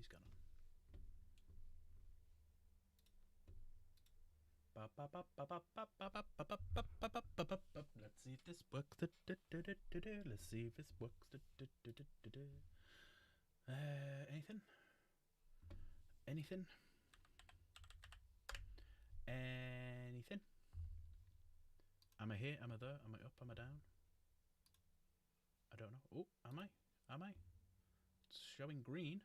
he's gone. Let's see if this works. Let's see if this works. Anything? Anything? Anything? Am I here? Am I there? Am I up? Am I down? I don't know. Oh, am I? Am I? It's showing green.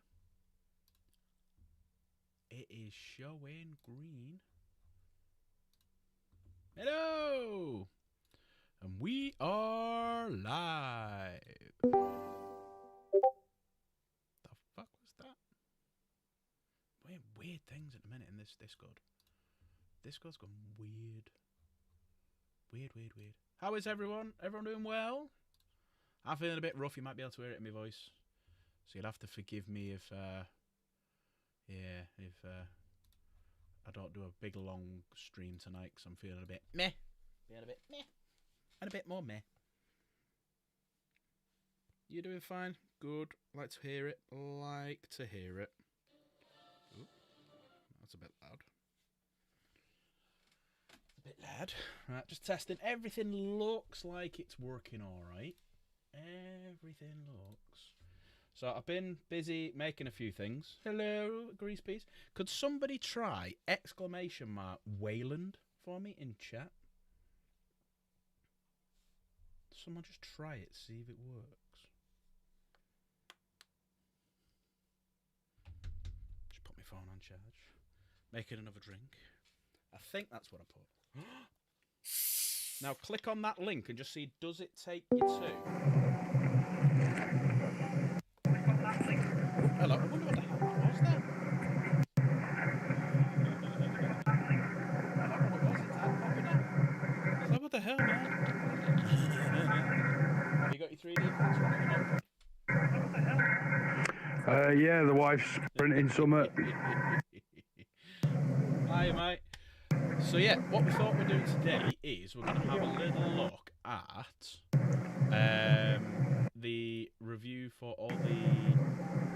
It is showing green. Hello! And we are live. The fuck was that? Weird things at the minute in this Discord. Discord's gone weird. Weird. How is everyone? Everyone doing well? I'm feeling a bit rough. You might be able to hear it in my voice. So you'll have to forgive me if I don't do a big long stream tonight because I'm feeling a bit meh. Feeling a bit meh. And a bit more meh. You doing fine? Good. Like to hear it. Like to hear it. Ooh, that's a bit loud. A bit loud. Right, just testing. Everything looks like it's working alright. Everything looks. So I've been busy making a few things. Hello, Grease Peas. Could somebody try ! Wayland for me in chat? Someone just try it, see if it works. Just put my phone on charge. Making another drink. I think that's what I put. Now click on that link and just see, does it take you to... Hello, I wonder what the hell was that? What was it? Is that what the hell, man? Have you got your 3D printer? Yeah, the wife's printing something. Hi, mate. So yeah, what we thought we'd do today is we're going to have a little look at the review for all the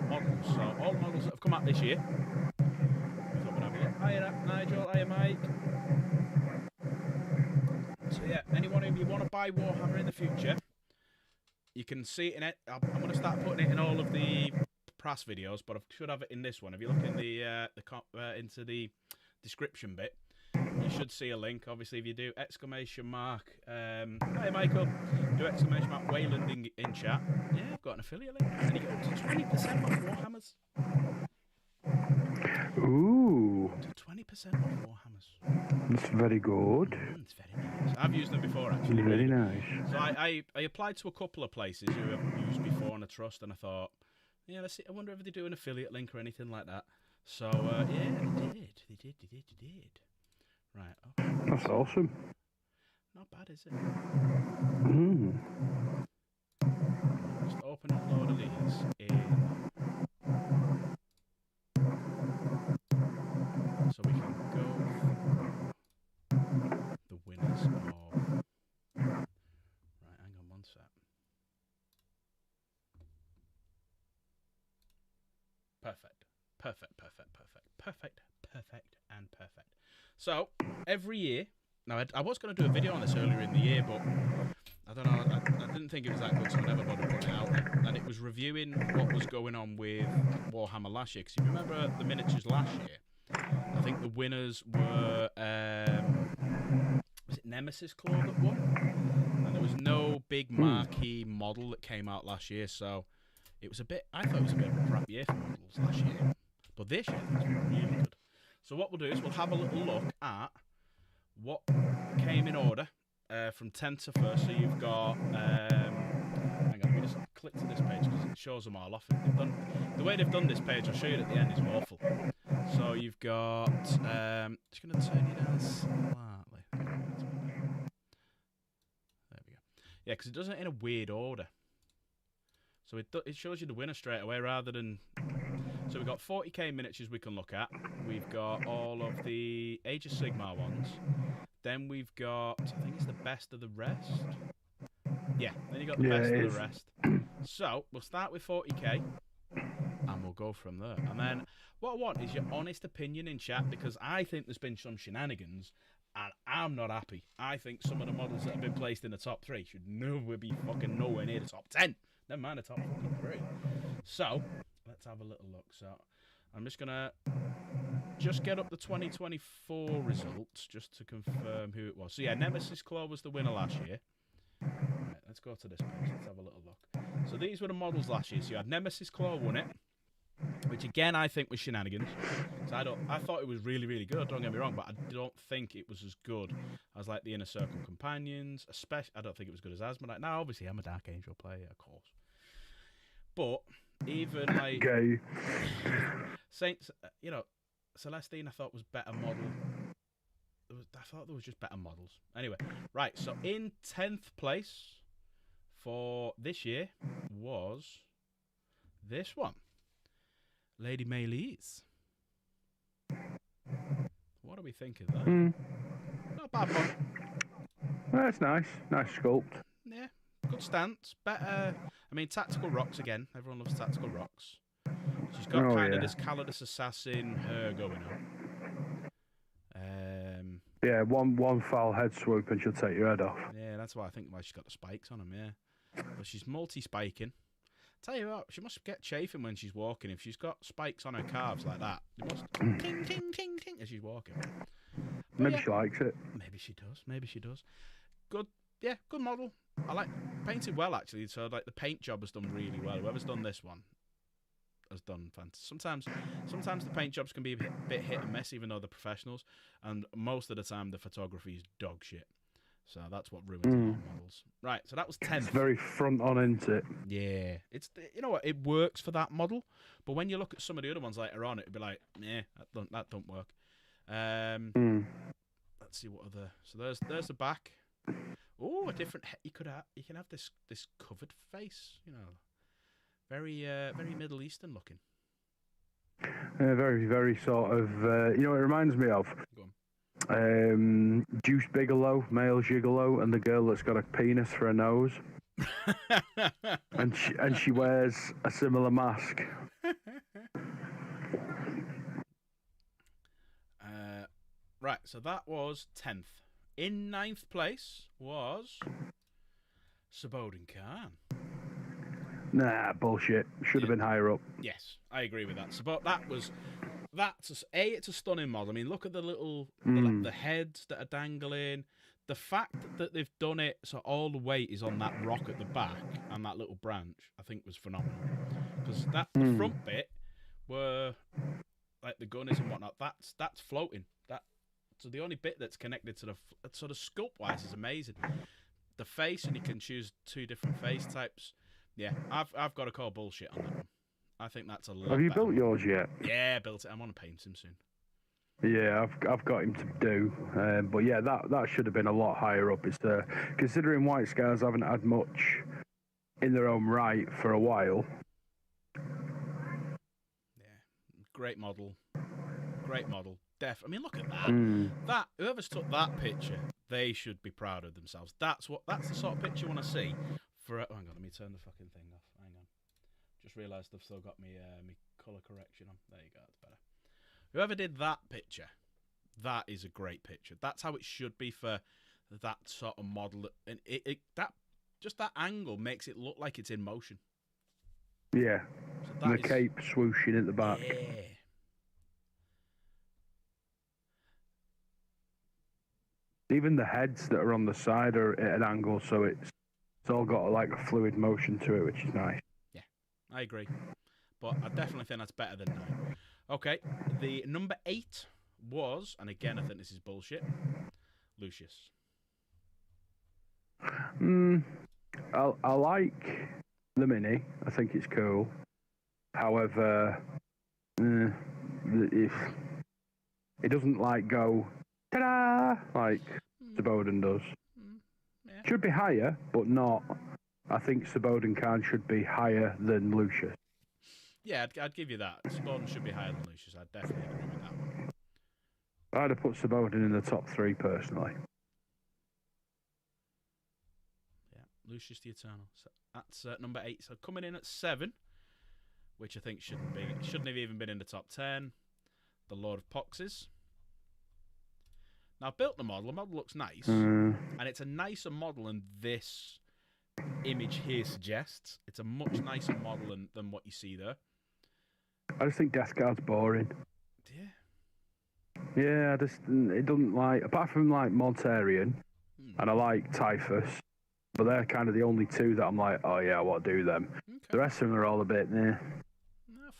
models. So all the models that have come out this year. We thought we'd have a look. Hiya Nigel, hiya Mike. So yeah, anyone who you want to buy Warhammer in the future, you can see it in it. I'm going to start putting it in all of the press videos, but I should have it in this one. If you look in into the description bit, you should see a link. Obviously, if you do ! Hi Michael, do ! Wayland in chat. Yeah, I've got an affiliate link, and you get up to 20% off Warhammers. Ooh. Up to 20% off Warhammers. That's very good. It's very nice. I've used them before, actually. Very nice. So I applied to a couple of places who I've used before and I trust, and I thought, yeah, let's see. I wonder if they do an affiliate link or anything like that. So yeah, they did. Right. Oh. That's awesome. Not bad, is it? Just open a load of these in. So we can go the winners of... Right, hang on one sec. Perfect. And perfect. So, every year... Now, I was going to do a video on this earlier in the year, but... I don't know, I didn't think it was that good, so I never bothered putting it out. And it was reviewing what was going on with Warhammer last year. Because you remember the miniatures last year? I think the winners were... was it Nemesis Claw that won? And there was no big marquee model that came out last year, so... It was a bit... I thought it was a bit of a crap year for models last year. But this year, it's really good. So what we'll do is we'll have a little look at what came in order from 10 to 1st. So you've got... hang on, let me just click to this page because it shows them all off. The way they've done this page, I'll show you at the end, is awful. So you've got... just going to turn it down slightly. There we go. Yeah, because it does it in a weird order. So it shows you the winner straight away rather than... So we've got 40k miniatures we can look at. We've got all of the Age of Sigmar ones. Then we've got... I think it's the best of the rest. Yeah, then you got the best of the rest. So we'll start with 40k. And we'll we'll go from there. And then what I want is your honest opinion in chat, because I think there's been some shenanigans, and I'm not happy. I think some of the models that have been placed in the top 3 should never be fucking nowhere near the top 10. Never mind the top fucking 3. So, let's have a little look. So, I'm just going to get up the 2024 results just to confirm who it was. So, yeah, Nemesis Claw was the winner last year. Right, let's go to this page. Let's have a little look. So, these were the models last year. So, you had Nemesis Claw won it, which again I think was shenanigans. So I thought it was really, really good, don't get me wrong, but I don't think it was as good as like the Inner Circle Companions. Especially, I don't think it was good as Asmodite. Now, obviously, I'm a Dark Angel player, of course. But even like Saints, you know, Celestine, I thought was better model. I thought there was just better models. Anyway, right. So in 10th place for this year was this one. Lady Maylee's. What do we think of that? Not a bad one. That's nice. Nice sculpt. Yeah, good stance. Better. I mean, tactical rocks again. Everyone loves tactical rocks. She's got kind of this Calidus Assassin her going on. Yeah, one foul head swoop and she'll take your head off. Yeah, that's why I think why she's got the spikes on them. Yeah, but she's multi-spiking. Tell you what, she must get chafing when she's walking. If she's got spikes on her calves like that, it must ting, ting, ting, ting as she's walking. But maybe she likes it. Maybe she does. Maybe she does. Good. Yeah, good model. I like painted well actually. So like the paint job has done really well. Whoever's done this one has done fantastic. Sometimes the paint jobs can be a bit hit and miss, even though they're professionals. And most of the time the photography is dog shit. So that's what ruins a lot of models. Right, so that was 10th. It's very front on, isn't it? Yeah. It's, you know what, it works for that model. But when you look at some of the other ones later on, it'd be like, yeah, that don't work. Let's see what other. So there's the back. Oh, a different. You can have this covered face. You know, very Middle Eastern looking. Very, very sort of. You know, what it reminds me of. Go on. Juice Bigelow, male gigolo, and the girl that's got a penis for a nose, and she wears a similar mask. Right, so that was 10th. In 9th place was Sabodin Khan. Nah, bullshit. Should have been higher up. Yes, I agree with that. It's a stunning model. I mean, look at the little the heads that are dangling. The fact that they've done it so all the weight is on that rock at the back and that little branch, I think was phenomenal. Because the front bit where like the gun is and whatnot, that's floating. So the only bit that's connected to the sort of sculpt wise is amazing. The face, and you can choose 2 different face types. Yeah, I've got to call bullshit on that one. I think that's a lot. Have you built yours yet? Yeah, built it. I'm on to paint him soon. Yeah, I've got him to do, but yeah, that should have been a lot higher up. It's considering White Scars haven't had much in their own right for a while. Yeah, great model. I mean, look at that. That whoever's took that picture, they should be proud of themselves. That's the sort of picture I want to see. Hang on, let me turn the fucking thing off. Hang on. Just realised I've still got me colour correction on. There you go, that's better. Whoever did that picture, that is a great picture. That's how it should be for that sort of model. And that angle makes it look like it's in motion. Yeah. So the cape swooshing at the back. Yeah. Even the heads that are on the side are at an angle, so it's all got like a fluid motion to it, which is nice. Yeah, I agree. But I definitely think that's better than 9. Okay, the number 8 was, and again I think this is bullshit, Lucius. I like the mini. I think it's cool. However, if it doesn't like go ta-da like Sabodin does. Yeah. Should be higher, but not. I think Sabodin Khan should be higher than Lucius. Yeah, I'd give you that. Sabodin should be higher than Lucius. I'd definitely agree with that one. I'd have put Sabodin in the top 3 personally. Yeah, Lucius the Eternal. So that's number 8. So coming in at 7 which I think shouldn't have even been in the top 10. The Lord of Poxes. Now, I built the model. The model looks nice. And it's a nicer model than this image here suggests. It's a much nicer model than what you see there. I just think Death Guard's boring. Yeah. Yeah, it doesn't like, apart from like Mortarion, and I like Typhus, but they're kind of the only two that I'm like, oh yeah, I want to do them. Okay. The rest of them are all a bit, No,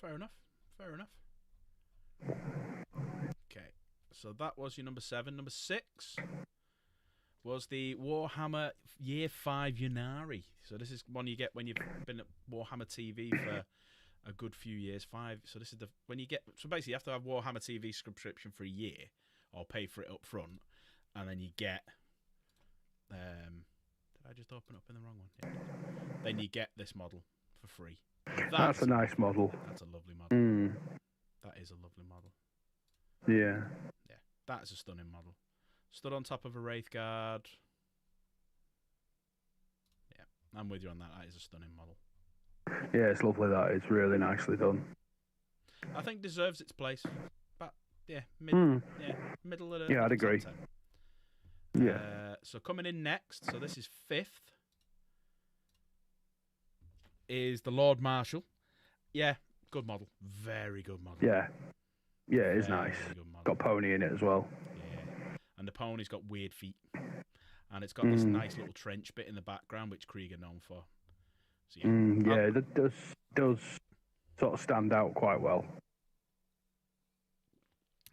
fair enough. Okay, so that was your number 7. Number 6 was the Warhammer Year 5 Yunari. So this is one you get when you've been at Warhammer TV for a good few years. 5. So this is so basically you have to have Warhammer TV subscription for a year, or pay for it up front, and then you get. Did I just open up in the wrong one? Yeah. Then you get this model for free. That's a nice model. That's a lovely model. That is a lovely model. Yeah. Yeah, that is a stunning model. Stood on top of a Wraith Guard. Yeah, I'm with you on that. That is a stunning model. Yeah, it's lovely. That it's really nicely done. I think deserves its place. But yeah, middle of the. Yeah, I'd agree. Top 10. Yeah. So coming in next, so this is 5th, is the Lord Marshal. Yeah, good model. Very good model. Yeah. Yeah, it is nice. Got pony in it as well. Yeah. And the pony's got weird feet. And it's got this nice little trench bit in the background, which Krieg are known for. So, yeah, that does sort of stand out quite well.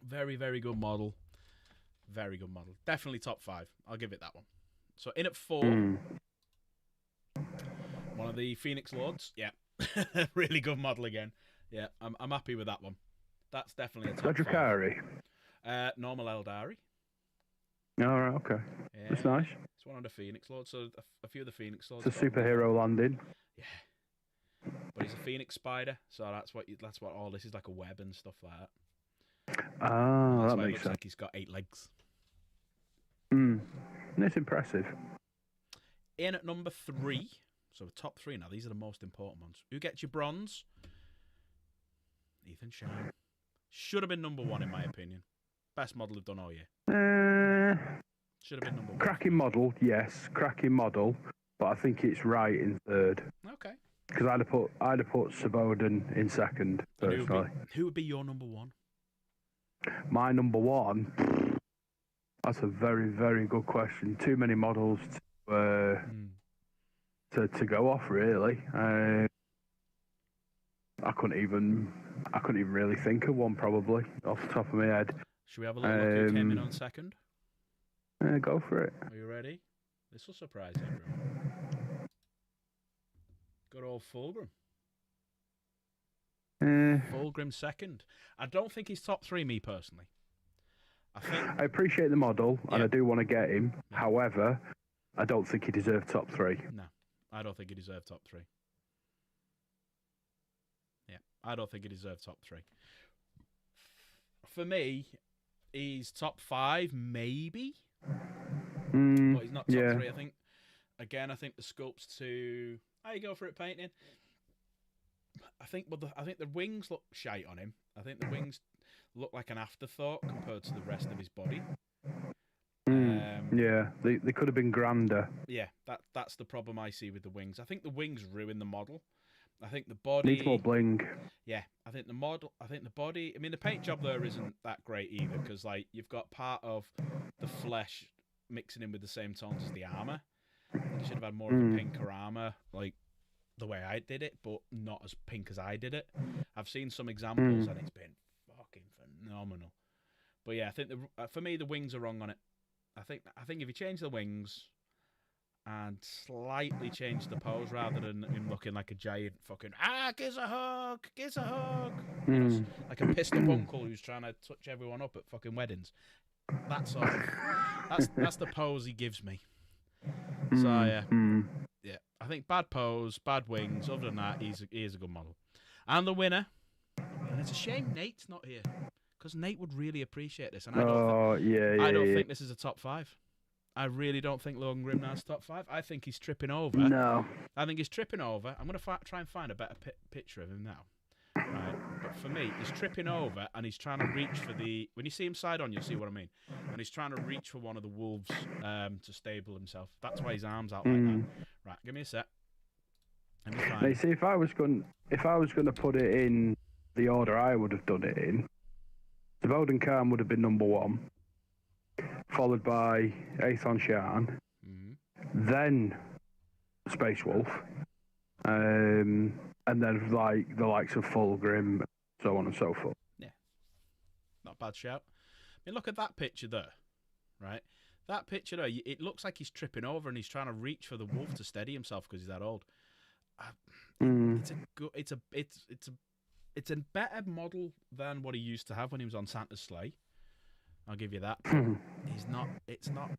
Very, very good model. Very good model. Definitely top 5. I'll give it that one. So in at 4, one of the Phoenix Lords. Yeah. Really good model again. Yeah, I'm happy with that one. That's definitely a top 5. Normal Eldari. All right, okay. Yeah, that's nice. It's one of the Phoenix Lords. So a few of the Phoenix Lords. It's a superhero landing. Yeah. But he's a Phoenix Spider, so that's what all this is, like a web and stuff like that. Ah, that makes sense. It looks like he's got 8 legs. It's impressive. In at number 3, so the top 3 now. These are the most important ones. Who gets your bronze? Ethan Shine. Should have been number 1 in my opinion. Best model they've done all year. Should have been number 1. Cracking model, yes, cracking model. But I think it's right in 3rd. Okay. Because I'd have put Saboden in 2nd personally. Who would be your number 1? My number 1. That's a very, very good question. Too many models to go off, really. I couldn't even really think of one probably off the top of my head. Should we have a little look who came in on 2nd? Go for it. Are you ready? This will surprise everyone. Good old Fulgrim. Fulgrim 2nd. I don't think he's top 3, me personally. I appreciate the model, and I do want to get him. Yeah. However, I don't think he deserved top 3. No, I don't think he deserved top 3. Yeah, I don't think he deserved top 3. For me, he's top 5, maybe. But he's not top 3, I think. Again, I think the sculpt's too... How you go for it, painting? I think the wings look shite on him. I think the wings look like an afterthought compared to the rest of his body. Yeah, they could have been grander. Yeah, that's the problem I see with the wings. I think the wings ruin the model. I think the body needs more bling. Yeah, I think the body. I mean, the paint job there isn't that great either, because like you've got part of the flesh mixing in with the same tones as the armor. I think you should have had more of a pinker armor, like the way I did it, but not as pink as I did it. I've seen some examples and it's been fucking phenomenal. But yeah, I think for me the wings are wrong on it. I think if you change the wings and slightly change the pose rather than him looking like a giant fucking gives a hug, you know, like a pissed up uncle who's trying to touch everyone up at fucking weddings. That's the pose he gives me. So yeah, I think bad pose, bad wings. Other than that, he is a good model. And the winner, and it's a shame Nate's not here, because Nate would really appreciate this. And I don't think this is a top 5. I really don't think Logan Grimnard's top 5. I think he's tripping over. No. I think he's tripping over. I'm going to try and find a better picture of him now. for me, he's tripping over and he's trying to reach for the... When you see him side on, you'll see what I mean. And he's trying to reach for one of the wolves to stable himself. That's why his arm's out like that. Right, give me a sec. Let me find Now, him. see, if I was going to put it in the order I would have done it in, the Bowden Khan would have been number 1, followed by Aethon Shan, then Space Wolf, and then like the likes of Fulgrim, so on and so forth. Yeah, not a bad shout. I mean, look at that picture there, right? That picture there, it looks like he's tripping over and he's trying to reach for the wolf to steady himself because he's that old. It's a better model than what he used to have when he was on Santa's sleigh. I'll give you that. He's not. It's not.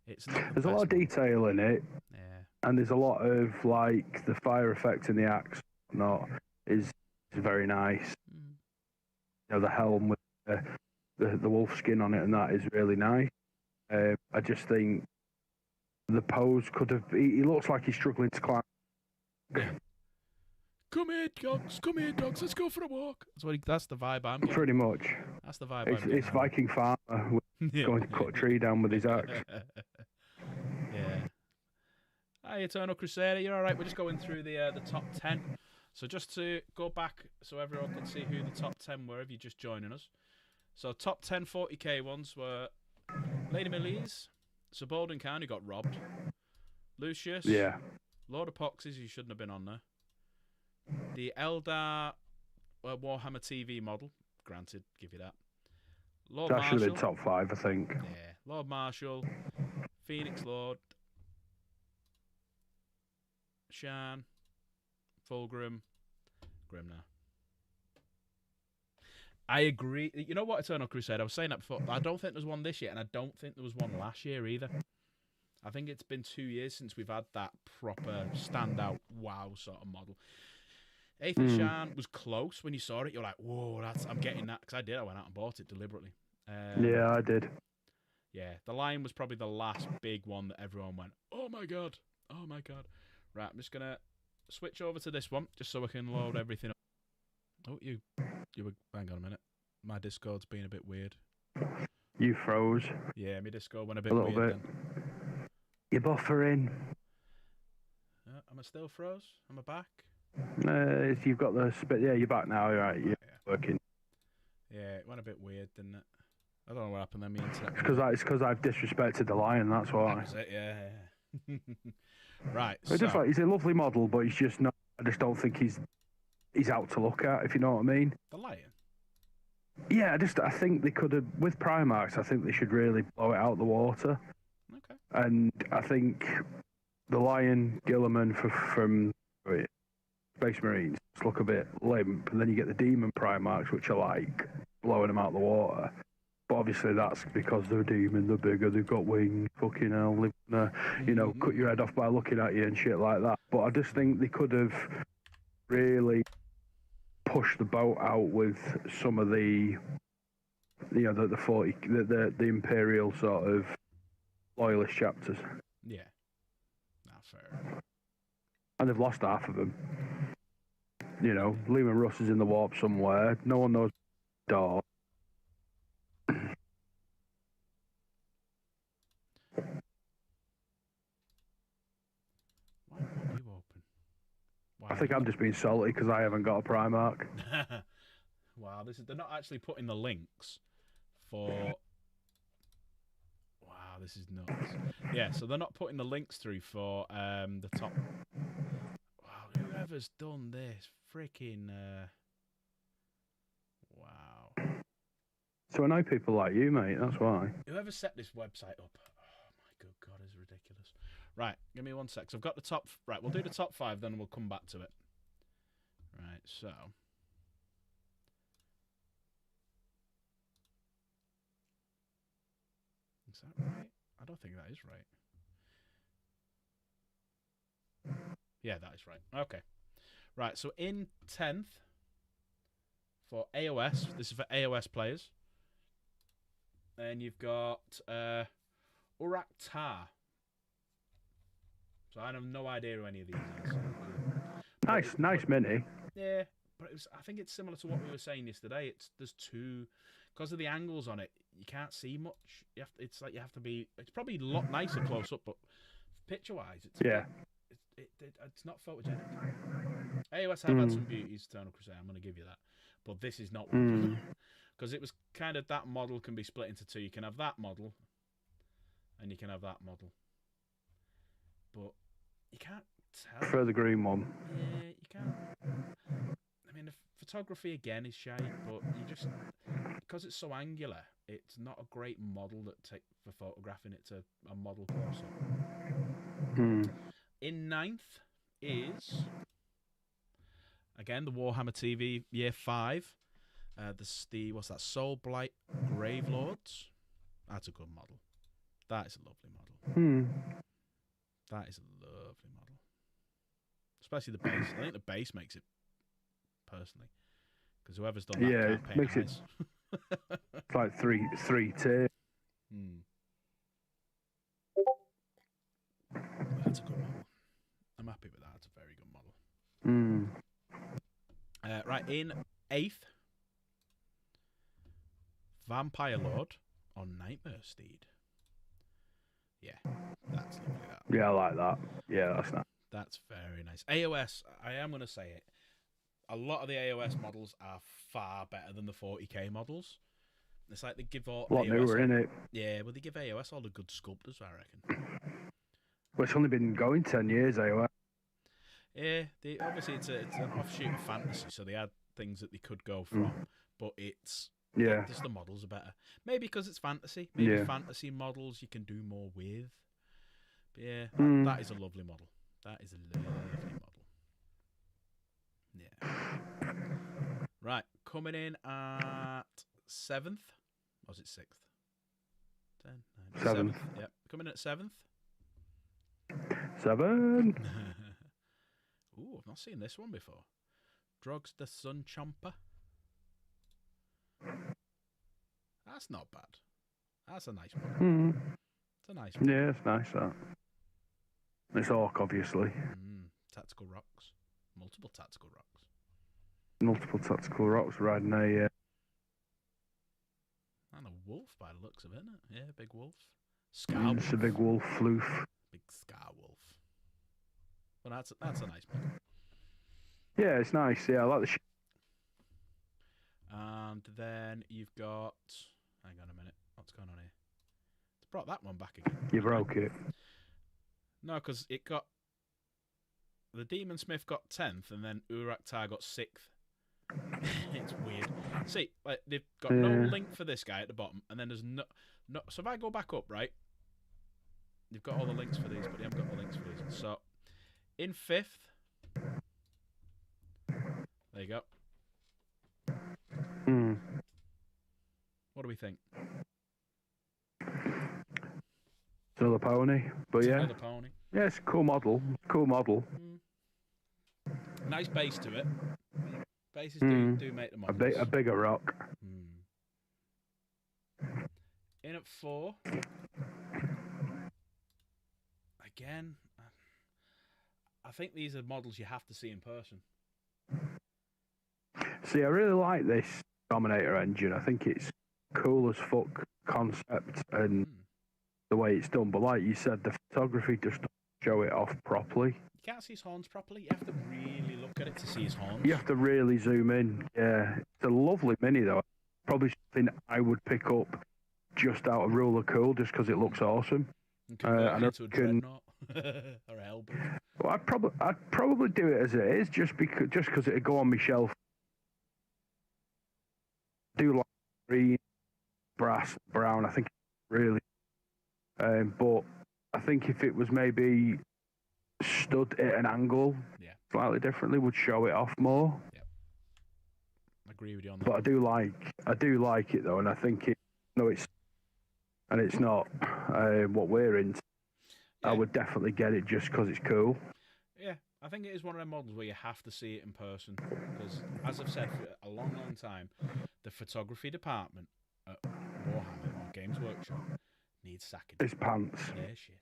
There's a lot of detail in it. Yeah. And there's a lot of like the fire effect in the axe. Not is very nice. You know, the helm with the wolf skin on it and that is really nice. I just think the pose could have. He looks like he's struggling to climb. Yeah. Come here, dogs. Come here, dogs. Let's go for a walk. That's the vibe I'm getting. Pretty much. That's the vibe. It's Viking farmer going to cut a tree down with his axe. Yeah. Hi, Eternal Crusader. You're all right. We're just going through the top 10. So just to go back so everyone can see who the top 10 were if you're just joining us. So top 10 40k ones were Lady Melise, Sir Bowden Khan, who got robbed, Lucius, Lord of Poxes, who shouldn't have been on there, the Eldar Warhammer TV model, granted, give you that. Lord That Marshall, should have been top 5, I think. Yeah, Lord Marshall, Phoenix Lord, Shan, Fulgrim, Grimnar. I agree. You know what, Eternal Crusade? I was saying that before. I don't think there's one this year, and I don't think there was one last year either. I think it's been 2 years since we've had that proper standout wow sort of model. Aethon Shan was close when you saw it. You're like, whoa, I'm getting that. Because I did. I went out and bought it deliberately. Yeah, I did. Yeah, the Lion was probably the last big one that everyone went, oh my god. Oh my god. Right, I'm just going to switch over to this one just so I can load everything up. Oh, you were... Hang on a minute. My Discord's been a bit weird. You froze. Yeah, my Discord went a bit weird then. You're buffering. Am I still froze? Am I back? If you've got the spit, yeah, you're back now. You're right. You're working. Yeah, it went a bit weird, didn't it? I don't know what happened then. My internet. It's because I've disrespected the Lion. That's why. That was it. Yeah. Right. It's just like he's a lovely model, but he's just not. I just don't think he's out to look at. If you know what I mean. The Lion. Yeah, I think they could have with Primarchs. I think they should really blow it out the water. Okay. And I think the Lion Gilliman from Space Marines look a bit limp, and then you get the Demon Primarchs, which are like blowing them out the water. But obviously that's because they're a demon, they're bigger, they've got wings, fucking hell, they're gonna, cut your head off by looking at you and shit like that. But I just think they could have really pushed the boat out with some of the Imperial sort of loyalist chapters. Yeah. Not fair. And they've lost half of them. You know, Lehman Russ is in the warp somewhere. No one knows door. Why won't you open? Why I think I'm just being salty because I haven't got a Primarch. Wow, they're not actually putting the links for... Wow, this is nuts. Yeah, so they're not putting the links through for the top... Wow, whoever's done this, freaking... Wow. So I know people like you, mate, that's why. Whoever set this website up, oh my good God, it's ridiculous. Right, give me 1 sec. So I've got the top... Right, we'll do the top 5, then we'll come back to it. Right, so... Is that right? I don't think that is right. Yeah, that is right. Okay. Right, so in 10th, for AOS, this is for AOS players, and you've got Urak Tar. So I have no idea who any of these are. So, Nice mini. yeah, but I think it's similar to what we were saying yesterday. There's two, because of the angles on it, you can't see much. It's probably a lot nicer close up, but picture-wise, it's not photogenic. AOS have had some beauties, Eternal Crusade, I'm going to give you that. But this is not one of them. Because it was kind of, that model can be split into two. You can have that model, and you can have that model. But you can't tell. For the green one. Yeah, you can't. I mean, the photography again is shite, but you just, because it's so angular, it's not a great model for photographing it to a model close up. In 9th is, again, the Warhammer TV Year 5. What's that? Soul Blight Gravelords. That's a good model. That is a lovely model. That is a lovely model. Especially the base. I think the base makes it, personally. Because whoever's done that can't paint makes eyes. It's like three tier. That's a good model. I'm happy with that. It's a very good model. Right, in 8th, Vampire Lord on Nightmare Steed. Yeah, that's lovely. That. Yeah, I like that. Yeah, that's nice. That's very nice. AOS, I am going to say it. A lot of the AOS models are far better than the 40k models. It's like they give all... A lot newer, innit? Yeah, well, they give AOS all the good sculptors, I reckon. Well, it's only been going 10 years, AOS. Yeah, obviously it's an offshoot of fantasy, so they had things that they could go from, but it's... Yeah. Just the models are better. Maybe because it's fantasy. Maybe fantasy models you can do more with. But yeah, that is a lovely model. That is a lovely model. Yeah. Right, coming in at 7th. Or was it 6th? 10, 9, 7th. Yep, coming in at 7th. 7. Ooh, I've not seen this one before. Drugs the Sun Chomper. That's not bad. That's a nice one. It's a nice one. Yeah, it's nice, that. It's Orc, obviously. Tactical rocks. Multiple tactical rocks. Multiple tactical rocks riding a... And a wolf by the looks of it, isn't it? Yeah, big wolf. Scar wolf. It's a big wolf floof. Big scar wolf. Well, that's a nice one. Yeah, it's nice. Yeah, I like the... And then you've got... Hang on a minute. What's going on here? It's brought that one back again. You broke it. No, because it got... The Demon Smith got 10th, and then Uraktar got 6th. It's weird. See, like, they've got no link for this guy at the bottom, and then there's no... So if I go back up, right? They've got all the links for these, but they haven't got the links for these. So, in 5th... There you go. What do we think? Still a pony, but yeah. Another pony. Yeah, it's a cool model. Cool model. Nice base to it. Bases do make the models. A bigger rock. In at 4. Again, I think these are models you have to see in person. See, I really like this Dominator engine. I think it's cool as fuck concept and the way it's done. But like you said, the photography just doesn't show it off properly. You can't see his horns properly. You have to really look at it to see his horns. You have to really zoom in. Yeah, it's a lovely mini though. Probably something I would pick up just out of rule of cool, just because it looks awesome. And convert it into a dreadnought or a Hellboy. Well, I'd probably do it as it is, just because it'd go on my shelf. I do like green, brass, brown. I think really, but I think if it was maybe stood at an angle, slightly differently, would show it off more. Yeah, I agree with you on that. But I do like it though, and I think it's not what we're into. Yeah. I would definitely get it just because it's cool. Yeah, I think it is one of them models where you have to see it in person. Because, as I've said for a long, long time, the photography department at Warhammer or Games Workshop needs sacking. It's pants. Yeah, shit.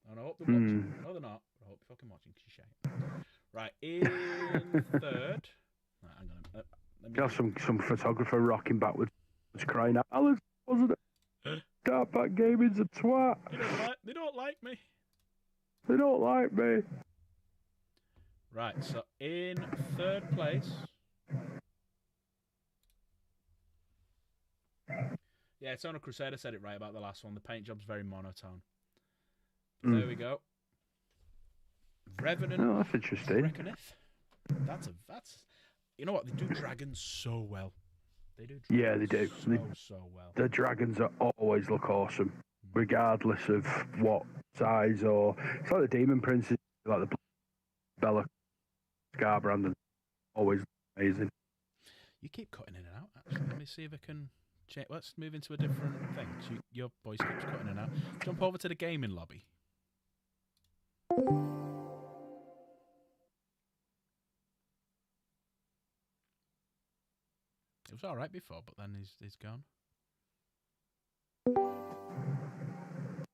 And I hope they're watching. No, they're not. But I hope you're fucking watching because you're shit. Right, in 3rd. me You have some photographer rocking backwards, crying out, "Alan, wasn't it? Dartback Gaming's a twat. They don't like me. They don't like me." Right, so in third place... Yeah, Eternal Crusader said it right about the last one. The paint job's very monotone. There we go. Revenant. Oh, that's interesting. Reckoneth. That's... You know what? They do dragons so well. They do dragons Yeah, they do. so well. The dragons always look awesome, regardless of what size or... It's like the Demon Princes, like the Bella Scarbrand, always amazing. You keep cutting in and out, actually. Let me see if I can... Let's move into a different thing. So your voice keeps cutting in and out. Jump over to the gaming lobby. It was all right before, but then he's gone.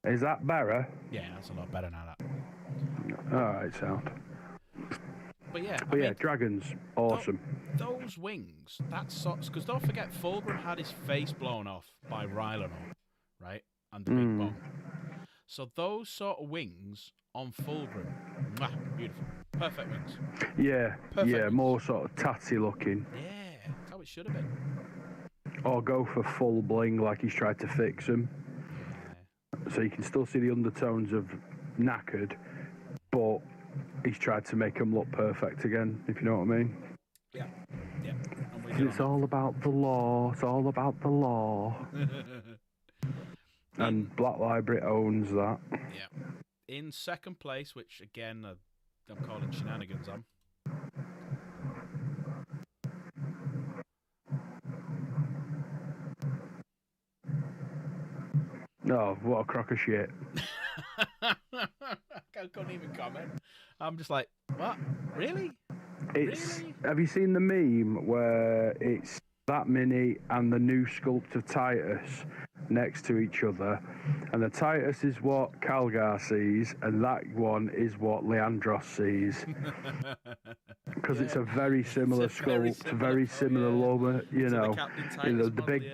Is that better? Yeah, that's a lot better now. That. All right, sound. But yeah, I mean, dragons, awesome. Those wings, that's because don't forget, Fulgrim had his face blown off by Rylanor, right? And the big bomb. So those sort of wings on Fulgrim, beautiful, perfect wings. Yeah, perfect wings. More sort of tatty looking. Yeah, that's how it should have been. Or go for full bling like he's tried to fix them. Yeah. So you can still see the undertones of knackered, but he's tried to make them look perfect again, if you know what I mean. Yeah. It's all about the law. It's all about the law. And Black Library owns that. Yeah. In second place, which again, I'm calling shenanigans on. Oh, what a crock of shit. I couldn't even comment. I'm just like, what? Really? Really? Have you seen the meme where it's that mini and the new sculpt of Titus next to each other, and the Titus is what Calgar sees, and that one is what Leandros sees, because it's a very similar sculpt, very similar lower, you know, the big.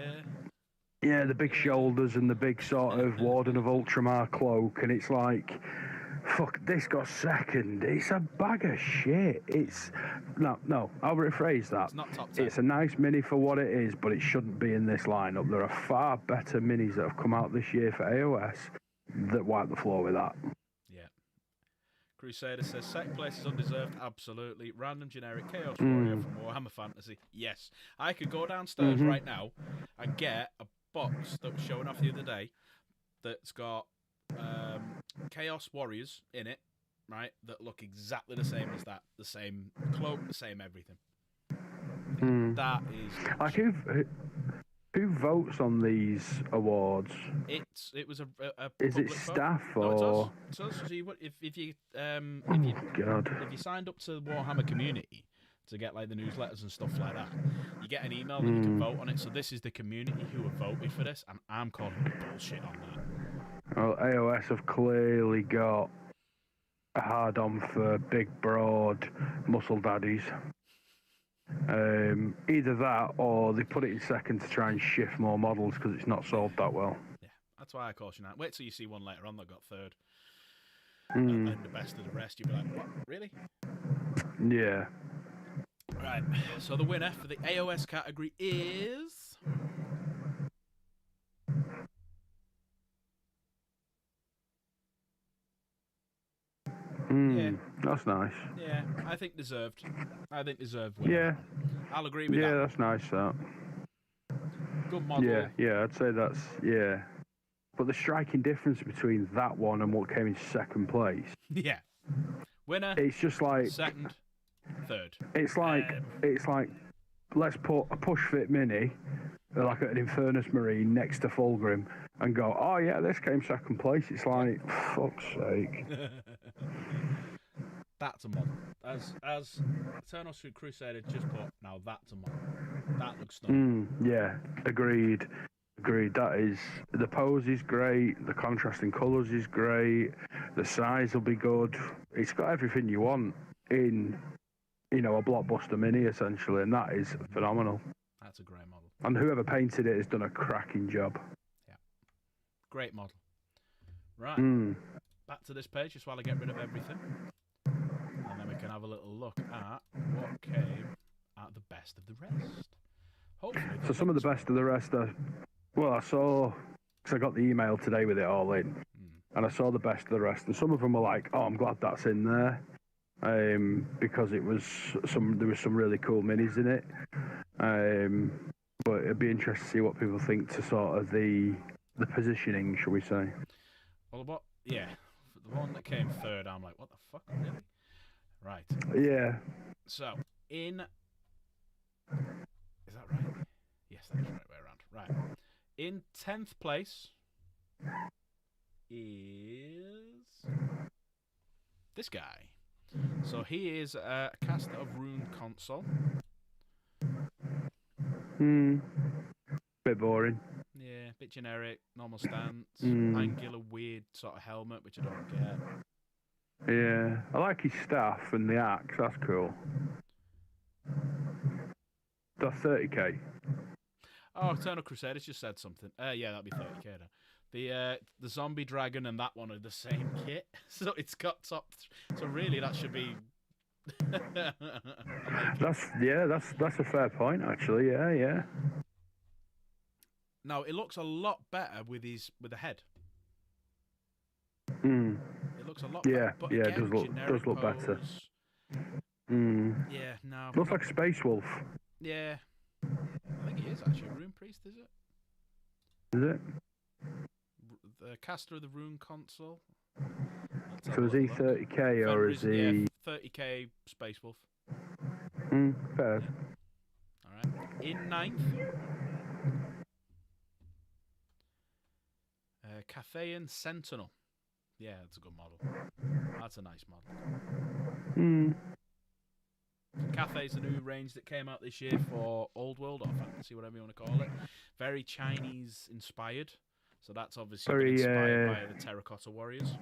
Yeah, the big shoulders and the big sort of Warden of Ultramar cloak, and it's like, fuck, this got second. It's a bag of shit. It's... No, I'll rephrase that. It's not top 10. It's a nice mini for what it is, but it shouldn't be in this lineup. There are far better minis that have come out this year for AOS that wipe the floor with that. Yeah. Crusader says, second place is undeserved. Absolutely. Random generic Chaos Warrior from Warhammer Fantasy. Yes. I could go downstairs right now and get a box that was showing off the other day that's got Chaos Warriors in it, right, that look exactly the same as that. The same cloak, the same everything. That is... Like, who votes on these awards? It was a is it staff vote? No, it's us. So if you signed up to the Warhammer community to get like the newsletters and stuff like that, you get an email that you can vote on it. So this is the community who have voted for this, and I'm calling bullshit on that. Well, AOS have clearly got a hard on for big, broad muscle daddies. Either that, or they put it in second to try and shift more models because it's not sold that well. Yeah, that's why I caution that. Wait till you see one later on that got third, and the best of the rest. You'll be like, what? Really? Yeah. Right, so the winner for the AOS category is... Yeah. That's nice. Yeah, I think deserved. Winner. Yeah. I'll agree with that. Yeah, that's nice, that. Good model. Yeah, I'd say that's... Yeah. But the striking difference between that one and what came in second place... Yeah. Winner, it's just like... second... Third. It's like let's put a push fit mini, like an Infernus Marine, next to Fulgrim, and go, oh yeah, this came second place. It's like, fuck's sake. That's a model. As Eternal Crusader just put, now that's a model. That looks stunning. Yeah, agreed. That is, the pose is great. The contrasting colours is great. The size will be good. It's got everything you want in you know, a blockbuster mini essentially, and that is phenomenal. That's a great model. And whoever painted it has done a cracking job. Yeah, great model. Right, back to this page just while I get rid of everything, and then we can have a little look at what came at the best of the rest. Hopefully. So some of the best of the rest are, well, I saw, because I got the email today with it all in, and I saw the best of the rest, and some of them were like, oh, I'm glad that's in there, because there was some really cool minis in it. But it'd be interesting to see what people think to sort of the positioning, shall we say. Well, the one that came third, I'm like, what the fuck, really? Right. Yeah. So, is that right? Yes, that is the right way around. Right. In 10th place is this guy. So he is a caster of Rune Console. Bit boring. Yeah, bit generic, normal stance, angular weird sort of helmet, which I don't get. Yeah, I like his staff and the axe, that's cool. That's 30k. Oh, Eternal Crusaders just said something. Yeah, that'd be 30k then. The zombie dragon and that one are the same kit, so it's got top. So really, that should be. That's a fair point actually. Yeah. No, it looks a lot better with the head. It looks a lot better. But again, it does look better. Yeah, no. Looks like a Space Wolf. Yeah. I think he is actually a Rune Priest, is it? Is it? The caster of the Rune Console. So is he 30k or is he... Yeah, 30k Space Wolf. Fair. Alright. In 9th... Cathayan Sentinel. Yeah, that's a good model. That's a nice model. Cathay is the new range that came out this year for Old World or Fantasy, whatever you want to call it. Very Chinese inspired. So that's obviously been inspired by the Terracotta Warriors.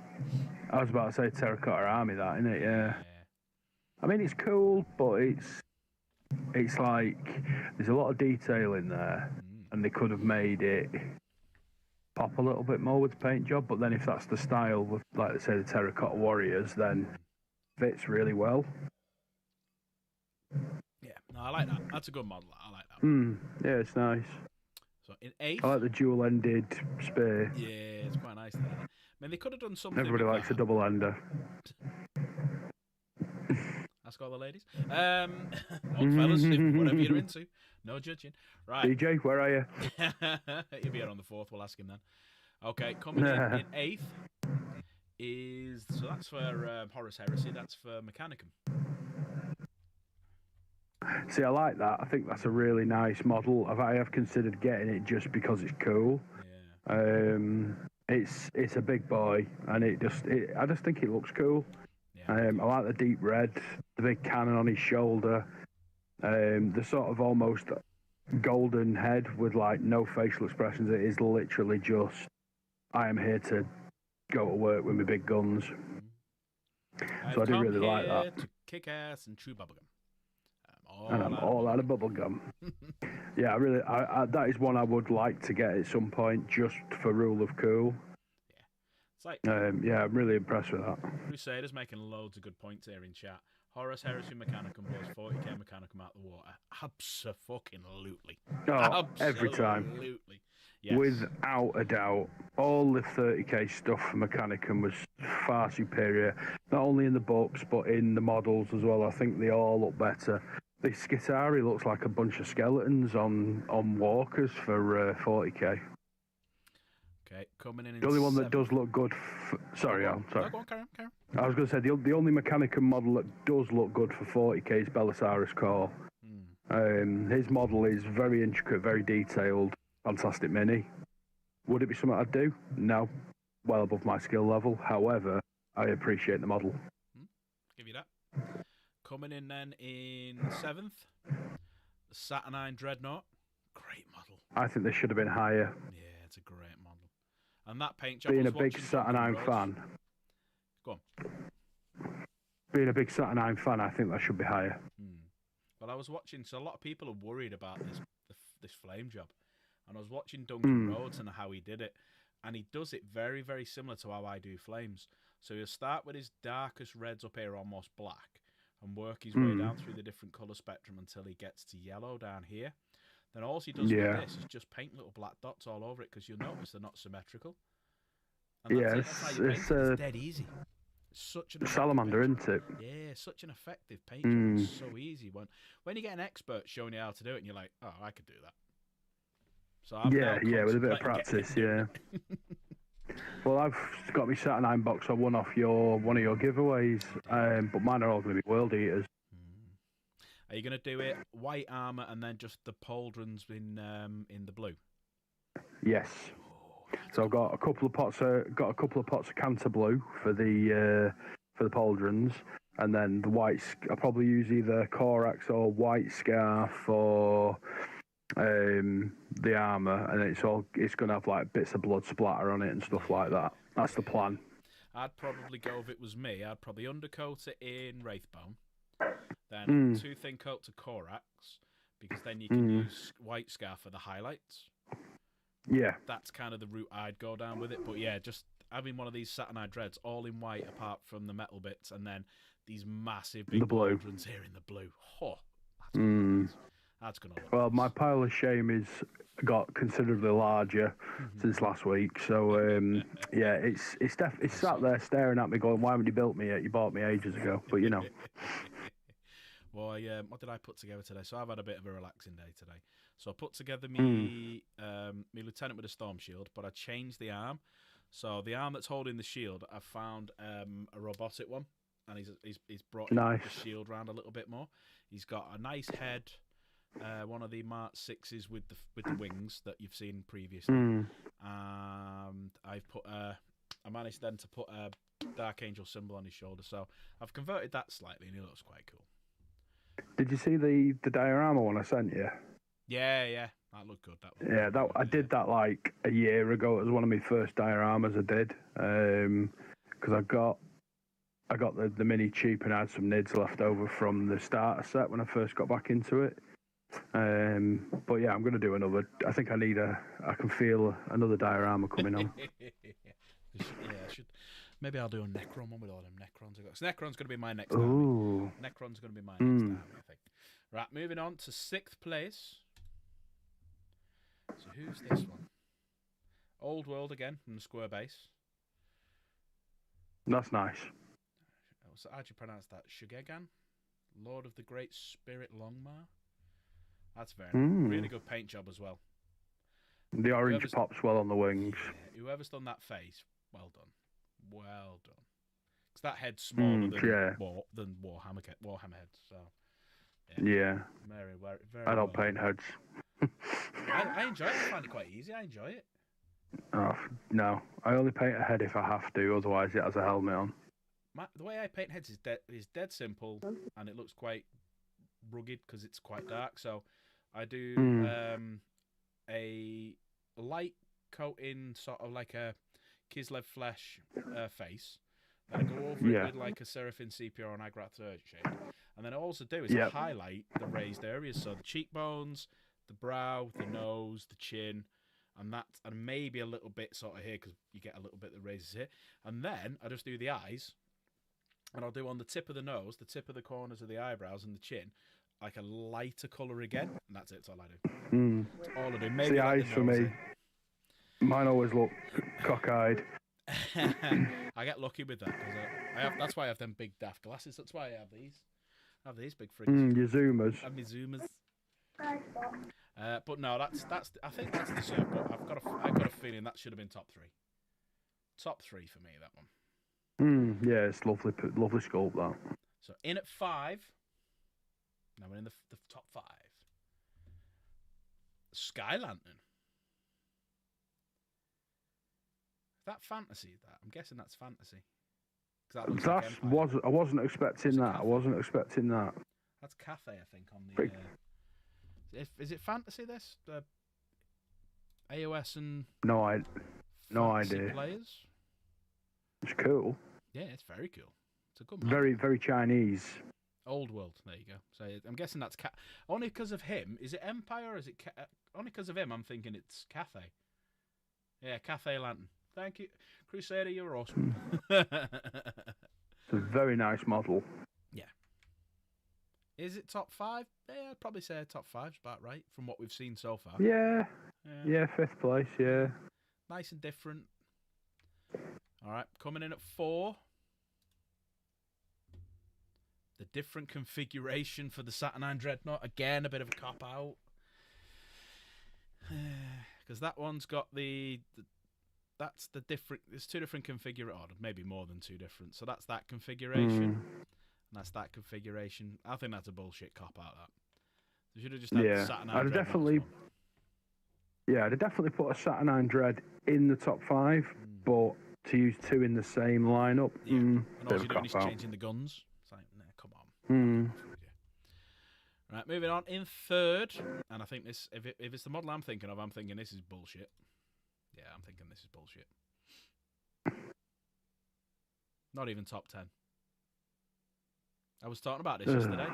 I was about to say Terracotta Army, that, isn't it? Yeah. I mean, it's cool, but it's like there's a lot of detail in there, and they could have made it pop a little bit more with the paint job. But then if that's the style, with, like they say, the Terracotta Warriors, then fits really well. Yeah, no, I like that. That's a good model. I like that. Yeah, it's nice. So in 8th, I like the dual-ended spear. Yeah, it's quite nice. There. I mean, they could have done something. Everybody likes a double-ender. Ask all the ladies. Old fellas, whatever you're into. No judging. Right. DJ, where are you? He'll be here on the 4th. We'll ask him then. Okay, coming in 8th is... So that's for Horus Heresy. That's for Mechanicum. See, I like that. I think that's a really nice model. I have considered getting it just because it's cool. Yeah. It's a big boy, and I just think it looks cool. Yeah. I like the deep red, the big cannon on his shoulder, the sort of almost golden head with like no facial expressions. It is literally just, I am here to go to work with my big guns. So I do really like that. To kick ass and chew bubblegum. I'm all out of bubblegum. Yeah, that is one I would like to get at some point, just for rule of cool. Yeah, it's like yeah, I'm really impressed with that. Crusaders making loads of good points here in chat. Horus Heresy Mechanicum blows 40k Mechanicum out the water. Abso-fucking-lutely. Oh, every time. Absolutely. Yes. Without a doubt. All the 30k stuff for Mechanicum was far superior. Not only in the books, but in the models as well. I think they all look better. The Skitarii looks like a bunch of skeletons on walkers for 40k. Okay, coming in. The only one that does look good. Sorry, Al. Sorry. No, go on, carry on. I was going to say the only Mechanicum model that does look good for 40k is Belisarius Core. His model is very intricate, very detailed, fantastic mini. Would it be something I'd do? No, well above my skill level. However, I appreciate the model. Give you that. Coming in then in 7th, the Saturnine Dreadnought. Great model. I think they should have been higher. Yeah, it's a great model. And that paint job. Being a big Saturnine fan. Go on. Being a big Saturnine fan, I think that should be higher. But I was watching, so a lot of people are worried about this flame job, and I was watching Duncan Rhodes and how he did it, and he does it very, very similar to how I do flames. So he'll start with his darkest reds up here, almost black, and work his way down through the different colour spectrum until he gets to yellow down here. Then all he does with this is just paint little black dots all over it, because you'll notice they're not symmetrical. And that's how you paint it. It's dead easy. It's such an salamander, isn't it? Yeah, such an effective paint job. It's so easy. When you get an expert showing you how to do it, and you're like, oh, I could do that. So I've with a bit of practice, yeah. Well, I've got my Saturn box. I won off one of your giveaways, but mine are all going to be world eaters. Are you going to do it white armor and then just the pauldrons in the blue? Yes. So I've got a couple of pots of Canter Blue for the pauldrons, and then the white. I'll probably use either Corax or White Scar for the armor, and it's going to have like bits of blood splatter on it and stuff like that. That's the plan. I'd probably go, if it was me, I'd probably undercoat it in Wraithbone, then 2 thin coats of Corax, because then you can use White Scar for the highlights. Yeah, that's kind of the route I'd go down with it. But yeah, just having one of these Saturnite dreads all in white, apart from the metal bits, and then these massive big pauldrons here in the blue. Oh, that's gonna look nice. My pile of shame is got considerably larger since last week. So it's sat there staring at me, going, "Why haven't you built me yet? You bought me ages ago." But you know. Well, what did I put together today? So I've had a bit of a relaxing day today. So I put together me lieutenant with a storm shield, but I changed the arm. So the arm that's holding the shield, I found a robotic one, and he's brought the shield round a little bit more. He's got a nice head, one of the Mark 6s with the wings that you've seen previously. And I managed then to put a Dark Angel symbol on his shoulder. So I've converted that slightly, and he looks quite cool. Did you see the diorama one I sent you? Yeah, that looked good. I did that like a year ago. It was one of my first dioramas I did, because I got the mini cheap and I had some nids left over from the starter set when I first got back into it. But yeah, I'm going to do another. I think I can feel another diorama coming on. I should. Maybe I'll do a Necron one with all them Necrons I got. So Necron's going to be my next army. Necron's going to be my next army, I think. Right, moving on to 6th place. So who's this one? Old World again from the Square Base. That's nice. So how do you pronounce that? Shugegan? Lord of the Great Spirit Longmar? That's very really good paint job as well. The orange pops well on the wings. Yeah, whoever's done that face, well done. Well done. Because that head's smaller than Warhammer head. So yeah. Very I don't paint heads. I enjoy it. I find it quite easy. I enjoy it. Oh no, I only paint a head if I have to. Otherwise, it has a helmet on. The way I paint heads is dead simple, and it looks quite rugged because it's quite dark. So I do a light coating, sort of like a Kislev flesh face. Then I go over it with like a Seraphim Sepia or an Agrath shade. And then I also do is highlight the raised areas. So the cheekbones, the brow, the nose, the chin, and maybe a little bit sort of here, because you get a little bit that raises here. And then I just do the eyes, and I'll do on the tip of the nose, the tip of the corners of the eyebrows and the chin, like a lighter colour again. And that's it. That's all I do. That's all I do. Maybe the eyes for me. Mine always look cockeyed. I get lucky with that, because that's why I have them big daft glasses. That's why I have these. I have these big fringes. Your zoomers. I have my zoomers. But no, that's. I think that's the circle. I've got a feeling that should have been top 3. Top 3 for me, that one. Yeah, it's lovely sculpt that. So in at 5. Now we're in the top 5. Sky Lantern. Is that fantasy? I'm guessing that's fantasy. I wasn't expecting that. I wasn't expecting that. That's Cathay, I think, on the. Is it fantasy? This AOS and no idea. Players. It's cool. Yeah, it's very cool. It's a good. Map. Very, very Chinese. Old World. There you go. So I'm guessing that's only because of him. Is it Empire or is it only because of him? I'm thinking it's Cathay. Yeah, Cathay Lantern. Thank you, Crusader. You're awesome. It's a very nice model. Yeah. Is it top 5? Yeah, I'd probably say top 5's about right from what we've seen so far. Yeah. Yeah, 5th place, yeah. Nice and different. All right, coming in at 4. The different configuration for the Saturnine Dreadnought. Again, a bit of a cop-out. Because that one's got that's the different... There's 2 different configurations. Or maybe more than 2 different. So that's that configuration. And that's that configuration. I think that's a bullshit cop-out, that. They should have just had the Saturnine Dread. Yeah, I'd definitely put a Saturnine Dread in the top 5, but to use 2 in the same lineup, and all you're doing is changing the guns. It's like, nah, come on. Right, moving on. In 3rd, and I think this, if it's the model I'm thinking of, I'm thinking this is bullshit. Yeah, I'm thinking this is bullshit. Not even top 10. I was talking about this yesterday.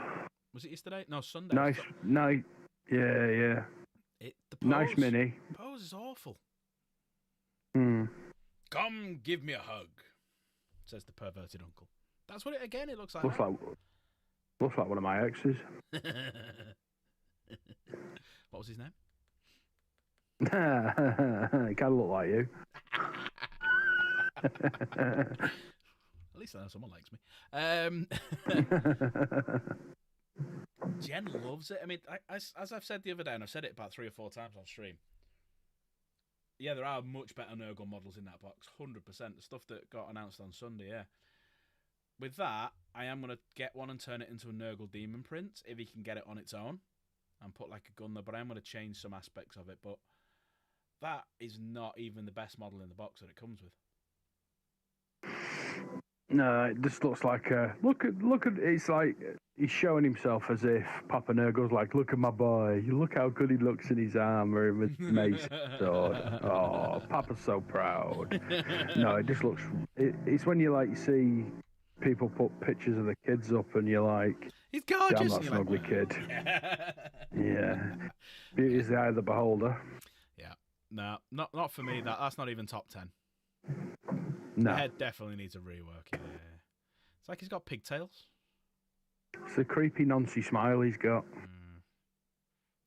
Was it yesterday? No, Sunday. Nice. Yeah. Nice mini. Pose is awful. Come give me a hug, says the perverted uncle. That's what it looks like. Looks like one of my exes. What was his name? It kind of look like you. At least I know someone likes me. Jen loves it. I mean, as I've said the other day, and I've said it about 3 or 4 times on stream, yeah, there are much better Nurgle models in that box, 100%. The stuff that got announced on Sunday, yeah. With that, I am going to get one and turn it into a Nurgle Demon Print, if he can get it on its own, and put like a gun there, but I am going to change some aspects of it, but that is not even the best model in the box that it comes with. No, it just looks like look at it's like he's showing himself as if Papa Nurgle's like, look at my boy, you look how good he looks in his armor and with mace sword. Oh, Papa's so proud. No, it just looks. It's when you see people put pictures of the kids up and you're like, he's gorgeous. Damn, that's an ugly kid. Yeah, beauty is the eye of the beholder. Yeah, no, not for me. That's not even top 10. No. The head definitely needs a rework. Yeah. It's like he's got pigtails. It's a creepy Nancy smile he's got.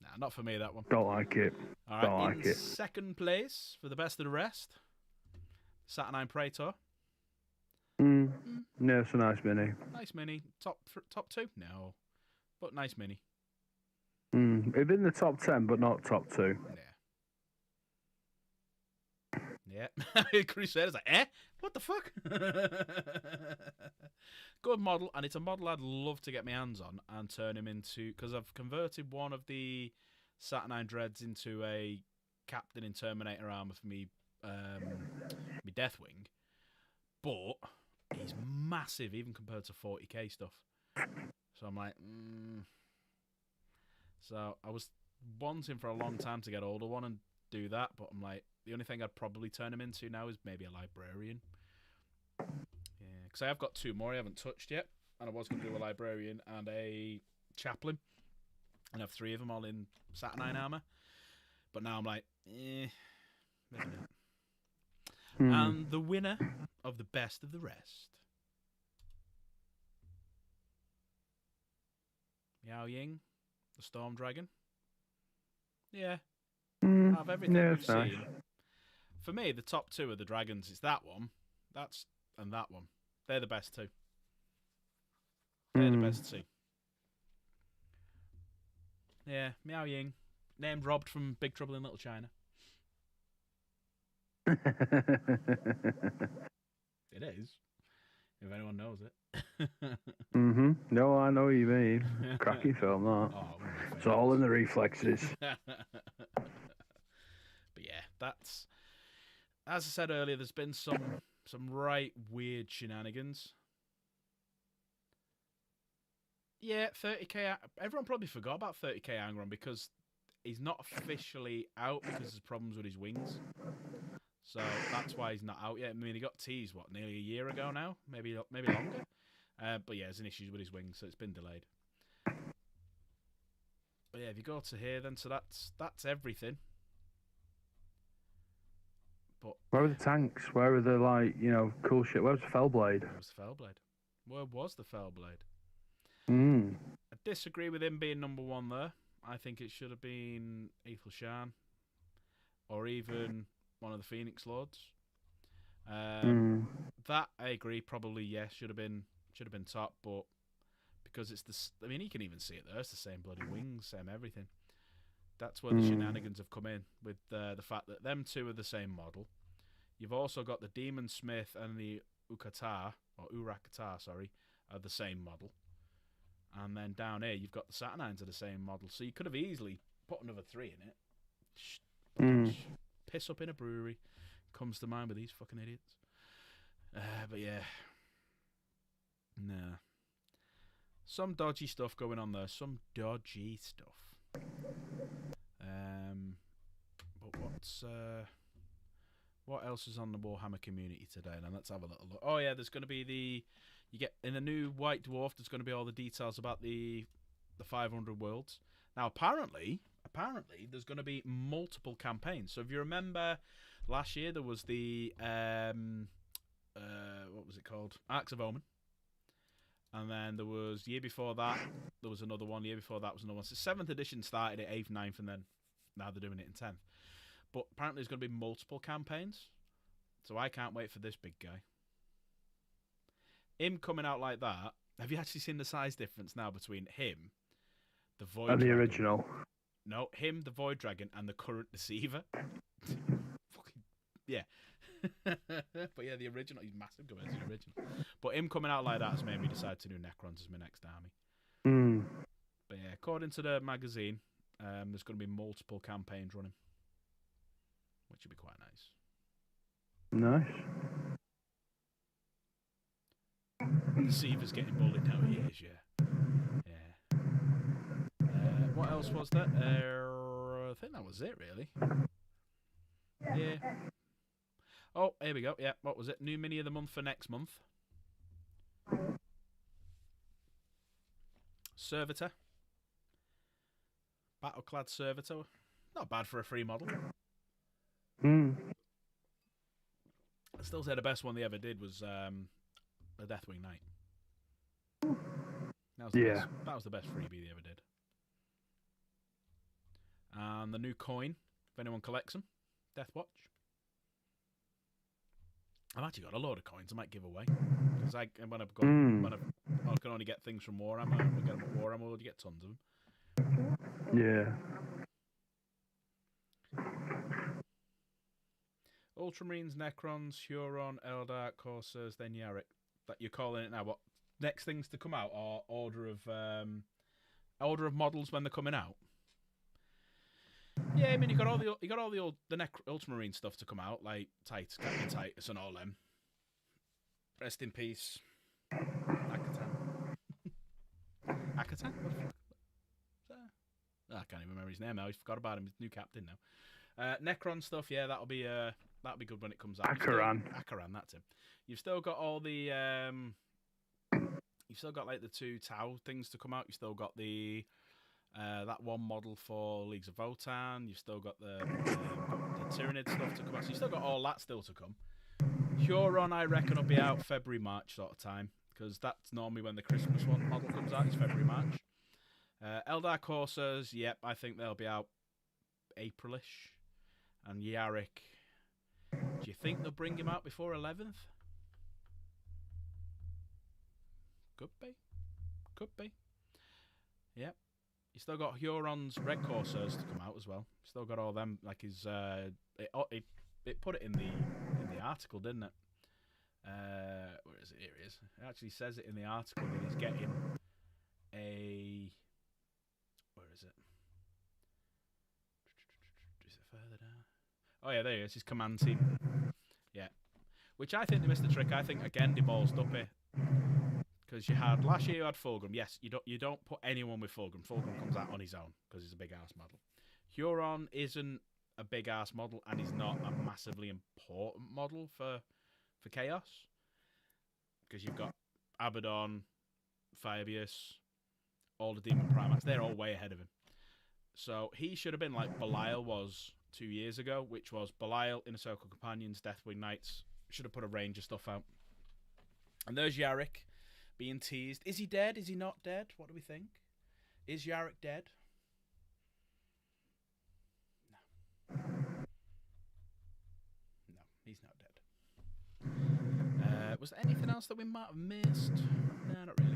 Nah, not for me, that one. Don't like it. All right, Don't like it. 2nd place for the best of the rest, Saturnine Praetor. Yeah, it's a nice mini. Nice mini. Top 2? No. But nice mini. It's in the top 10, but not top 2. Yeah. Crusader's like, what the fuck? Good model, and it's a model I'd love to get my hands on and turn him into, because I've converted one of the Saturnine Dreads into a captain in Terminator armor for me Deathwing, but he's massive even compared to 40k stuff. So I'm like, So I was wanting for a long time to get older one and do that, but I'm like, the only thing I'd probably turn him into now is maybe a librarian. Yeah, because I have got 2 more I haven't touched yet, and I was going to do a librarian and a chaplain, and I have 3 of them all in Saturnine armor. But now I'm like, maybe not. And the winner of the best of the rest, Miao Ying, the Storm Dragon. Yeah. Out of everything we've seen, for me, the top 2 are the dragons. It's that one, and that one. They're the best 2. They're the best 2. Yeah, Miao Ying, named robbed from Big Trouble in Little China. It is, if anyone knows it. No, I know what you mean. Cracking film, that. It's all in the reflexes. But yeah, that's, as I said earlier, there's been some right weird shenanigans. Yeah, 30k. Everyone probably forgot about 30k Angron because he's not officially out because there's problems with his wings. So that's why he's not out yet. I mean, he got teased, nearly a year ago now? Maybe longer? But yeah, there's an issue with his wings, so it's been delayed. But yeah, if you go to here, then so that's everything. But where are the tanks? Where are the cool shit? Where's the Fellblade? where was the Fellblade? Where was the Fellblade? Mm. I disagree with him being number 1 there. I think it should have been Aethelshan, or even one of the Phoenix Lords. That I agree. Probably yes, should have been top, but because it's the, I mean, you can even see it there. It's the same bloody wings, same everything. That's where the shenanigans have come in with the fact that them two are the same model. You've also got the Demon Smith and the Urakatar, sorry, are the same model. And then down here, you've got the Saturnines are the same model. So you could have easily put another 3 in it. Piss up in a brewery. Comes to mind with these fucking idiots. But yeah. Nah. Some dodgy stuff going on there. Some dodgy stuff. But what else is on the Warhammer community today? Now let's have a little look. Oh yeah, there's going to be you get in the new White Dwarf. There's going to be all the details about the 500 worlds. Now apparently there's going to be multiple campaigns. So if you remember, last year there was the what was it called? Arcs of Omen. And then there was, the year before that, there was another one. The year before that was another one. So 7th edition started at 8th, 9th, and then now they're doing it in 10th. But apparently there's going to be multiple campaigns. So I can't wait for this big guy. Him coming out like that. Have you actually seen the size difference now between him, the Void and the Dragon? original? No, him, the Void Dragon, and the current Deceiver. Fucking, yeah. But yeah, the original, he's massive compared to the original. But him coming out like that has made me decide to do Necrons as my next army. But yeah, according to the magazine, there's going to be multiple campaigns running, which would be quite nice. Nice. Deceiver's getting bullied now. He is, yeah. What else was that? I think that was it, really. Yeah. Oh, here we go. Yeah, what was it? New mini of the month for next month. Servitor. Battleclad Servitor. Not bad for a free model. I still say the best one they ever did was the Deathwing Knight. That was the best freebie they ever did. And the new coin, if anyone collects them, Deathwatch. I've actually got a load of coins I might give away. Because I can only get things from Warhammer, and we get them at Warhammer, you get tons of them. Yeah. Ultramarines, Necrons, Huron, Eldar, Corsairs, then Yarick. That you're calling it now. What next things to come out are order of models when they're coming out. Yeah, I mean you got all the old Ultramarine stuff to come out, like Titus, Captain Titus, and all them. Rest in peace, Akatan. Akatan? What the fuck? I can't even remember his name now. I forgot about him. He's new captain now. Necron stuff, yeah, that'll be good when it comes out. Akaran, that's him. You've still got all the you've still got like the 2 Tau things to come out. You've still got the that one model for Leagues of Votan. You've still got the Tyrannid stuff to come out. So you've still got all that still to come. Huron, I reckon, will be out February, March sort of time, because that's normally when the Christmas one model comes out. It's February, March. Eldar Corsairs, yep, I think they'll be out Aprilish. And Yarick, do you think they'll bring him out before 11th? Could be. Yep. You still got Huron's Red Corsairs to come out as well. Still got all them, like his it put it in the article, didn't it? Where is it? Here it is. It actually says it in the article that he's getting a. Where is it? Is it further down? Oh yeah, there he is. His command team. Yeah, which I think they missed the trick. I think again they ballsed up it because last year you had Fulgrim. Yes, you don't put anyone with Fulgrim. Fulgrim comes out on his own because he's a big ass model. Huron isn't a big ass model, and he's not a massively important model for Chaos, because you've got Abaddon, Firebeus, all the Demon Primates, they're all way ahead of him. So he should have been like Belial was 2 years ago, which was Belial, Inner Circle Companions, Deathwing Knights. Should have put a range of stuff out. And there's Yarick being teased. Is he dead? Is he not dead? What do we think? Is Yarick dead? No. No, he's not dead. Was there anything else that we might have missed? No, not really.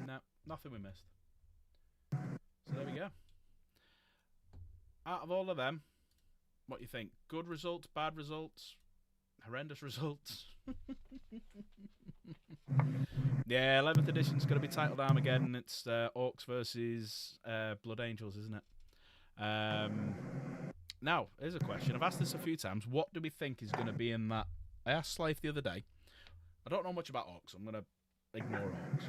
No, nothing we missed. So there we go. Out of all of them, what do you think? Good results, bad results, horrendous results? Yeah, 11th edition's going to be titled Armageddon. It's Orcs versus Blood Angels, isn't it? Now, here's a question. I've asked this a few times. What do we think is going to be in that? I asked Slave the other day. I don't know much about Orcs. I'm going to ignore Orcs.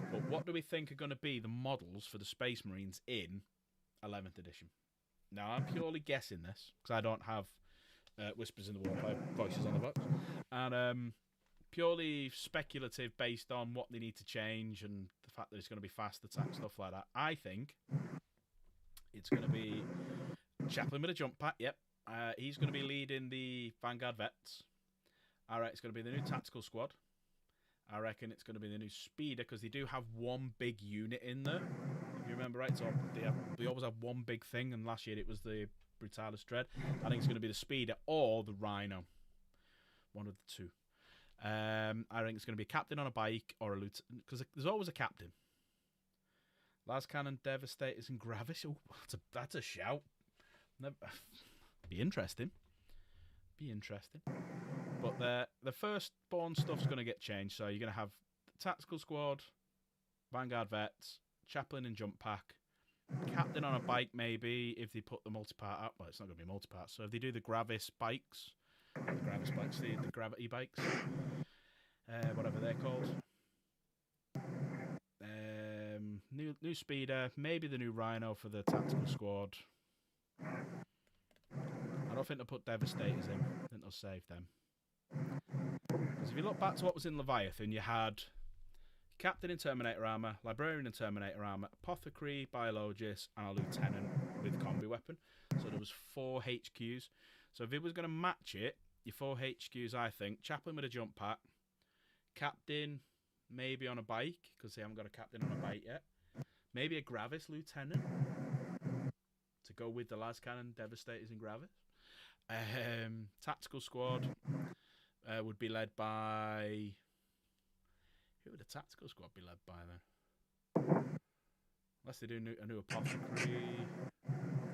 But what do we think are going to be the models for the Space Marines in 11th edition? Now, I'm purely guessing this, because I don't have Whispers in the Warpipe, voices on the box. And purely speculative based on what they need to change and the fact that it's going to be fast attack, stuff like that. I think it's going to be Chaplain with a jump pack, yep. He's going to be leading the Vanguard Vets. I reckon it's going to be the new Tactical Squad. I reckon it's going to be the new Speeder, because they do have one big unit in there. If you remember right, so they always have one big thing, and last year it was the Brutalis Dread. I think it's going to be the Speeder or the Rhino. One of the two. I think it's going to be a captain on a bike or a lieutenant, because there's always a captain. Las Cannon, Devastators, and Gravis. Oh, that's a shout. Be interesting. But the firstborn stuff's going to get changed. So you're going to have the Tactical Squad, Vanguard Vets, Chaplain and Jump Pack, Captain on a bike maybe if they put the multi-part up. Well, it's not going to be multi-part. So if they do the Gravis bikes, the Gravity bikes, whatever they're called. New Speeder, maybe the new Rhino for the Tactical Squad. I don't think they'll put Devastators in. I think they'll save them. Because if you look back to what was in Leviathan, you had Captain in Terminator armor, Librarian in Terminator armor, Apothecary, Biologist, and a Lieutenant with combi weapon. So there was 4 HQs. So if it was going to match it, your 4 HQs, I think, Chaplain with a jump pack, Captain maybe on a bike, because they haven't got a Captain on a bike yet. Maybe a Gravis Lieutenant to go with the Las Cannon, Devastators, and Gravis. Tactical Squad would be led by... Who would the Tactical Squad be led by then? Unless they do a new Apothecary.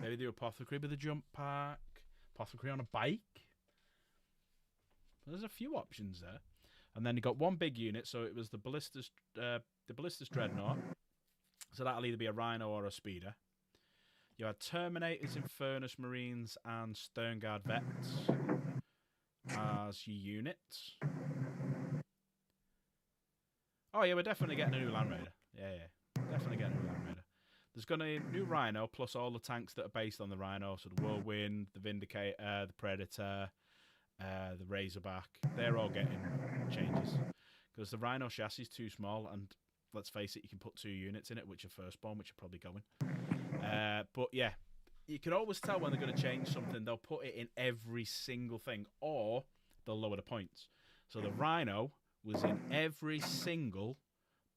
Maybe do Apothecary with a jump pack. Apothecary on a bike. There's a few options there. And then you got one big unit, so it was the Ballistas Dreadnought. So that'll either be a Rhino or a Speeder. You had Terminators, Infernus Marines, and Sternguard Vets as your units. Oh yeah, we're definitely getting a new Land Raider. Yeah. Definitely getting a new Land Raider. There's going to be a new Rhino, plus all the tanks that are based on the Rhino. So the Whirlwind, the Vindicator, the Predator, the Razorback. They're all getting changes. Because the Rhino chassis is too small, and let's face it, you can put 2 units in it, which are firstborn, which are probably going. But yeah, you can always tell when they're going to change something. They'll put it in every single thing, or they'll lower the points. So the Rhino was in every single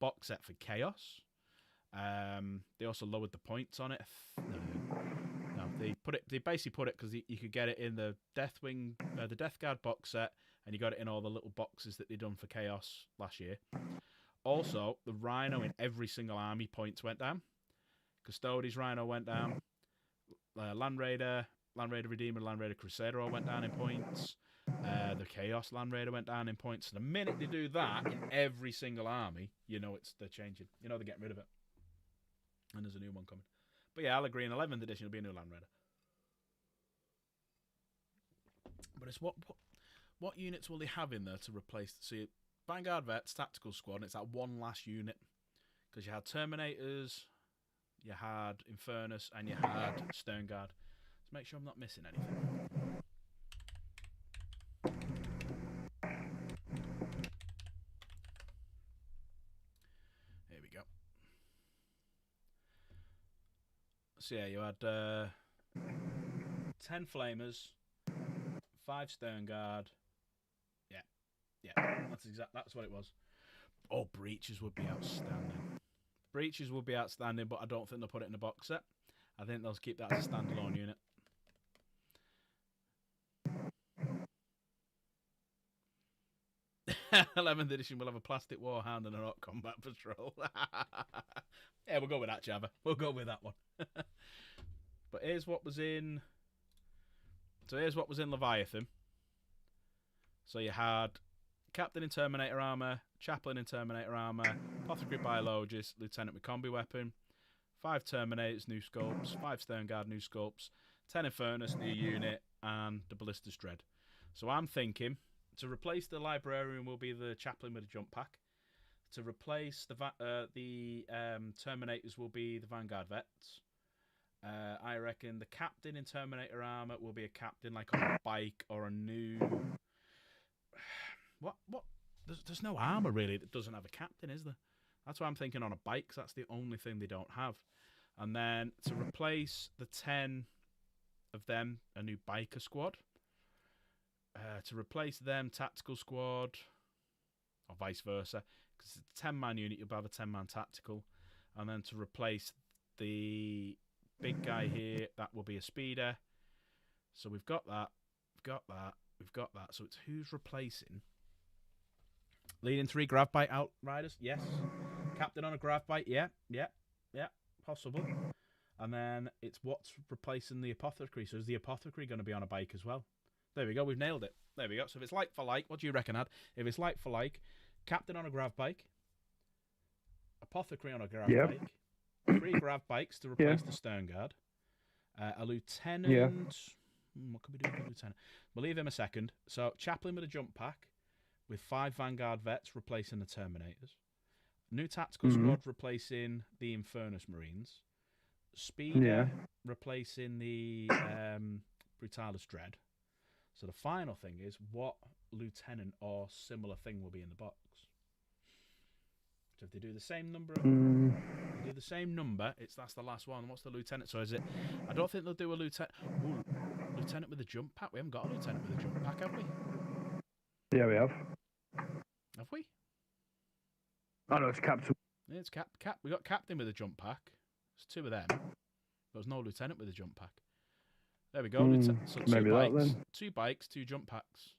box set for Chaos. They also lowered the points on it. No, they basically put it because you could get it in the Deathwing, the Death Guard box set, and you got it in all the little boxes that they done for Chaos last year. Also, the Rhino in every single army points went down. Custodes Rhino went down. Land Raider Redeemer, Land Raider Crusader all went down in points. The Chaos Land Raider went down in points. So the minute they do that in every single army, you know they're changing. You know they're getting rid of it. And there's a new one coming. But yeah, I'll agree. In 11th edition, it'll be a new Land Raider. But it's what units will they have in there to replace? See, Vanguard Vets, Tactical Squad, and it's that one last unit. Because you had Terminators, you had Infernus, and you had Sternguard. Let's make sure I'm not missing anything. So yeah, you had 10 flamers, 5 stern guard. Yeah, that's what it was. Oh, breaches would be outstanding. Breaches would be outstanding, but I don't think they'll put it in a box set. I think they'll keep that as a standalone unit. '11th edition will have a plastic warhound and a rock combat patrol. Yeah, we'll go with that, Java. We'll go with that one. But here's what was in. So here's what was in Leviathan. So you had Captain in Terminator armor, Chaplain in Terminator armor, Apothecary Biologist, Lieutenant with combi weapon, 5 Terminators new sculpts, 5 Stern Guard new sculpts, 10 Infernus new unit, and the Ballista's Dread. So I'm thinking to replace the Librarian will be the Chaplain with a jump pack. To replace the Terminators will be the Vanguard Vets. I reckon the Captain in Terminator armor will be a Captain like on a bike or a new. What? There's no armor really that doesn't have a Captain, is there? That's why I'm thinking on a bike. 'Cause that's the only thing they don't have. And then to replace the 10 of them, a new biker squad. To replace them, tactical squad, or vice versa. Because it's a 10-man unit, you'll have a 10-man tactical. And then to replace the big guy here, that will be a speeder. So we've got that. We've got that. We've got that. So it's who's replacing? Leading 3 grav bite outriders? Yes. Captain on a grav bite? Yeah. Possible. And then it's what's replacing the Apothecary. So is the Apothecary going to be on a bike as well? There we go. We've nailed it. There we go. So if it's like for like, what do you reckon, Ad? If it's like for like, Captain on a grav bike, Apothecary on a grav bike, 3 grav bikes to replace the Stern Guard, a Lieutenant. What could we do with a Lieutenant? We'll leave him a second. So Chaplain with a jump pack, with 5 Vanguard Vets replacing the Terminators, new tactical squad replacing the Infernus Marines, Speeder replacing the Brutalis Dread. So the final thing is what lieutenant or similar thing will be in the box. So if they do the same number, that's the last one. What's the lieutenant? So is it? I don't think they'll do a lieutenant. Ooh, lieutenant with a jump pack. We haven't got a lieutenant with a jump pack, have we? Yeah, we have. Have we? Oh no, it's Captain. Yeah, it's cap. We got captain with a jump pack. There's 2 of them. There's no lieutenant with a jump pack. There we go. So 2 bikes, that, 2 bikes, 2 jump packs,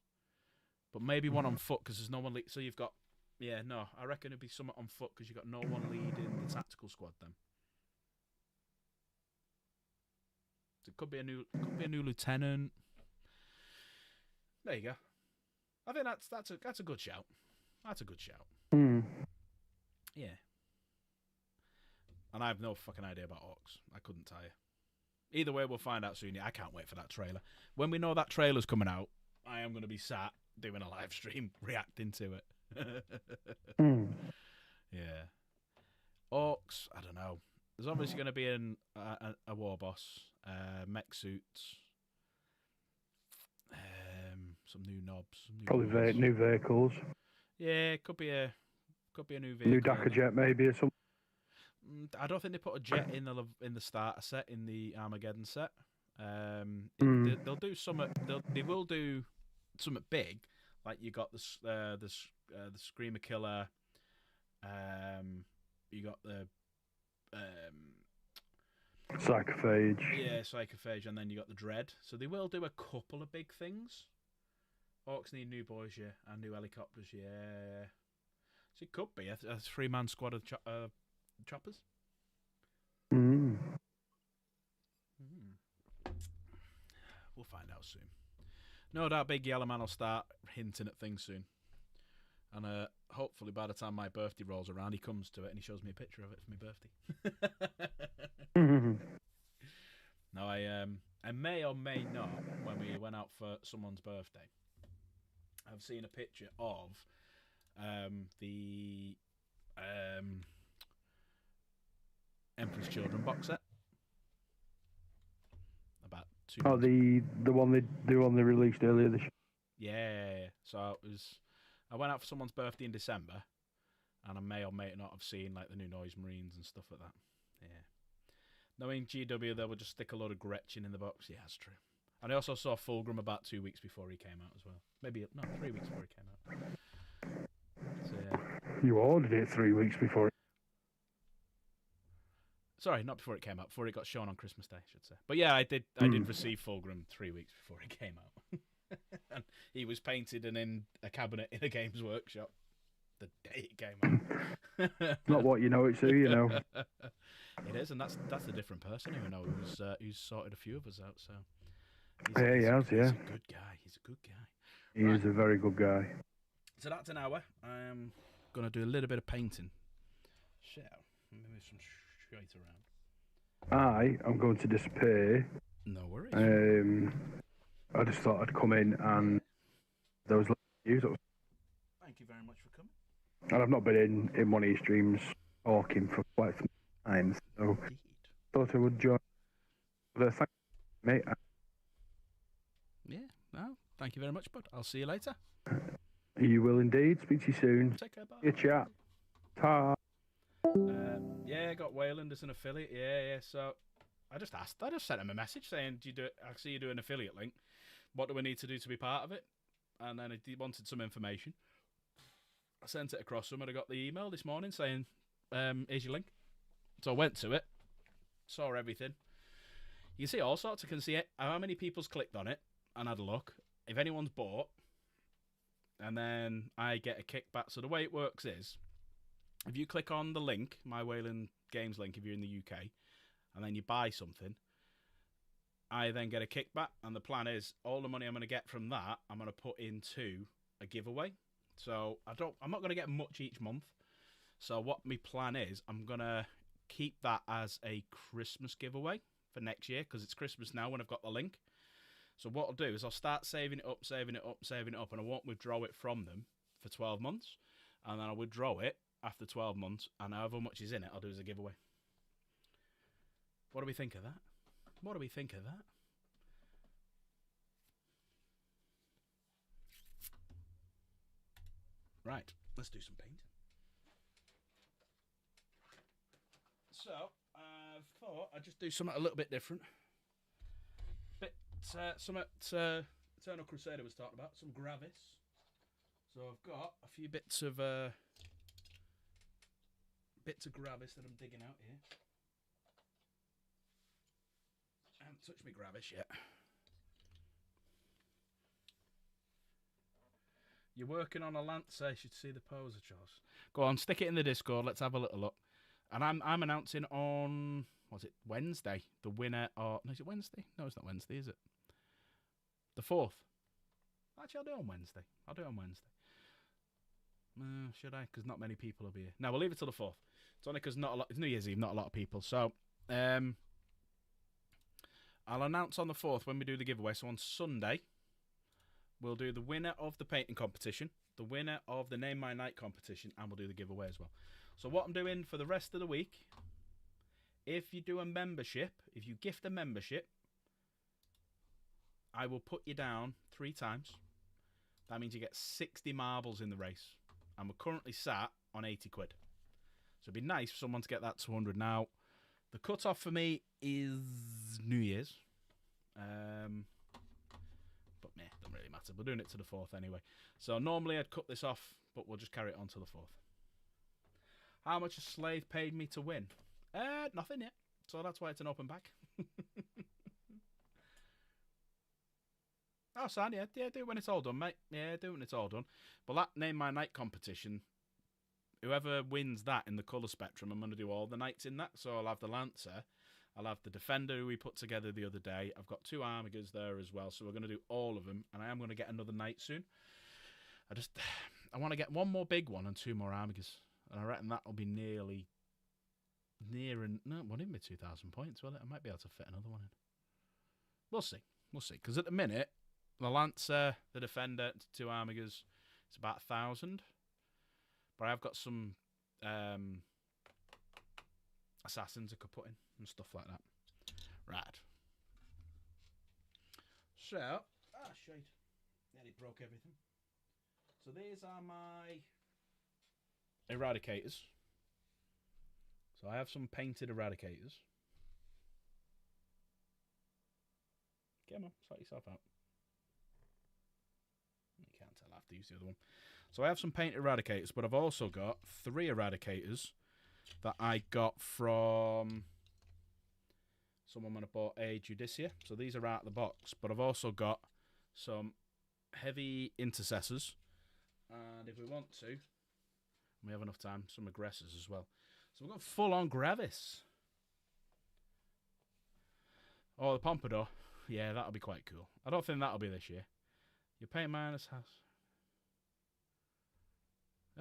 but maybe one on foot because there's no one. So you've got, I reckon it'd be somewhat on foot because you've got no one leading the tactical squad. Then so it could be a new lieutenant. There you go. I think that's a good shout. That's a good shout. Yeah. And I have no fucking idea about orcs. I couldn't tell you. Either way, we'll find out soon. I can't wait for that trailer. When we know that trailer's coming out, I am going to be sat doing a live stream reacting to it. Yeah. Orcs, I don't know. There's obviously going to be a war boss, mech suits, some new knobs, probably new vehicles. Yeah, it could be a new vehicle. New Dakar jet maybe or something. I don't think they put a jet in the starter set in the Armageddon set. They'll do something. They will do something big, like you got the Screamer Killer. You got the Psychophage. Yeah, Psychophage, and then you got the Dread. So they will do a couple of big things. Orcs need new boys, and new helicopters, So it could be a 3-man squad of choppers. We'll find out soon. No doubt Big Yellow Man will start hinting at things soon. And hopefully by the time my birthday rolls around, he comes to it and he shows me a picture of it for my birthday. No, I may or may not, when we went out for someone's birthday, I've seen a picture of the Emperor's Children box set. About 2 months. The one they released earlier this year. Yeah. So I went out for someone's birthday in December, and I may or may not have seen like the new Noise Marines and stuff like that. Yeah. Knowing GW, they would just stick a load of Gretchen in the box. Yeah, that's true. And I also saw Fulgrim about 2 weeks before he came out as well. Maybe, no, 3 weeks before he came out. So, yeah. You ordered it 3 weeks before. Sorry, not before it came out. Before it got shown on Christmas Day, I should say. But yeah, I did receive Fulgrim 3 weeks before it came out. And he was painted and in a cabinet in a Games Workshop the day it came out. Not what you know it's who, you know. It is, and that's a different person who I know who's sorted a few of us out. So he's a good guy. He's a good guy. He is a very good guy. So that's an hour. I'm gonna do a little bit of painting. So maybe some straight around. I'm going to disappear. No worries. I just thought I'd come in and those news. Thank you very much for coming. And I've not been in one of these streams talking for quite some time, so Indeed. thought I would join. Thank you, mate. Yeah. No. Thank you very much, bud. I'll see you later. You will indeed. Speak to you soon. Take care. Bye. Your chat. Ta. Yeah, I got Wayland as an affiliate. Yeah. So I just sent him a message saying, I see you do an affiliate link. What do we need to do to be part of it? And then he wanted some information. I sent it across to him and I got the email this morning saying, here's your link. So I went to it, saw everything. You can see all sorts. I can see how many people's clicked on it and had a look. If anyone's bought, and then I get a kickback. So the way it works is, if you click on the link, my Wayland Games link, if you're in the UK, and then you buy something, I then get a kickback. And the plan is, all the money I'm going to get from that, I'm going to put into a giveaway. So I'm not going to get much each month. So what my plan is, I'm going to keep that as a Christmas giveaway for next year, because it's Christmas now when I've got the link. So what I'll do is I'll start saving it up, and I won't withdraw it from them for 12 months. And then I'll withdraw it after 12 months, and however much is in it, I'll do as a giveaway. What do we think of that? What do we think of that? Right, let's do some painting. So, I thought I'd just do something a little bit different. Something Eternal Crusader was talking about, some Gravis. So I've got a few bits of Gravis that I'm digging out here. I haven't touched my Gravis yet. You're working on a Lancer, you should see the poser, Charles. Go on, stick it in the Discord, let's have a little look. And I'm announcing on, was it Wednesday, the winner of, no, is it Wednesday? No, it's not Wednesday, is it? The 4th. Actually, I'll do it on Wednesday. Should I? Because not many people will be here. No, we'll leave it till the 4th. It's only because it's New Year's Eve, not a lot of people. So, I'll announce on the 4th when we do the giveaway. So on Sunday, we'll do the winner of the painting competition, the winner of the Name My Night competition, and we'll do the giveaway as well. So what I'm doing for the rest of the week, if you do a membership, if you gift a membership, I will put you down 3 times. That means you get 60 marbles in the race. And we're currently sat on 80 quid. So it'd be nice for someone to get that 200. Now, the cut-off for me is New Year's. But meh, doesn't really matter. We're doing it to the 4th anyway. So normally I'd cut this off, but we'll just carry it on to the 4th. How much has Slade paid me to win? Nothing yet. So that's why it's an open back. Oh, son, yeah, do it when it's all done, mate. Yeah, do it when it's all done. But that Name My Night competition, whoever wins that in the colour spectrum, I'm going to do all the knights in that. So I'll have the Lancer, I'll have the Defender who we put together the other day. I've got 2 Armigers there as well, so we're going to do all of them. And I am going to get another knight soon. I want to get 1 more big one and 2 more Armigers. And I reckon that'll be no, it won't even be 2,000 points, will it? I might be able to fit another one in. We'll see. Because at the minute, the Lancer, the Defender, 2 Armigers, it's about 1,000. But I've got some assassins I could put in and stuff like that. Right. So, shite. Nearly broke everything. So these are my Eradicators. So I have some painted Eradicators. Come on, sort yourself out. You can't tell, I have to use the other one. So I have some paint eradicators, but I've also got 3 eradicators that I got from someone when I bought a Judicia. So these are out of the box, but I've also got some heavy intercessors, and if we want to, we have enough time, some aggressors as well. So we've got full-on Gravis. Oh, the Pompadour. Yeah, that'll be quite cool. I don't think that'll be this year. Your paint minus has...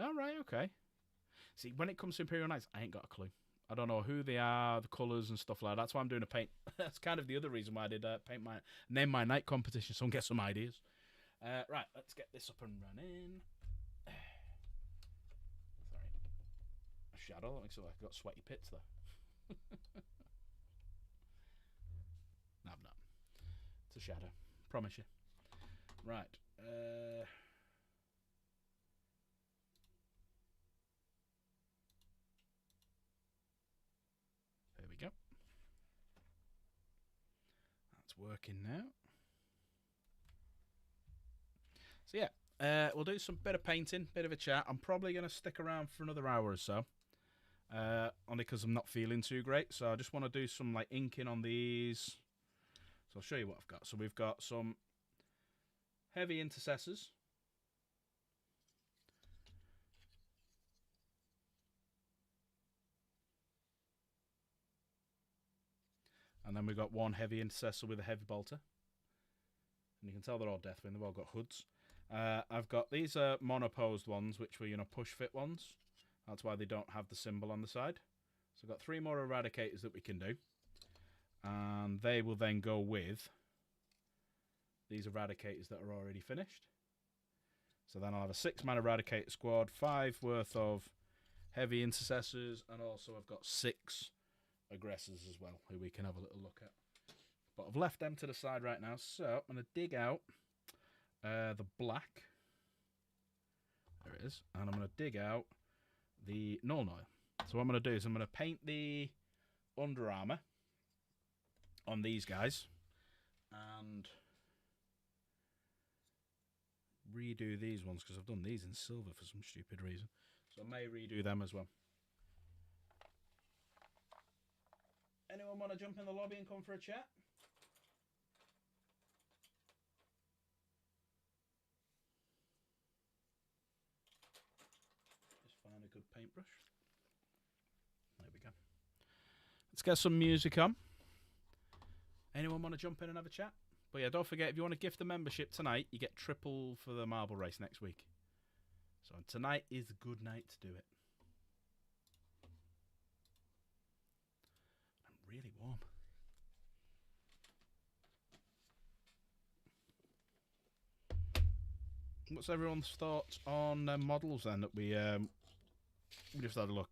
All right, okay. See, when it comes to Imperial Knights, I ain't got a clue. I don't know who they are, the colours and stuff like that. That's why I'm doing a paint. That's kind of the other reason why I did name my night competition, so I can get some ideas. Right, let's get this up and running. Sorry. A shadow, that makes it look like I've got sweaty pits there. No, I'm not. It's a shadow. Promise you. Right. There we go. That's working now. So yeah, we'll do some bit of painting, bit of a chat. I'm probably going to stick around for another hour or so. Only because I'm not feeling too great. So I just want to do some like inking on these. So I'll show you what I've got. So we've got some heavy intercessors. And then we've got one heavy intercessor with a heavy bolter. And you can tell they're all Deathwing. They've all got hoods. I've got these monoposed ones, which were, push fit ones. That's why they don't have the symbol on the side. So I've got 3 more eradicators that we can do. And they will then go with these eradicators that are already finished. So then I'll have a 6-man eradicator squad, 5 worth of heavy intercessors, and also I've got 6 aggressors as well, who we can have a little look at. But I've left them to the side right now, so I'm going to dig out the black. There it is. And I'm going to dig out the Null Noil. So what I'm going to do is I'm going to paint the Under Armour on these guys and redo these ones because I've done these in silver for some stupid reason. So I may redo them as well. Anyone want to jump in the lobby and come for a chat? Just find a good paintbrush. There we go. Let's get some music on. Anyone want to jump in and have a chat? But yeah, don't forget, if you want to gift the membership tonight, you get triple for the marble race next week. So tonight is a good night to do it. I'm really warm. What's everyone's thoughts on models then that we just had a look?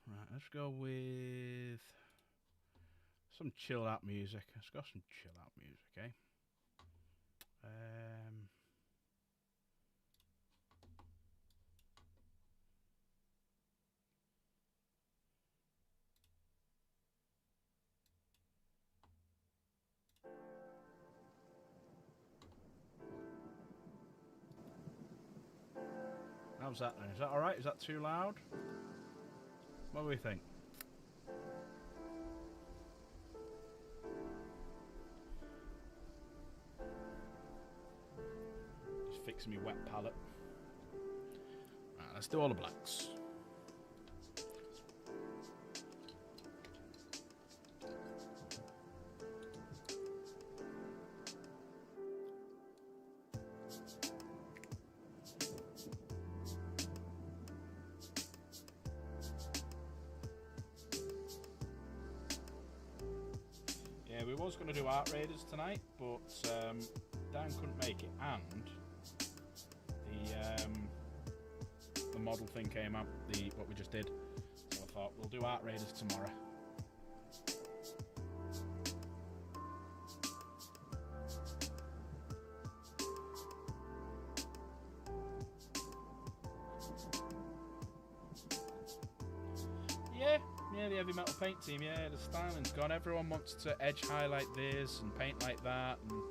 Right, let's go with some chill out music. Let's go some chill out music, eh? How's that then? Is that alright? Is that too loud? What do we think? Just fixing me wet palette. Right, let's do all the blacks. Yeah, we was going to do Art Raiders tonight, but Dan couldn't make it, and the model thing came up, what we just did. So I thought we'll do Art Raiders tomorrow. the heavy metal paint team, yeah, the styling's gone. Everyone wants to edge highlight this and paint like that. And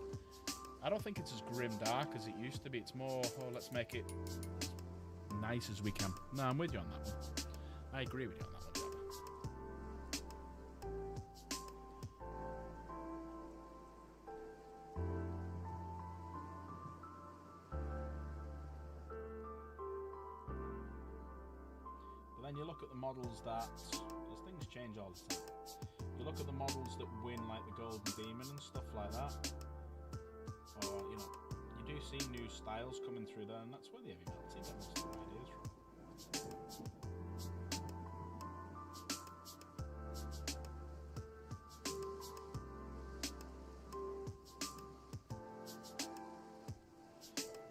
I don't think it's as grim dark as it used to be. It's more, oh, let's make it as nice as we can. No, I'm with you on that one. I agree with you on that one, Jabba. But then you look at the models that, because things change all the time. You look at the models that win, like the Golden Demon and stuff like that. Or, you know, you do see new styles coming through there, and that's where the heavy metal team get most of their ideas from.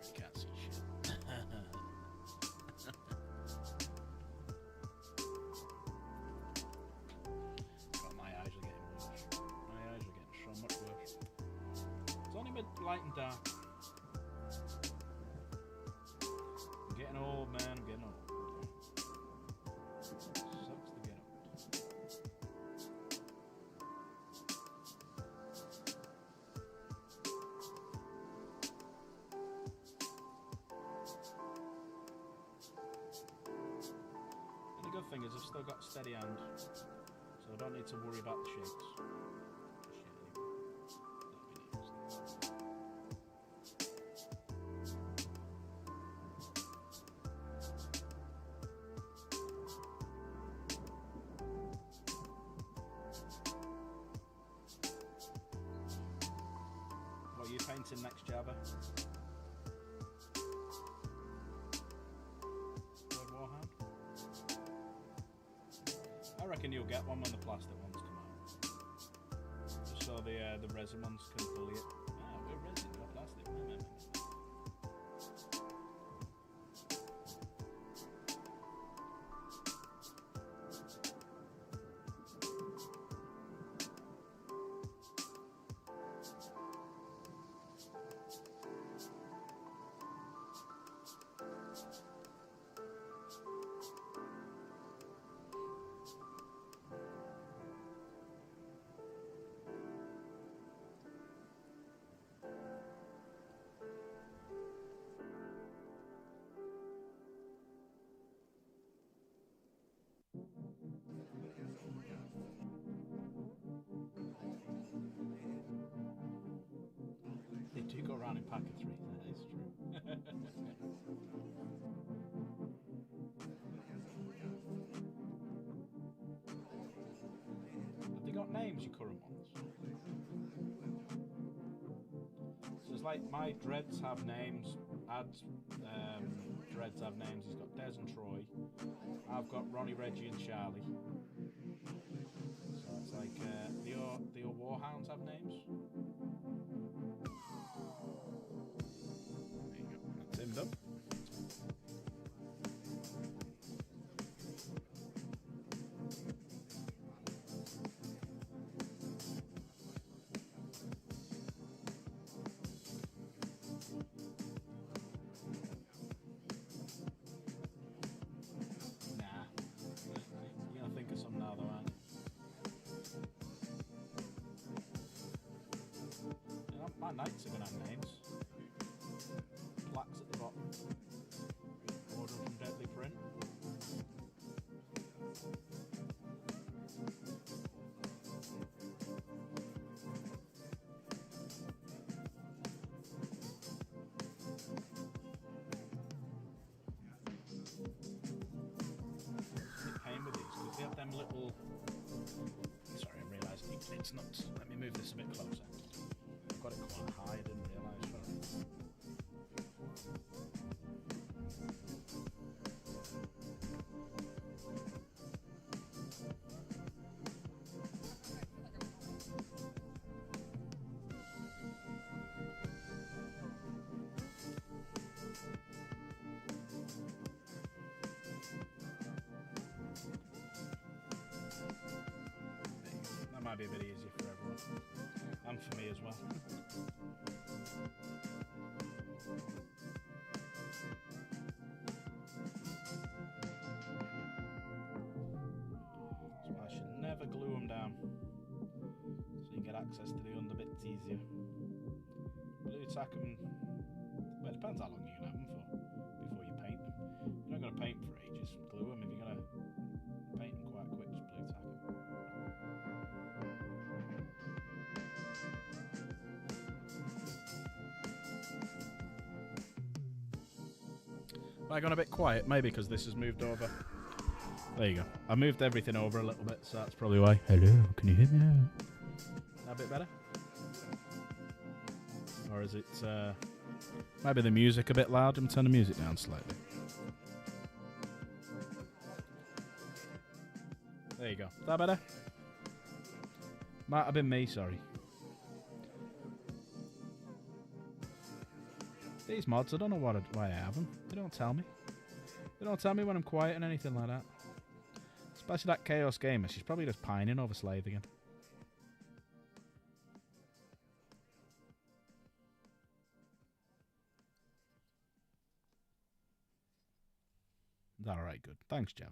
You can't see shit. God, my eyes are getting worse. My eyes are getting so much worse. It's only mid light and dark. I'm getting old, man. I'm getting old. Sucks to get old. And the good thing is I've still got steady hand, so I don't need to worry about the shakes. What are you painting next, Jabba? Red Warhound? I reckon you'll get one when the plastic ones come out. Just so the resin ones can bully it. Ah, we're resin, not plastic. They do go around in pack of 3, that is true. Have they got names, your current ones? So it's like my dreads have names, Ad's dreads have names. He's got Des and Troy. I've got Ronnie, Reggie and Charlie. So it's like, do your Warhounds have names? There you go, that's him done. My knights are going to have names. Plaques at the bottom. Order from Deadly Print. The pain with these, because they have them little... Sorry, I'm realising it's not... Let me move this a bit closer. Got it quite high, I didn't realise. Sorry. That might be a bit easier for everyone. And for me as well. Smashing access to the under bits easier. Blue tack them. Well, it depends how long you can have them for before you paint them. You're not going to paint for ages. Glue them. If you're going to paint them quite quick, just blue tack them. Have I gone a bit quiet? Maybe because this has moved over. There you go. I moved everything over a little bit, so that's probably why. Hello, can you hear me now? That a bit better? Or is it maybe the music a bit loud? I'm turn the music down slightly. There you go. Is that better? Might have been me, sorry. These mods, I don't know why I have them. They don't tell me. They don't tell me when I'm quiet and anything like that. Especially that Chaos Gamer. She's probably just pining over Slave again. Is that alright? Good. Thanks, Java.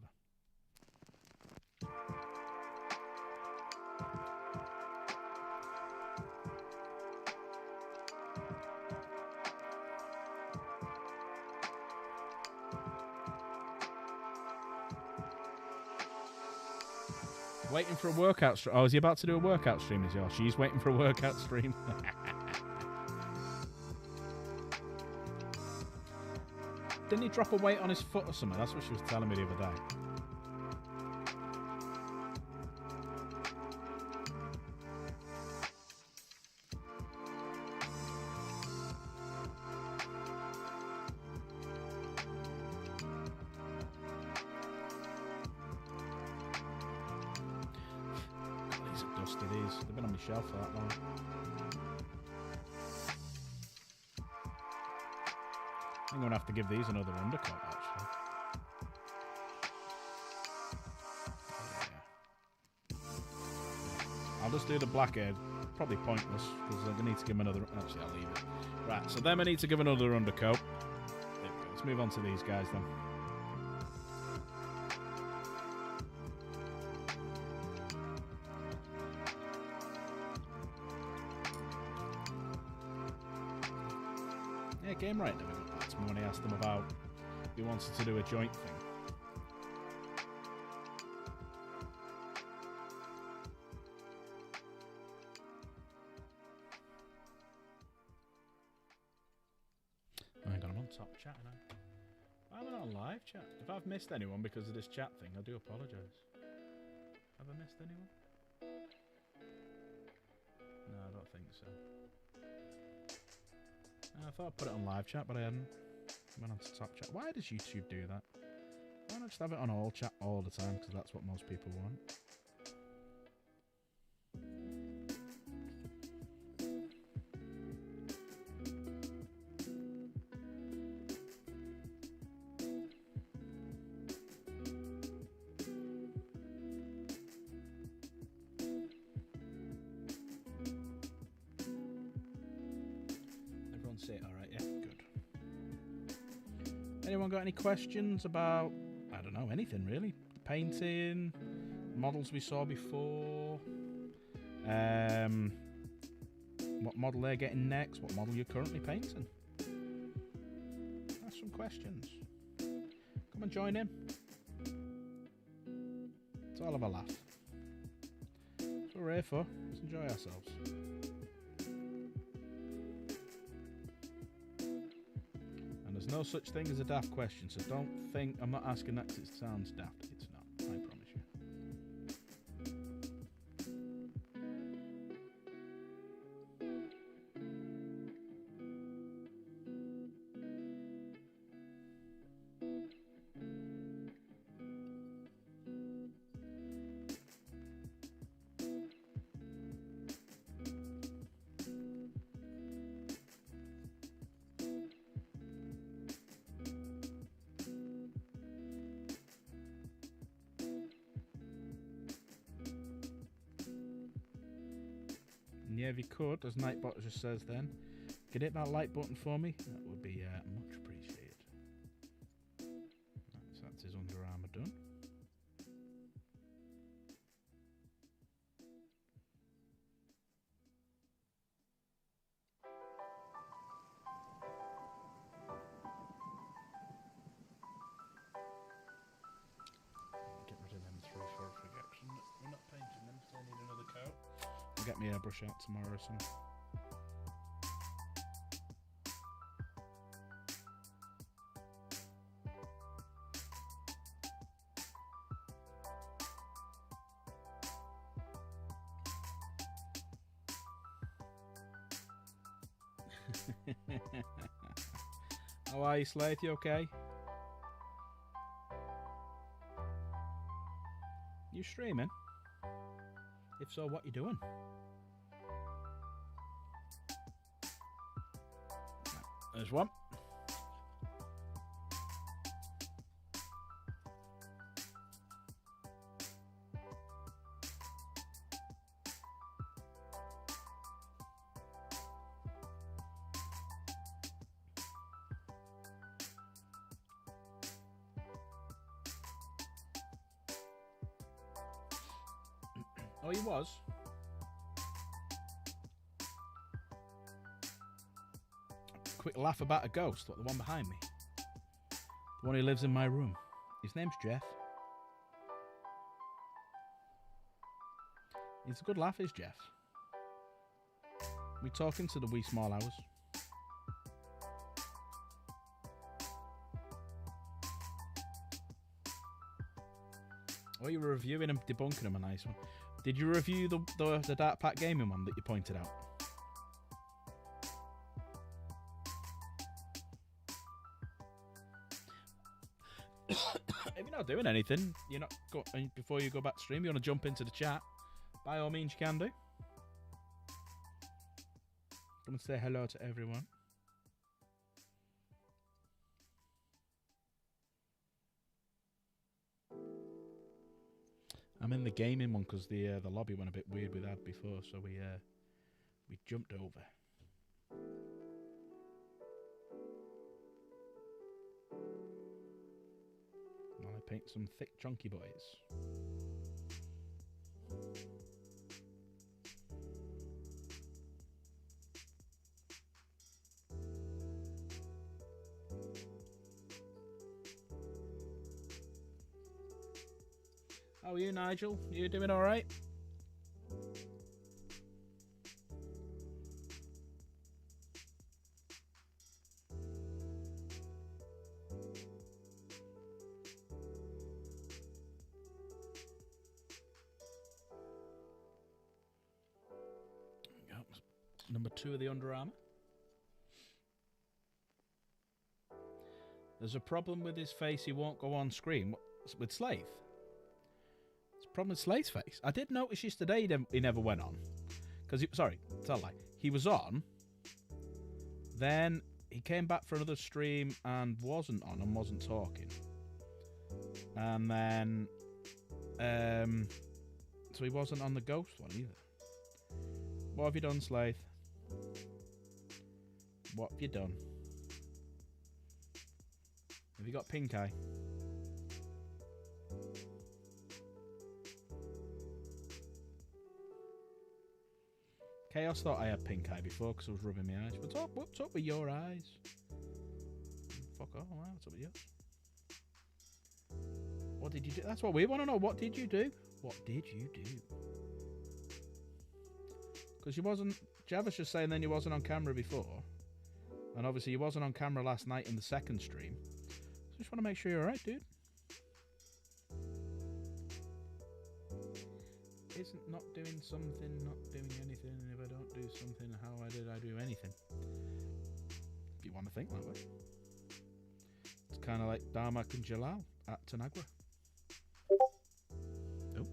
Waiting for a workout stream. Oh, is he about to do a workout stream as well? She's waiting for a workout stream. Didn't he drop a weight on his foot or something? That's what she was telling me the other day. They've been on my shelf for that long. I'm going to have to give these another undercoat, actually. Yeah. I'll just do the black hair. Probably pointless, because I need to give them another... Actually, I'll leave it. Right, so them I need to give another undercoat. There we go. Let's move on to these guys, then. Game right never got back to me when I asked them about if he wanted to do a joint thing. Hang on, I'm on top chat now. Why am I not on live chat? If I've missed anyone because of this chat thing, I do apologise. Have I missed anyone? No, I don't think so. I thought I'd put it on live chat, but I hadn't. Went on to top chat. Why does YouTube do that? Why not just have it on all chat all the time? Because that's what most people want. Got any questions about, I don't know, anything really? Painting, models we saw before, what model they're getting next, what model you're currently painting? Ask some questions. Come and join in. Let's all have a laugh. That's what we're here for. Let's enjoy ourselves. There's no such thing as a daft question, so don't think I'm not asking that because it sounds daft. It's not, I promise you. Yeah, if you could, as Nightbot just says then, could hit that like button for me? That would be much appreciated. Right, so that's his Under Armour done. I need another coat. I'll get my airbrush out tomorrow or something. How are you, Slade? You okay? You streaming? If so, what you doing? There's one. Oh, he was? Quick laugh about a ghost. What, the one behind me? The one who lives in my room. His name's Jeff. He's a good laugh, is Jeff. We talking to the wee small hours. Oh, you were reviewing him, debunking him, a nice one. Did you review the Dark Pack Gaming one that you pointed out? If you're not doing anything, you're not before you go back to stream, you want to jump into the chat, by all means you can do. Come and say hello to everyone. I'm in the gaming one because the lobby went a bit weird with that before, so we jumped over. Now I paint some thick chunky boys. How are you, Nigel? You doing all right? Number 2 of the Under Armour. There's a problem with his face. He won't go on screen. With Slaith? It's a problem with Slaith's face. I did notice yesterday he never went on. Sorry, tell a lie. He was on. Then he came back for another stream and wasn't on and wasn't talking. And then... so he wasn't on the Ghost one either. What have you done, Slaith? What have you done? Have you got pink eye? Chaos thought I had pink eye before because I was rubbing my eyes. What's up with your eyes? Fuck off, man. What's up with yours? What did you do? That's what we want to know. What did you do? What did you do? Because you wasn't... Javis just saying then you wasn't on camera before. And obviously you wasn't on camera last night in the second stream. So just want to make sure you're alright, dude. Isn't not doing something, not doing anything. If I don't do something, how did I do anything? If you want to think that way. It's kind of like Darmak and Jalal at Tanagra. Oh.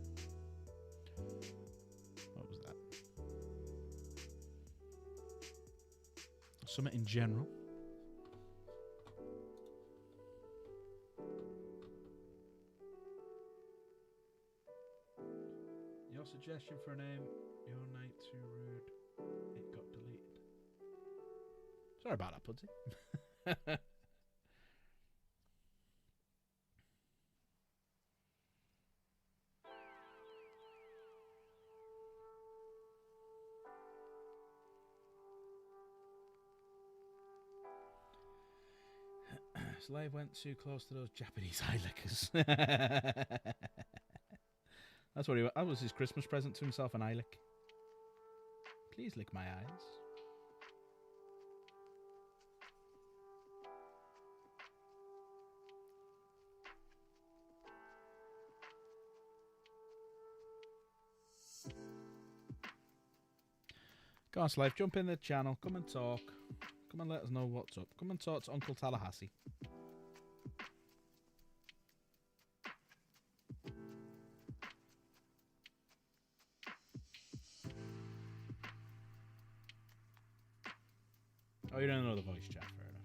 What was that? Something in general. Your suggestion for a name, Your Night Too Rude, it got deleted. Sorry about that, Pudsey. Slave went too close to those Japanese eye lickers. That's what that was his Christmas present to himself, an eye lick. Please lick my eyes. Go on, Slave, jump in the channel. Come and talk. Come and let us know what's up. Come and talk to Uncle Tallahassee. Oh, you don't know the voice chat, fair enough.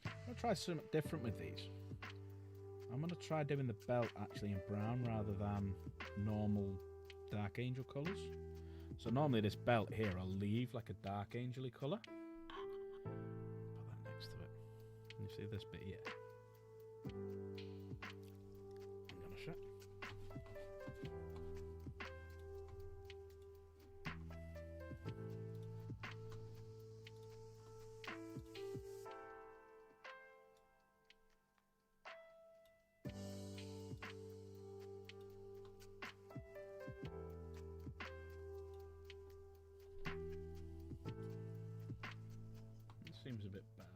I'm going to try something different with these. I'm going to try doing the belt actually in brown rather than normal Dark Angel colours. So normally this belt here I'll leave like a Dark Angel-y colour. Put that next to it. Can you see this bit here? Hang on a sec. Seems a bit better.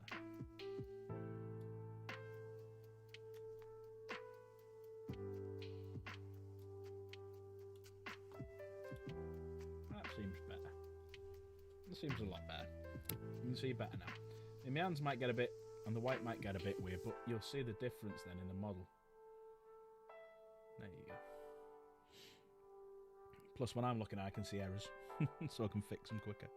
That seems better. That seems a lot better. You can see better now. The my hands might get a bit, and the white might get a bit weird, but you'll see the difference then in the model. There you go. Plus, when I'm looking at it, I can see errors, so I can fix them quicker.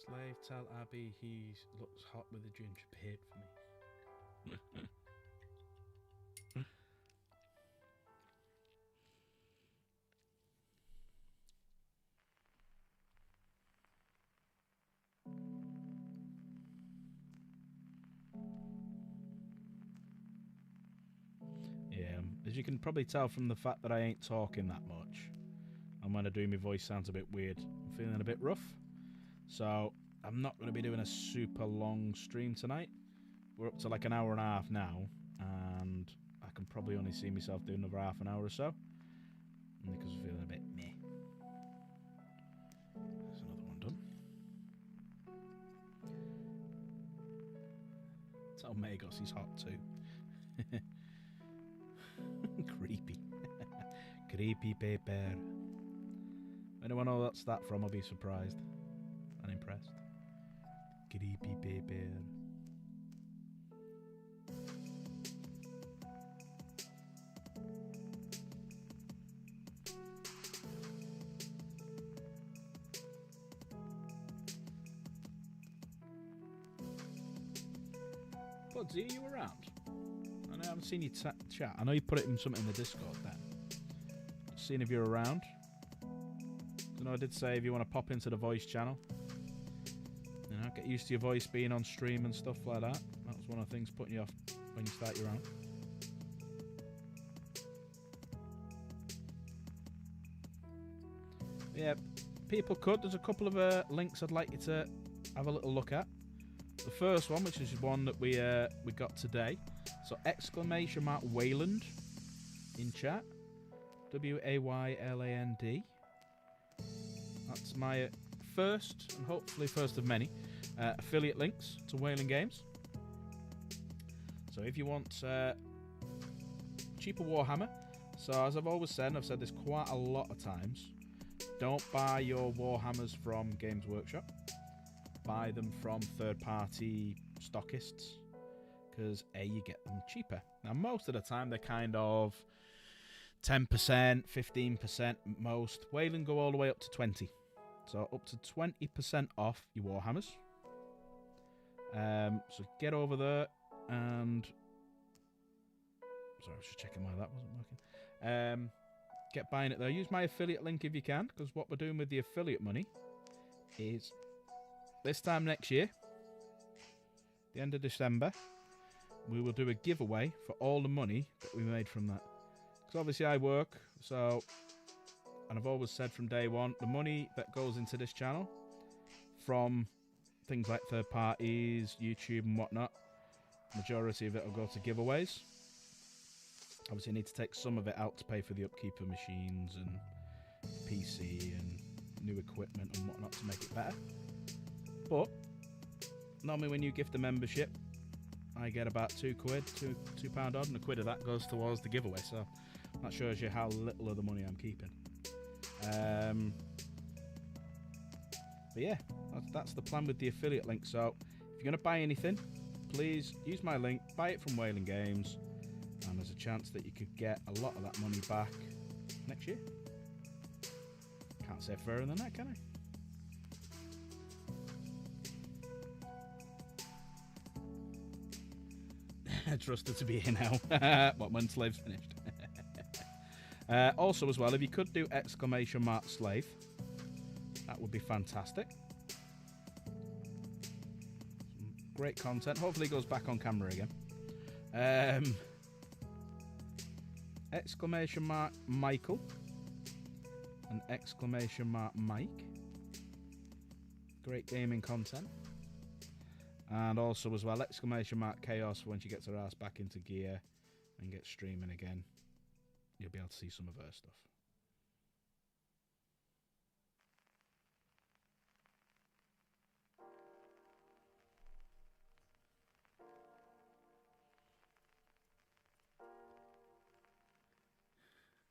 Slave, tell Abby he looks hot with a ginger beard for me. Yeah, as you can probably tell from the fact that I ain't talking that much, and when I do my voice sounds a bit weird. I'm feeling a bit rough. So, I'm not going to be doing a super long stream tonight. We're up to like an hour and a half now, and I can probably only see myself doing another half an hour or so, because I'm feeling a bit meh. There's another one done. Tell Magos he's hot too. Creepy. Creepy paper. Anyone know that's that from? I'll be surprised. And impressed. Creepy paper. Budsy, are you around? I haven't seen you chat. I know you put it in something in the Discord then. Just seeing if you're around. I know I did say if you want to pop into the voice channel. You know, get used to your voice being on stream and stuff like that. That was one of the things putting you off when you start your own. Yeah, people could. There's a couple of links I'd like you to have a little look at. The first one, which is one that we got today. So ! Wayland in chat. WAYLAND. That's my first, and hopefully first of many, affiliate links to Wayland Games. So if you want cheaper Warhammer, so as I've always said, and I've said this quite a lot of times, don't buy your Warhammers from Games Workshop. Buy them from third-party stockists, because A, you get them cheaper. Now, most of the time, they're kind of 10%, 15% most. Wayland go all the way up to 20%. So up to 20% off your Warhammers. So get over there and... Sorry, I was just checking why that wasn't working. Get buying it there. Use my affiliate link if you can, because what we're doing with the affiliate money is this time next year, the end of December, we will do a giveaway for all the money that we made from that. Because obviously I work, so, and I've always said from day one, the money that goes into this channel from things like third parties, YouTube and whatnot, majority of it will go to giveaways. Obviously I need to take some of it out to pay for the upkeep of machines and PC and new equipment and whatnot to make it better. But normally when you gift a membership, I get about £2, £2 odd, and a quid of that goes towards the giveaway. So that shows you how little of the money I'm keeping. But yeah, that's the plan with the affiliate link. So if you're going to buy anything, please use my link, buy it from Whaling Games, and there's a chance that you could get a lot of that money back next year. Can't say fairer than that, can I? Trusted to be here now. What, when Slave's finished? Also, as well, if you could do !slave, that would be fantastic. Some great content. Hopefully, it goes back on camera again. !Michael and !Mike. Great gaming content. And also as well, !Chaos for when she gets her ass back into gear and gets streaming again. You'll be able to see some of her stuff.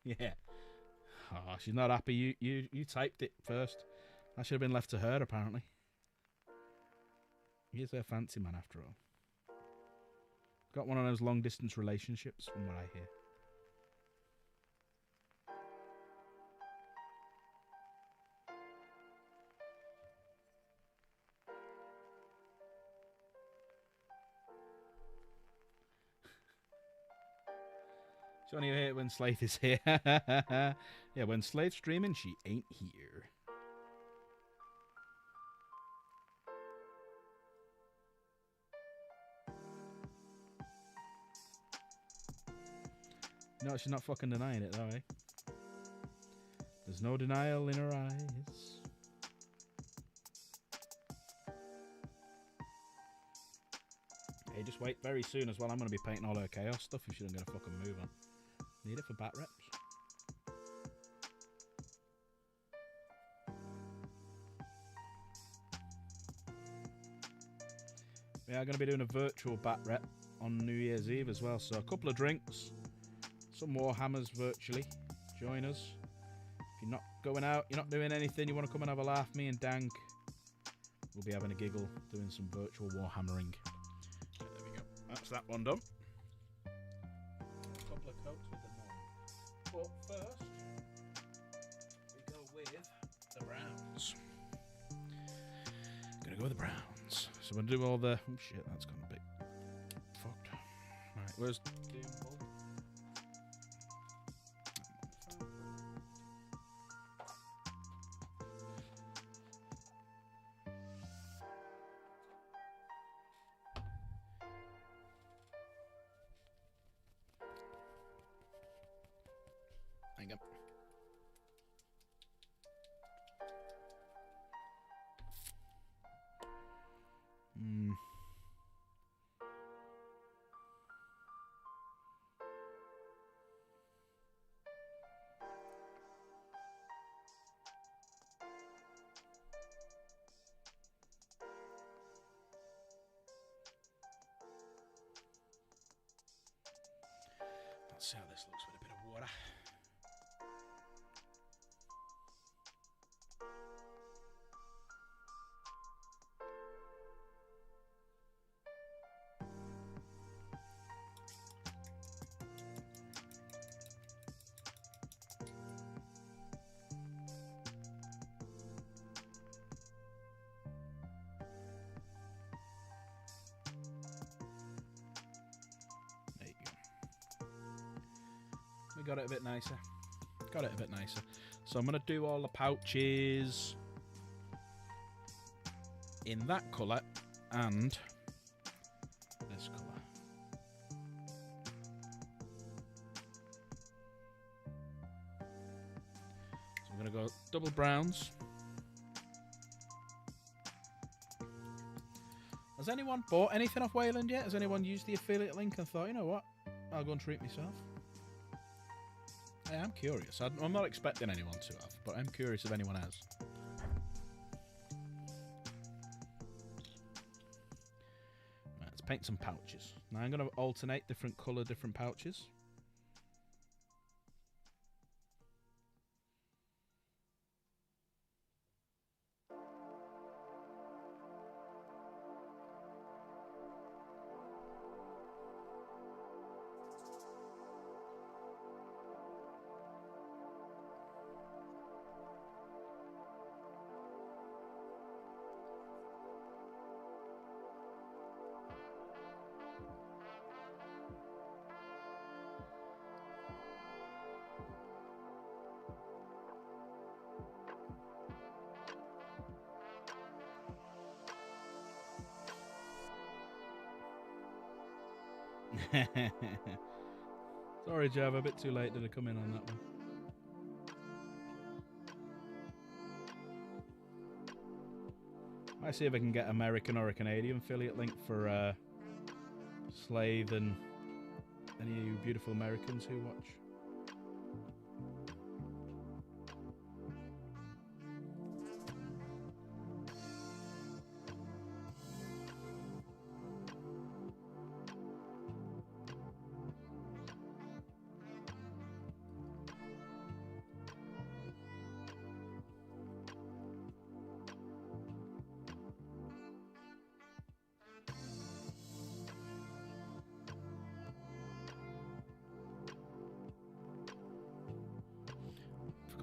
Yeah. Oh, she's not happy. You typed it first. That should have been left to her, apparently. He's a fancy man, after all. Got one of those long-distance relationships, from what I hear. She only here when Slade is here. Yeah, when Slade's streaming, she ain't here. No, she's not fucking denying it, though, eh? There's no denial in her eyes. Hey, just wait. Very soon as well, I'm going to be painting all her chaos stuff if she doesn't get a fucking move on. Need it for bat reps. We are going to be doing a virtual bat rep on New Year's Eve as well, so a couple of drinks. Some Warhammers virtually. Join us. If you're not going out, you're not doing anything, you want to come and have a laugh, me and Dank will be having a giggle doing some virtual Warhammering. There we go. That's that one done. A couple of coats with the name. But first, we go with the Browns. Gonna go with the Browns. So we're gonna do all the... Oh shit, that's gonna be fucked. Alright, where's Doombull? Hang on. Let's see how this looks with a bit of water. There you go. We got it a bit nicer. Got it a bit nicer. So I'm going to do all the pouches in that colour and I'm going to go double browns. Has anyone bought anything off Wayland yet? Has anyone used the affiliate link and thought, you know what, I'll go and treat myself? I'm curious. I'm not expecting anyone to have, but I'm curious if anyone has. Right, let's paint some pouches. Now I'm going to alternate different colour, different pouches. Sorry, Java, a bit too late. Did I come in on that one? Might see if I can get American or a Canadian affiliate link for Slade and any of you beautiful Americans who watch.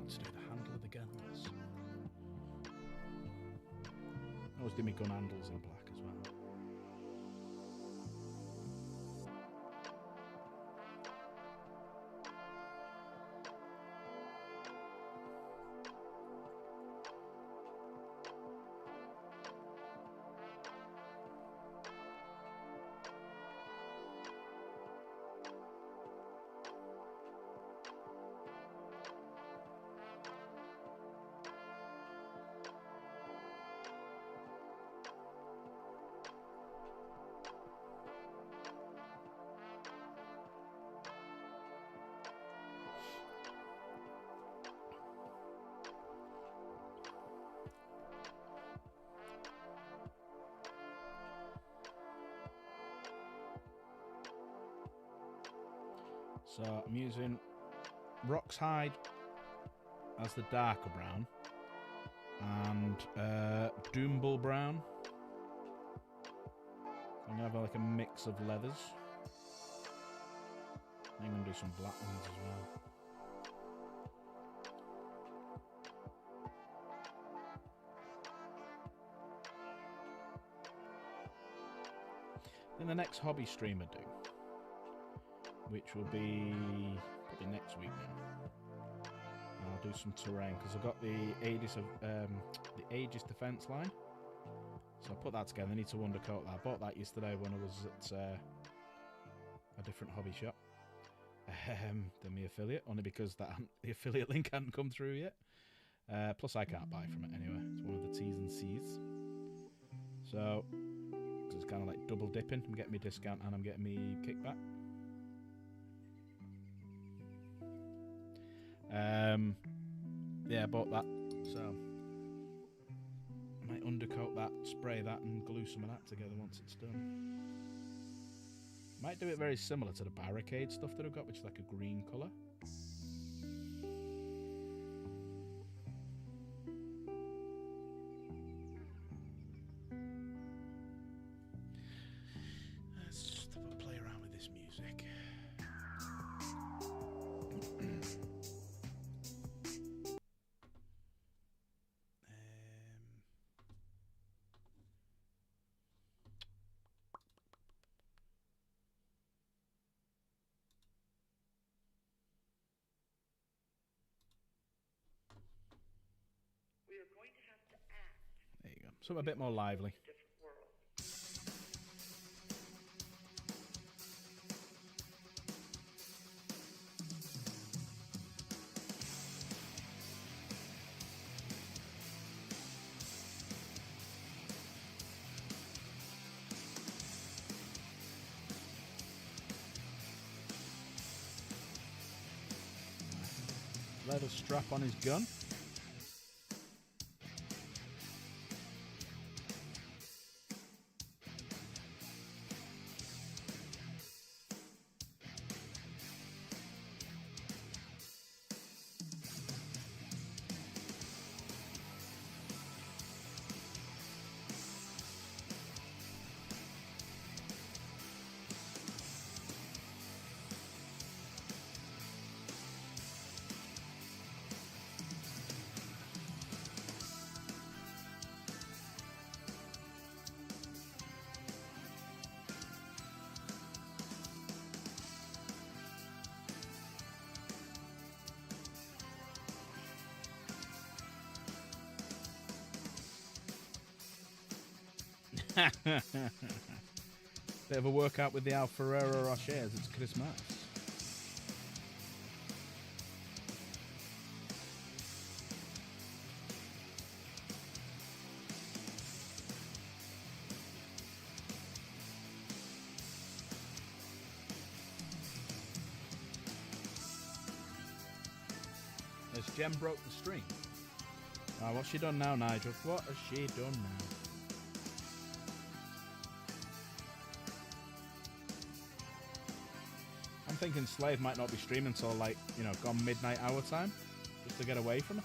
To do the handle of the guns. I always do my gun handles in black as well. So I'm using Rock's Hide as the darker brown and Doombull brown. I'm going to have like a mix of leathers. I'm going to do some black ones as well. Then the next hobby stream I do, which will be probably next week now. I'll do some terrain because I've got the Aegis defense line, so I put that together. I need to undercoat that. I bought that yesterday when I was at a different hobby shop than my affiliate, only because the affiliate link hadn't come through yet. Plus I can't buy from it anyway. It's one of the T's and C's. So it's kind of like double dipping. I'm getting me discount and I'm getting me kickback. Yeah, I bought that, so I might undercoat that, spray that and glue some of that together once it's done. Might do it very similar to the barricade stuff that I've got, which is like a green colour. Let's just have a play around with this music. There you go. Something a bit more lively. leather strap on his gun. Bit of a workout with the Alfarero Rochers. It's Christmas. Has Jem broke the stream? Oh, what's she done now, Nigel? What has she done now? I'm thinking Slave might not be streaming until, like, you know, gone midnight hour time, just to get away from it.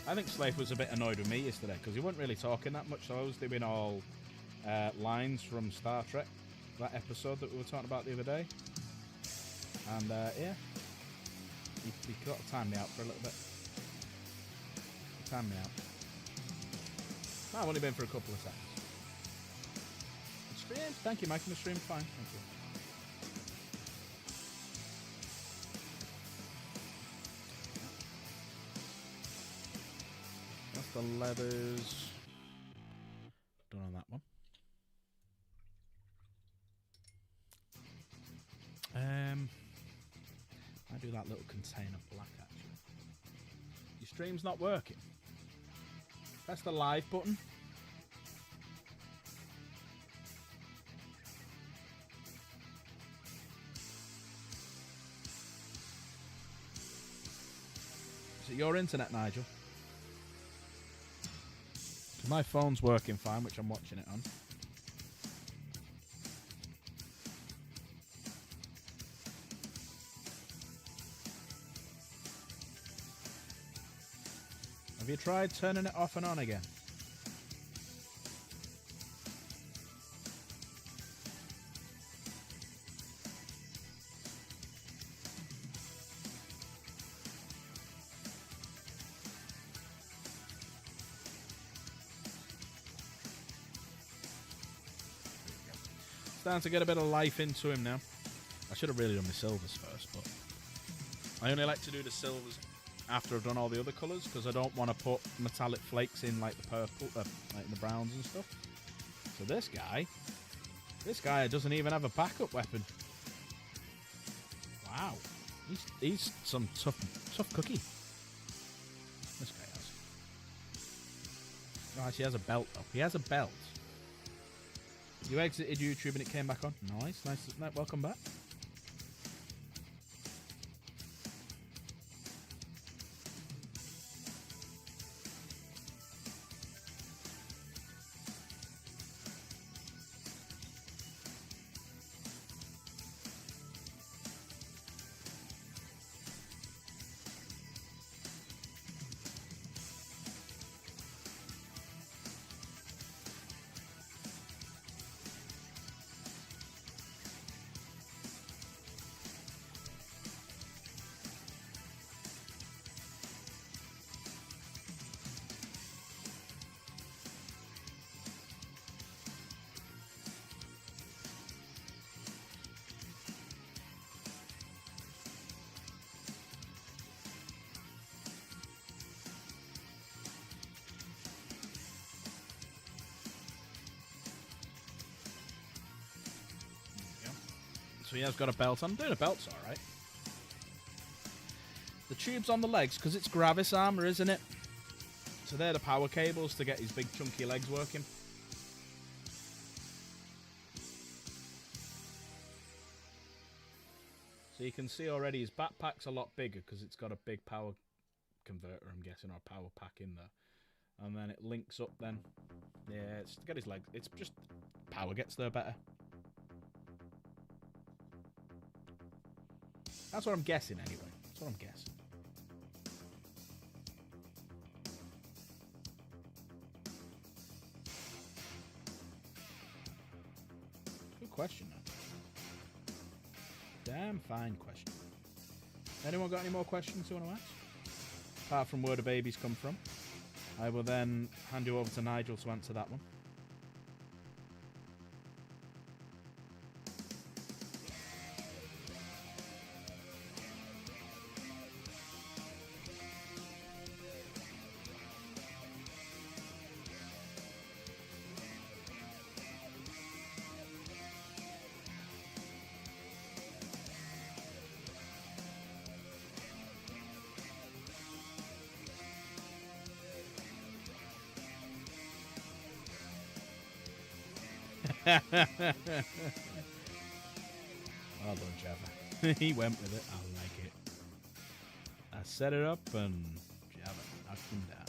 I think Slave was a bit annoyed with me yesterday because he wasn't really talking that much, so I was doing all lines from Star Trek, that episode that we were talking about the other day. And, yeah. He got to time me out for a little bit. Time me out. No, I've only been for a couple of seconds. The stream, thank you, Mike. The stream's fine, thank you. That's the leathers. Done on that one. I do that little container black actually. Your stream's not working. Press the live button. Is it your internet, Nigel? 'Cause my phone's working fine, which I'm watching it on. Have you tried turning it off and on again? Starting to get a bit of life into him now. I should have really done the silvers first, but I only like to do the silvers after I've done all the other colours because I don't want to put metallic flakes in like the purple, like in the browns and stuff. So this guy doesn't even have a backup weapon. Wow, he's some tough cookie. This guy has. Oh, actually, he has a belt though. He has a belt. You exited YouTube and it came back on. Nice. Welcome back. So he has got a belt on. I'm doing a belt's alright. The tube's on the legs because it's Gravis armor, isn't it? So they're the power cables to get his big chunky legs working. So you can see already his backpack's a lot bigger because it's got a big power converter, I'm guessing, or a power pack in there. And then it links up then. Yeah, it's got his legs. It's just power gets there better. That's what I'm guessing anyway. That's what I'm guessing. Good question, man. Damn fine question. Anyone got any more questions you want to ask? Apart from where the babies come from. I will then hand you over to Nigel to answer that one. Well done, Java. He went with it. I like it. I set it up and Java knocked him down.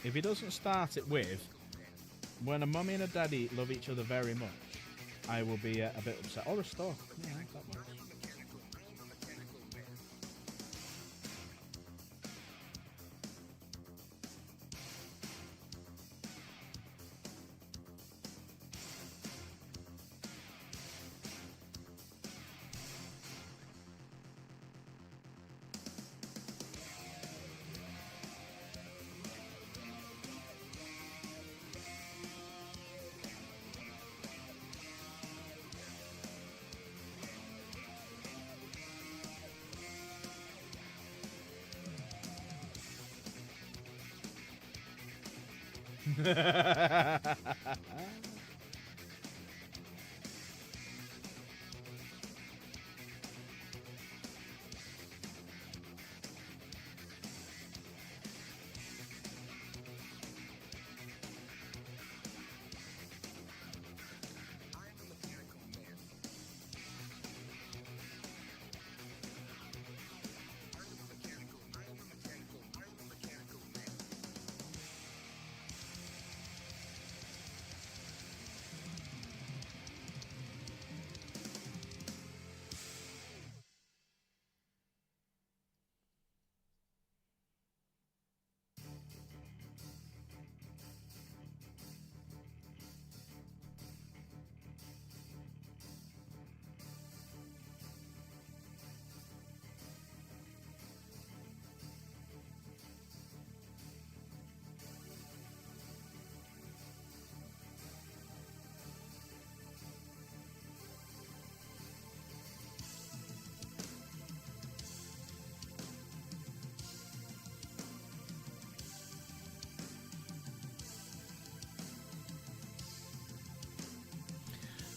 If he doesn't start it with, when a mummy and a daddy love each other very much, I will be a bit upset. Or a store. Yeah, that works.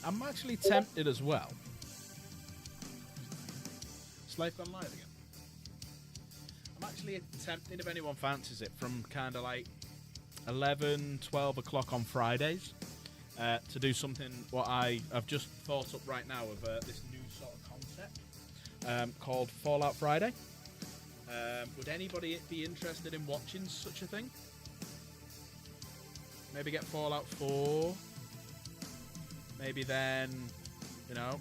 I'm actually tempted as well. Slave gone live again. I'm actually tempted, if anyone fancies it, from kind of like 11, 12 o'clock on Fridays to do something what I've just thought up right now of this new sort of concept called Fallout Friday. Would anybody be interested in watching such a thing? Maybe get Fallout 4. Maybe then, you know,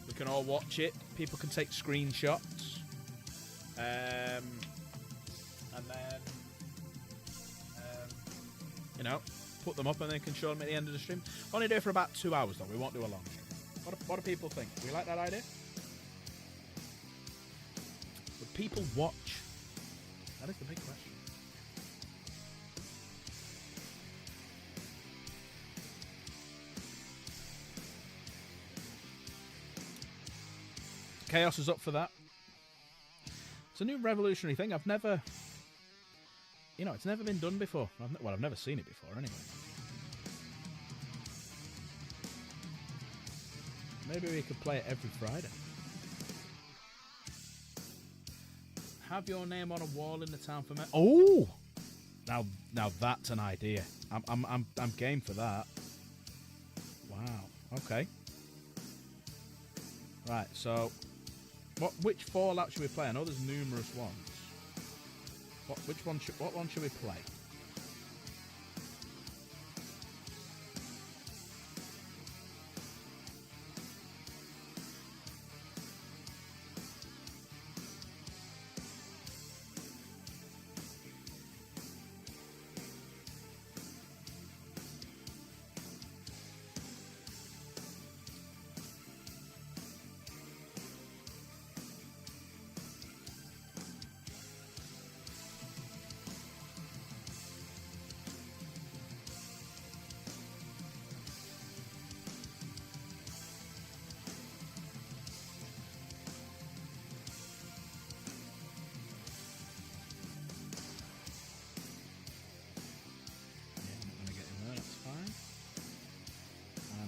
we can all watch it. People can take screenshots. And then, you know, put them up and then can show them at the end of the stream. Only do it for about 2 hours, though. We won't do a long stream. What do people think? Do you like that idea? Would people watch? That is the big question. Chaos is up for that. It's a new revolutionary thing. I've never... You know, it's never been done before. I've never seen it before, anyway. Maybe we could play it every Friday. Have your name on a wall in the town for me. Oh! Now that's an idea. I'm game for that. Wow. Okay. Right. So, which Fallout should we play? I know there's numerous ones. What one should we play?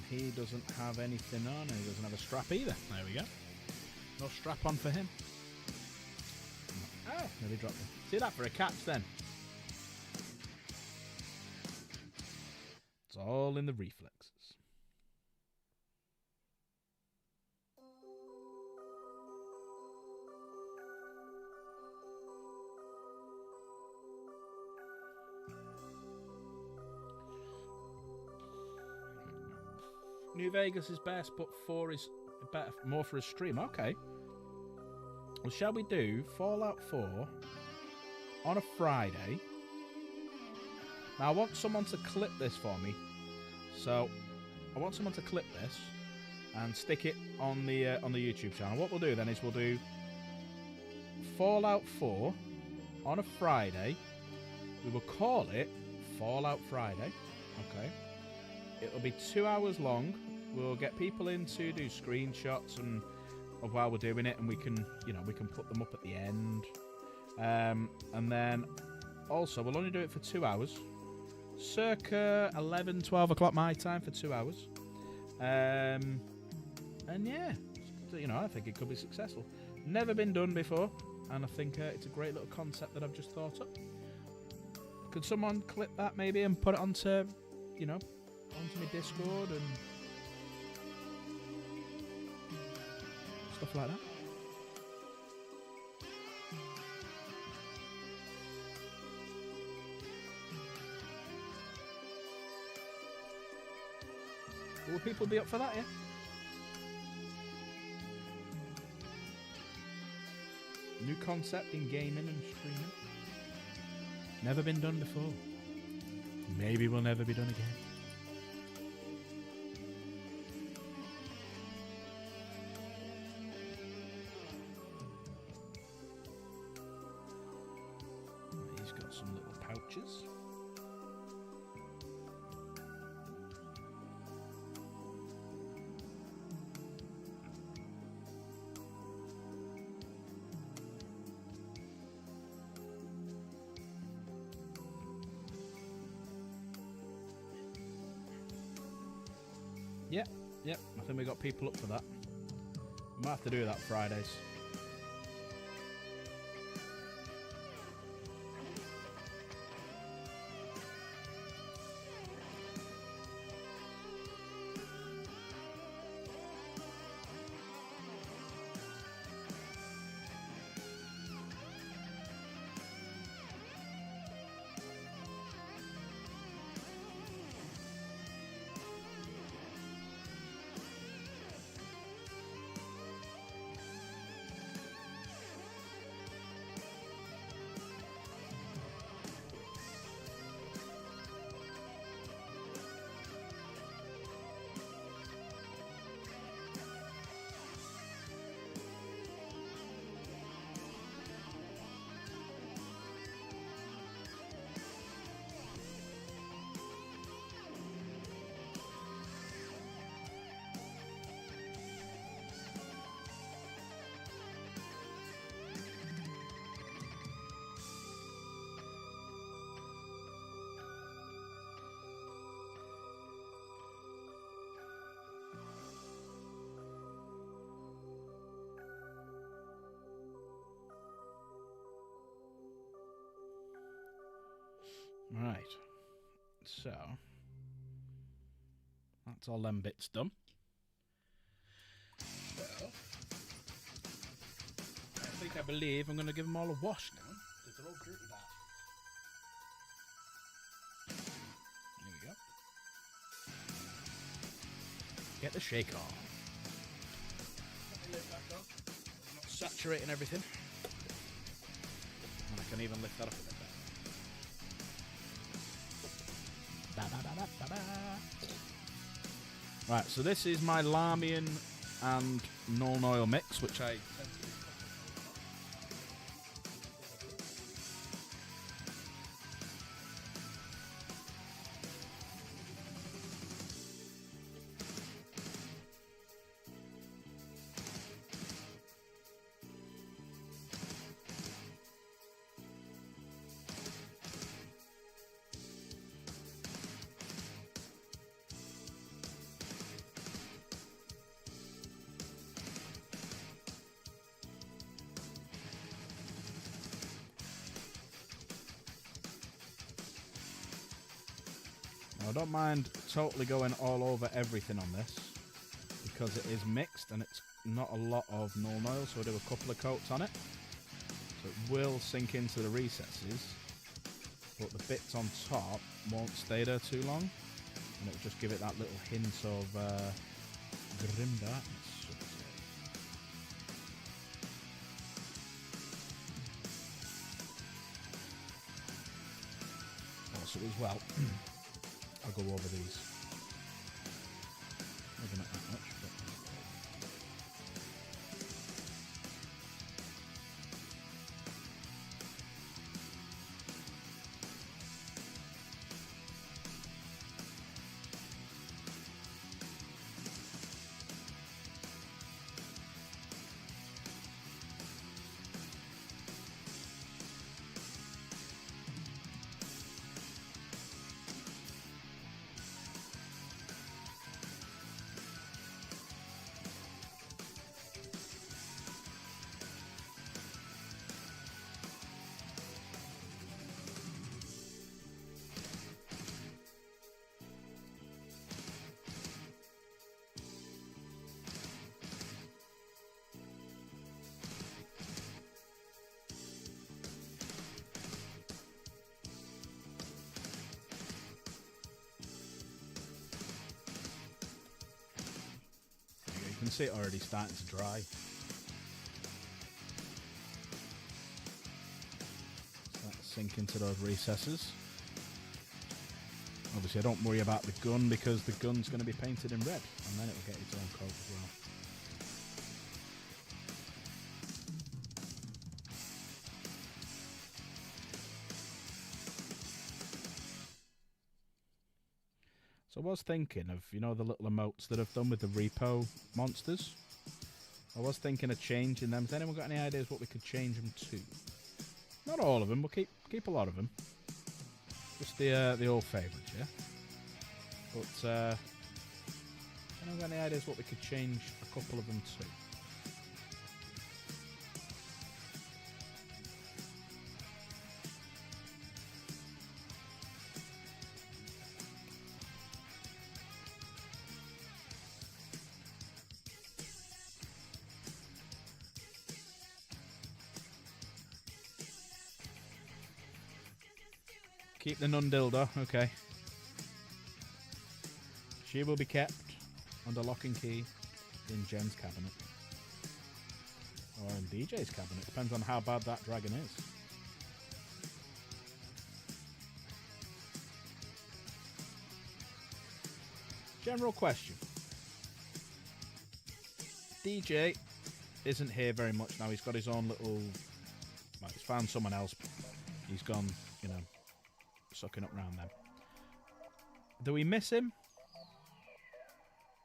He doesn't have anything on, and he doesn't have a strap either. There we go. No strap on for him. Oh, nearly dropped him. See that for a catch then. It's all in the reflexes. New Vegas is best, but 4 is better, more for a stream. Okay. Well, shall we do Fallout 4 on a Friday? Now, I want someone to clip this for me. So, I want someone to clip this and stick it on the YouTube channel. What we'll do then is we'll do Fallout 4 on a Friday. We will call it Fallout Friday. Okay. It'll be 2 hours long. We'll get people in to do screenshots and of while we're doing it, and we can put them up at the end. And then also we'll only do it for 2 hours, circa 11, 12 o'clock my time for 2 hours. And yeah, I think it could be successful. Never been done before, and I think it's a great little concept that I've just thought up. Could someone clip that maybe and put it onto my Discord and stuff like that? Will people be up for that, yeah? New concept in gaming and streaming. Never been done before. Maybe will never be done again. He's got some little pouches. Yep, I think we got people up for that. We might have to do that Fridays. Right. So that's all them bits done. So I believe I'm going to give them all a wash now, because they're all dirty back. There we go. Get the shake on. Put the lid back on. I'm not saturating everything. And I can even lift that up a bit better. Right, so this is my Larmian and Nuln Oil mix, which I tend to do. I don't mind totally going all over everything on this because it is mixed and it's not a lot of Nuln Oil, so I'll do a couple of coats on it. So it will sink into the recesses, but the bits on top won't stay there too long, and it'll just give it that little hint of grimdarkness. Also as well, I'll go over these. Maybe not that much, but... You can see it already starting to dry. Start to sink into those recesses. Obviously I don't worry about the gun because the gun's going to be painted in red and then it will get its own coat as well. So I was thinking of, you know, the little emotes that I've done with the repo monsters. I was thinking of changing them. Has anyone got any ideas what we could change them to? Not all of them. We'll keep a lot of them. Just the old favourites, yeah. But anyone got any ideas what we could change a couple of them to? Keep the nun dildo, okay. She will be kept under lock and key in Jen's cabinet. Or in DJ's cabinet, depends on how bad that dragon is. General question. DJ isn't here very much now. He's got his own little... Well, he's found someone else. He's gone, you know, sucking up round them. Do we miss him?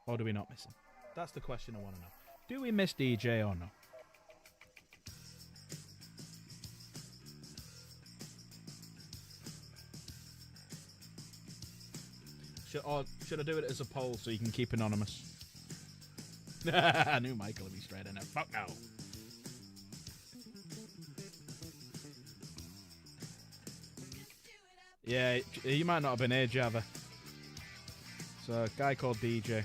Or do we not miss him? That's the question I want to know. Do we miss DJ or not? Should I do it as a poll so you can keep anonymous? I knew Michael would be straight in it. Fuck no. Yeah, you might not have been here, Java. It's a guy called DJ.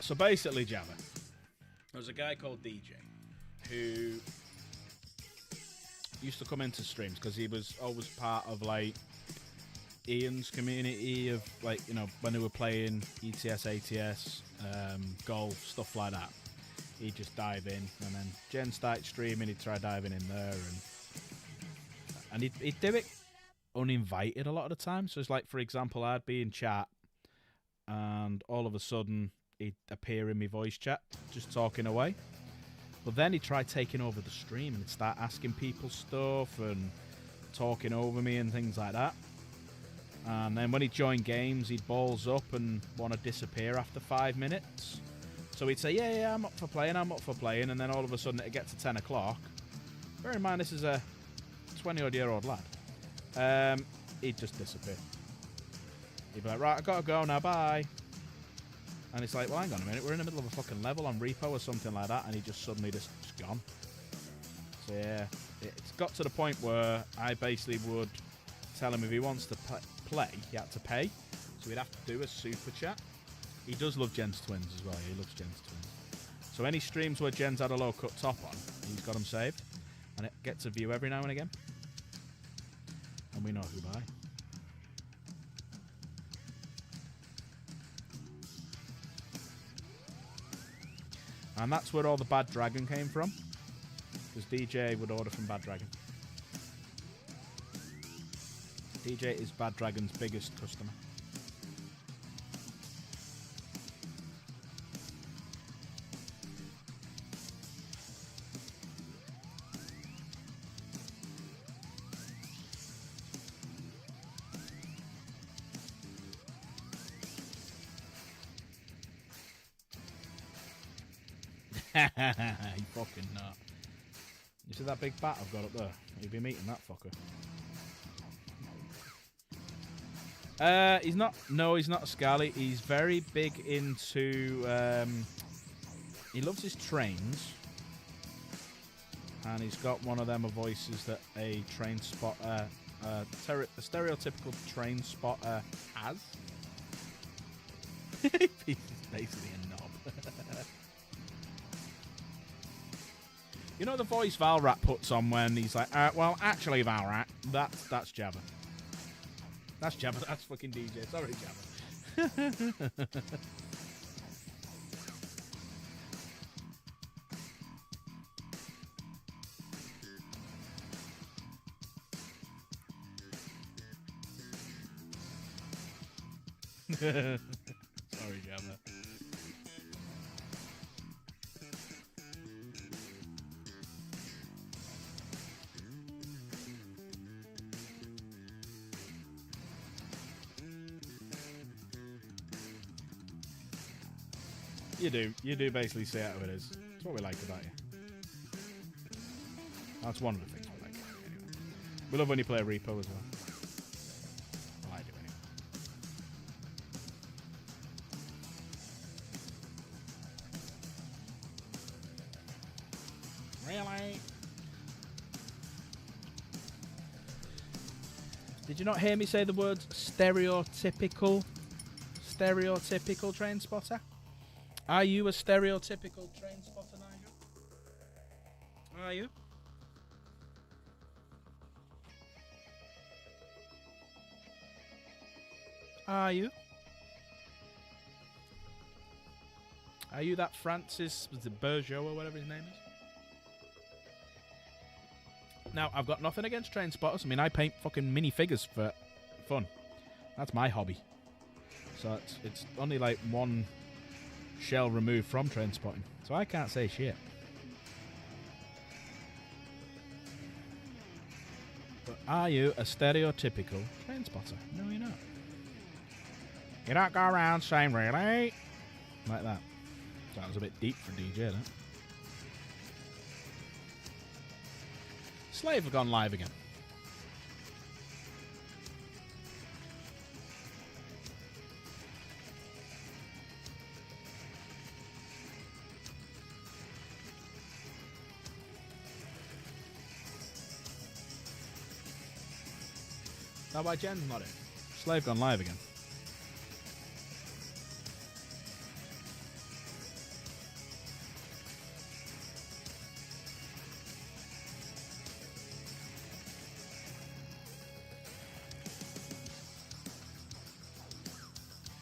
So basically, Java, there was a guy called DJ who used to come into streams because he was always part of like Ian's community of like, you know, when they were playing ETS, ATS, golf, stuff like that. He'd just dive in, and then Jen started streaming, he'd try diving in there, and he'd do it uninvited a lot of the time. So it's like, for example, I'd be in chat and all of a sudden he'd appear in my voice chat just talking away, but then he'd try taking over the stream and he'd start asking people stuff and talking over me and things like that. And then when he'd join games, he'd balls up and want to disappear after 5 minutes. So he'd say, yeah, I'm up for playing, and then all of a sudden it'd get to 10 o'clock. Bear in mind, this is a 20-odd-year-old lad. He'd just disappear. He'd be like, right, I gotta go now, bye. And it's like, well, hang on a minute, we're in the middle of a fucking level on repo or something like that, and he just suddenly just gone. So yeah, it's got to the point where I basically would tell him if he wants to play, he had to pay. So we'd have to do a super chat. He does love Jen's twins as well. He loves Jen's twins. So any streams where Jen's had a low cut top on, he's got them saved, and it gets a view every now and again. And we know who by. And that's where all the Bad Dragon came from, because DJ would order from Bad Dragon. DJ is Bad Dragon's biggest customer. You fucking nut. You see that big bat I've got up there? You'll be meeting that fucker. He's not. No, he's not a Scally. He's very big into. He loves his trains, and he's got one of them voices that a train spotter, a stereotypical train spotter has. He's basically a knob. You know the voice Valrat puts on when he's like, well, actually, Valrat, that's Java. That's Java. That's fucking DJ. Sorry, Java. Sorry, Java. You do basically see how it is. That's what we like about you. That's one of the things we like about you, anyway. We love when you play a repo as well. Well, I do anyway. Really? Did you not hear me say the words stereotypical? Stereotypical train spotter? Are you a stereotypical train spotter, Nigel? Are you? Are you? Are you that Francis, was it Bergeau or whatever his name is? Now, I've got nothing against train spotters. I mean, I paint fucking minifigures for fun. That's my hobby. So it's only like one shell removed from train spotting, so I can't say shit. But are you a stereotypical train spotter? No, you're not. You don't go around saying really like that. That was a bit deep for DJ, that. Slave have gone live again. Now why Jen's not in? Slave gone live again.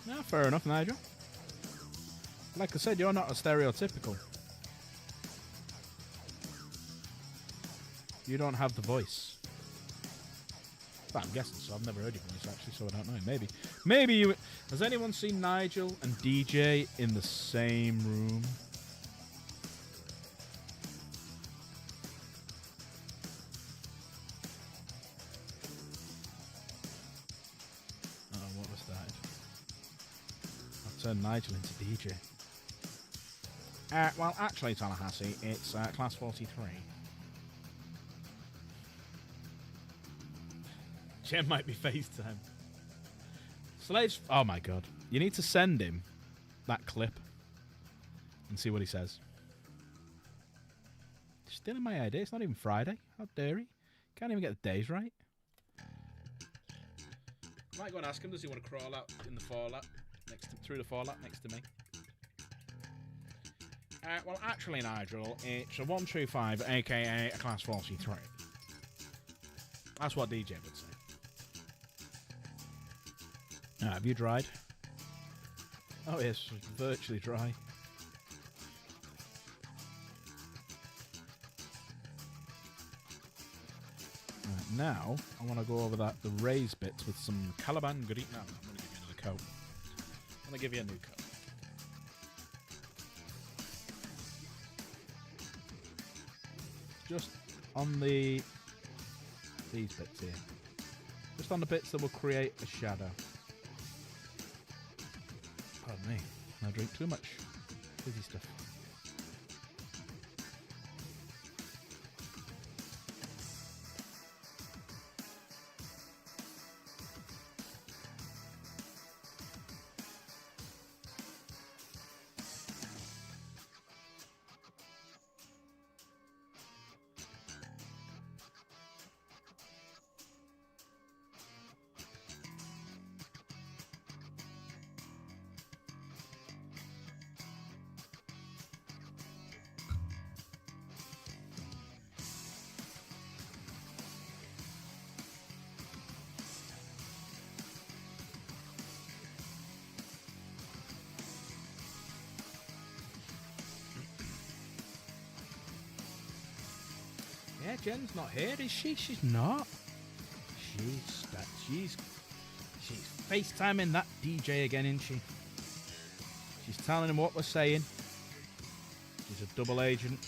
Yeah, fair enough, Nigel. Like I said, you're not a stereotypical. You don't have the voice. Well, I'm guessing so. I've never heard your voice, actually, so I don't know. Maybe. Maybe you... Has anyone seen Nigel and DJ in the same room? Oh, what was that? I've turned Nigel into DJ. Well, actually, Tallahassee, it's Class 43. Jen might be FaceTime. Slaves... Oh, my God. You need to send him that clip and see what he says. Stealing my idea. It's not even Friday. How dare he? Can't even get the days right. Might go and ask him, does he want to crawl out in the forelock through the forelock next to me? Well, actually, Nigel, it's a 125, a.k.a. a Class 43. That's what DJ would say. Have you dried? Oh, yes, virtually dry. Right, now, I want to go over the raised bits with some Caliban green. No, I'm going to give you another coat. I'm going to give you a new coat. Just on these bits here. Just on the bits that will create a shadow. Pardon me, I drink too much fizzy stuff. Yeah, Jen's not here, is she? She's not. She's FaceTiming that DJ again, isn't she? She's telling him what we're saying. She's a double agent.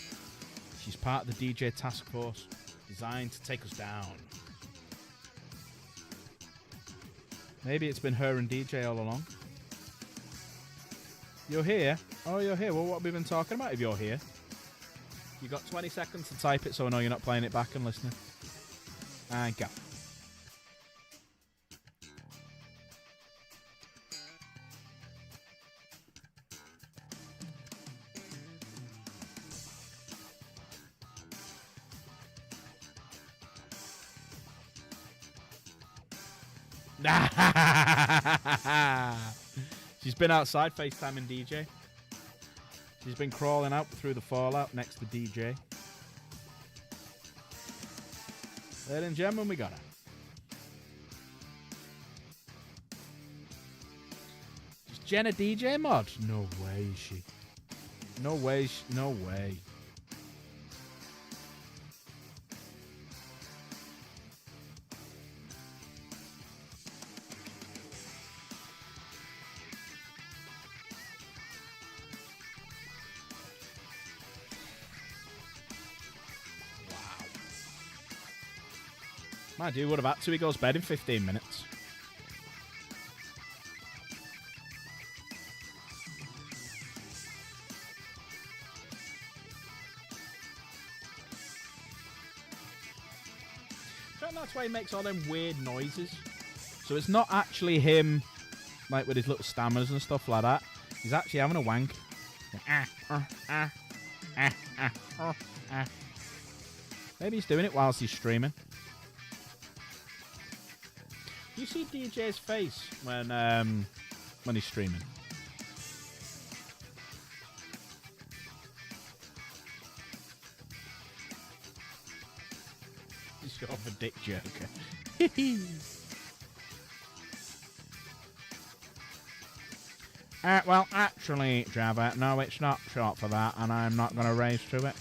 She's part of the DJ task force, designed to take us down. Maybe it's been her and DJ all along. You're here? Oh, you're here. Well, what have we been talking about if you're here? You got 20 seconds to type it so I know you're not playing it back and listening. And go. She's been outside FaceTiming DJ. She's been crawling out through the fallout next to DJ. Ladies and gentlemen, we got her. Is Jen a DJ mod? No way, is she? No way, no way. My dude, what about till he goes to bed in 15 minutes? I think that's why he makes all them weird noises. So it's not actually him, like with his little stammers and stuff like that. He's actually having a wank. Maybe he's doing it whilst he's streaming. You see DJ's face when he's streaming. He's short of a dick joker. Well, actually, Java, no, it's not short for that, and I'm not going to raise to it.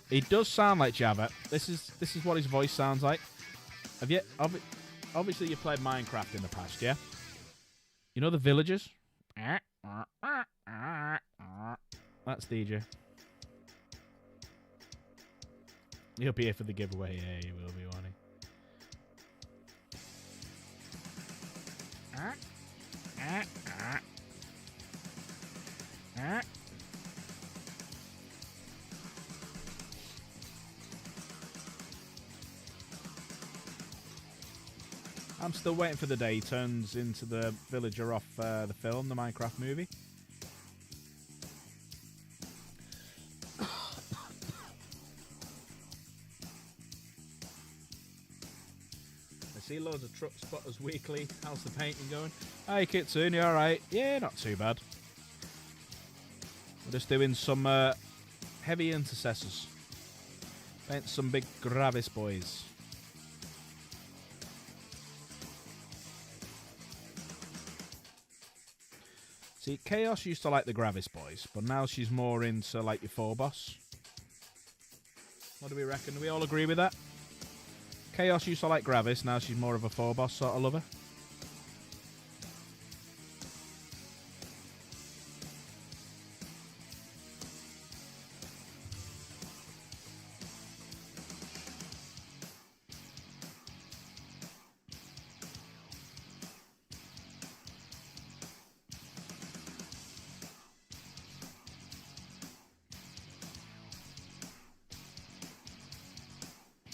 He does sound like Java. This is what his voice sounds like. Have you? Obviously, you played Minecraft in the past, yeah? You know the villagers? That's DJ. He'll be here for the giveaway. Yeah, he will be, won't he? I'm still waiting for the day he turns into the villager off the film, the Minecraft movie. I see loads of truck spotters weekly. How's the painting going? Hi Kitsune, you alright? Yeah, not too bad. We're just doing some heavy intercessors. Paint some big Gravis boys. See, Chaos used to like the Gravis boys, but now she's more into like your 4-boss. What do we reckon? Do we all agree with that? Chaos used to like Gravis, now she's more of a 4-boss sort of lover.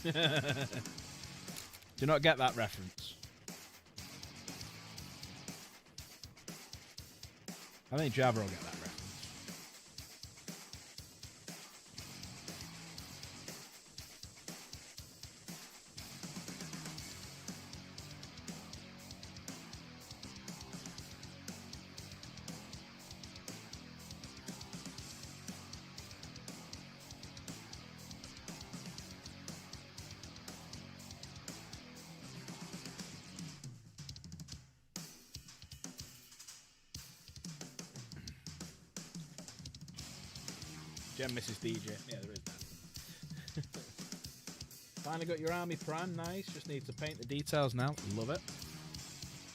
Do you not get that reference? I think Java will get that reference. Gem Mrs. DJ. Yeah, there is that. Finally got your army prime. Nice. Just need to paint the details now. Love it.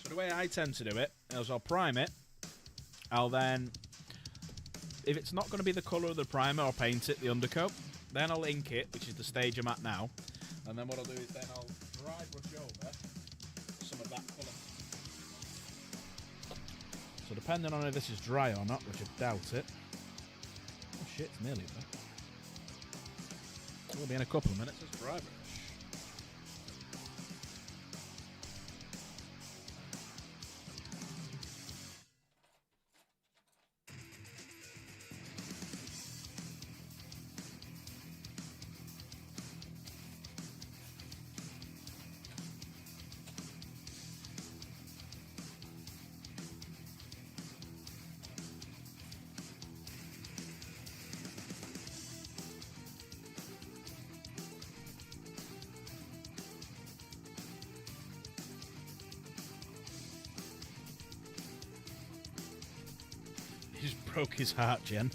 So the way I tend to do it is I'll prime it. I'll then, if it's not going to be the colour of the primer, I'll paint it, the undercoat. Then I'll ink it, which is the stage I'm at now. And then what I'll do is then I'll dry brush over some of that colour. So depending on if this is dry or not, which I doubt it. Oh shit, it's nearly there. It'll be in a couple of minutes. It's dry brush. He just broke his heart, Jen.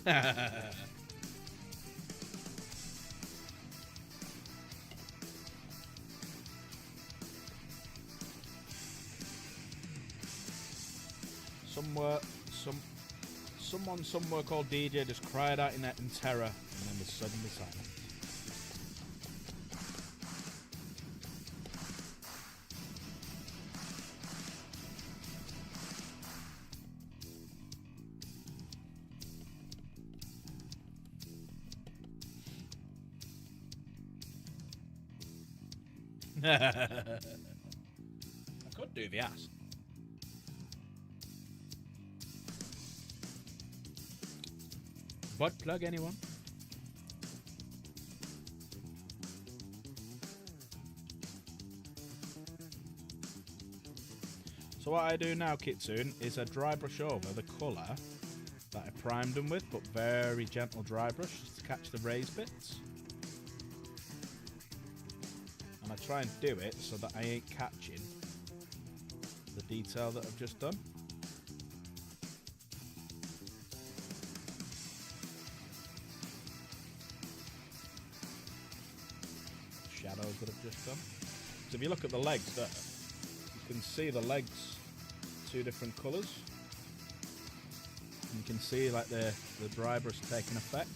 Someone somewhere called DJ just cried out in terror and then was suddenly silent. I could do the ass. Butt plug, anyone? So what I do now, Kitsune, is I dry brush over the colour that I primed them with, but very gentle dry brush just to catch the raised bits. And I try and do it so that I ain't catching the detail that I've just done. Shadows that I've just done. So if you look at the legs there, you can see the legs 2 different colours. You can see like the dry brush taking effect.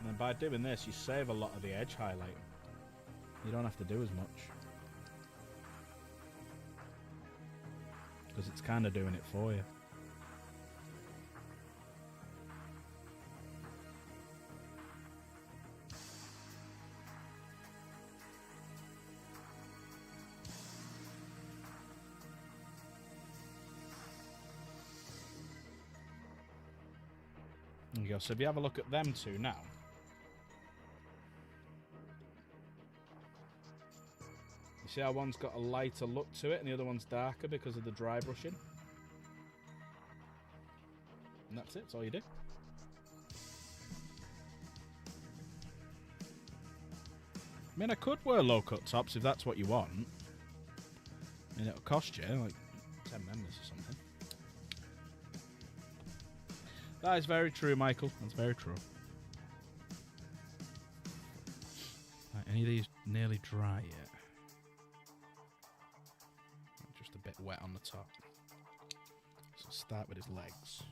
And by doing this, you save a lot of the edge highlighting. You don't have to do as much. Because it's kind of doing it for you. There you go. So if you have a look at them 2 now. You see how one's got a lighter look to it and the other one's darker because of the dry brushing? And that's it, that's all you do. I mean, I could wear low-cut tops if that's what you want. I mean, it'll cost you like 10 members or something. That is very true, Michael. That's very true. Right, any of these nearly dry yet? Just a bit wet on the top. So start with his legs.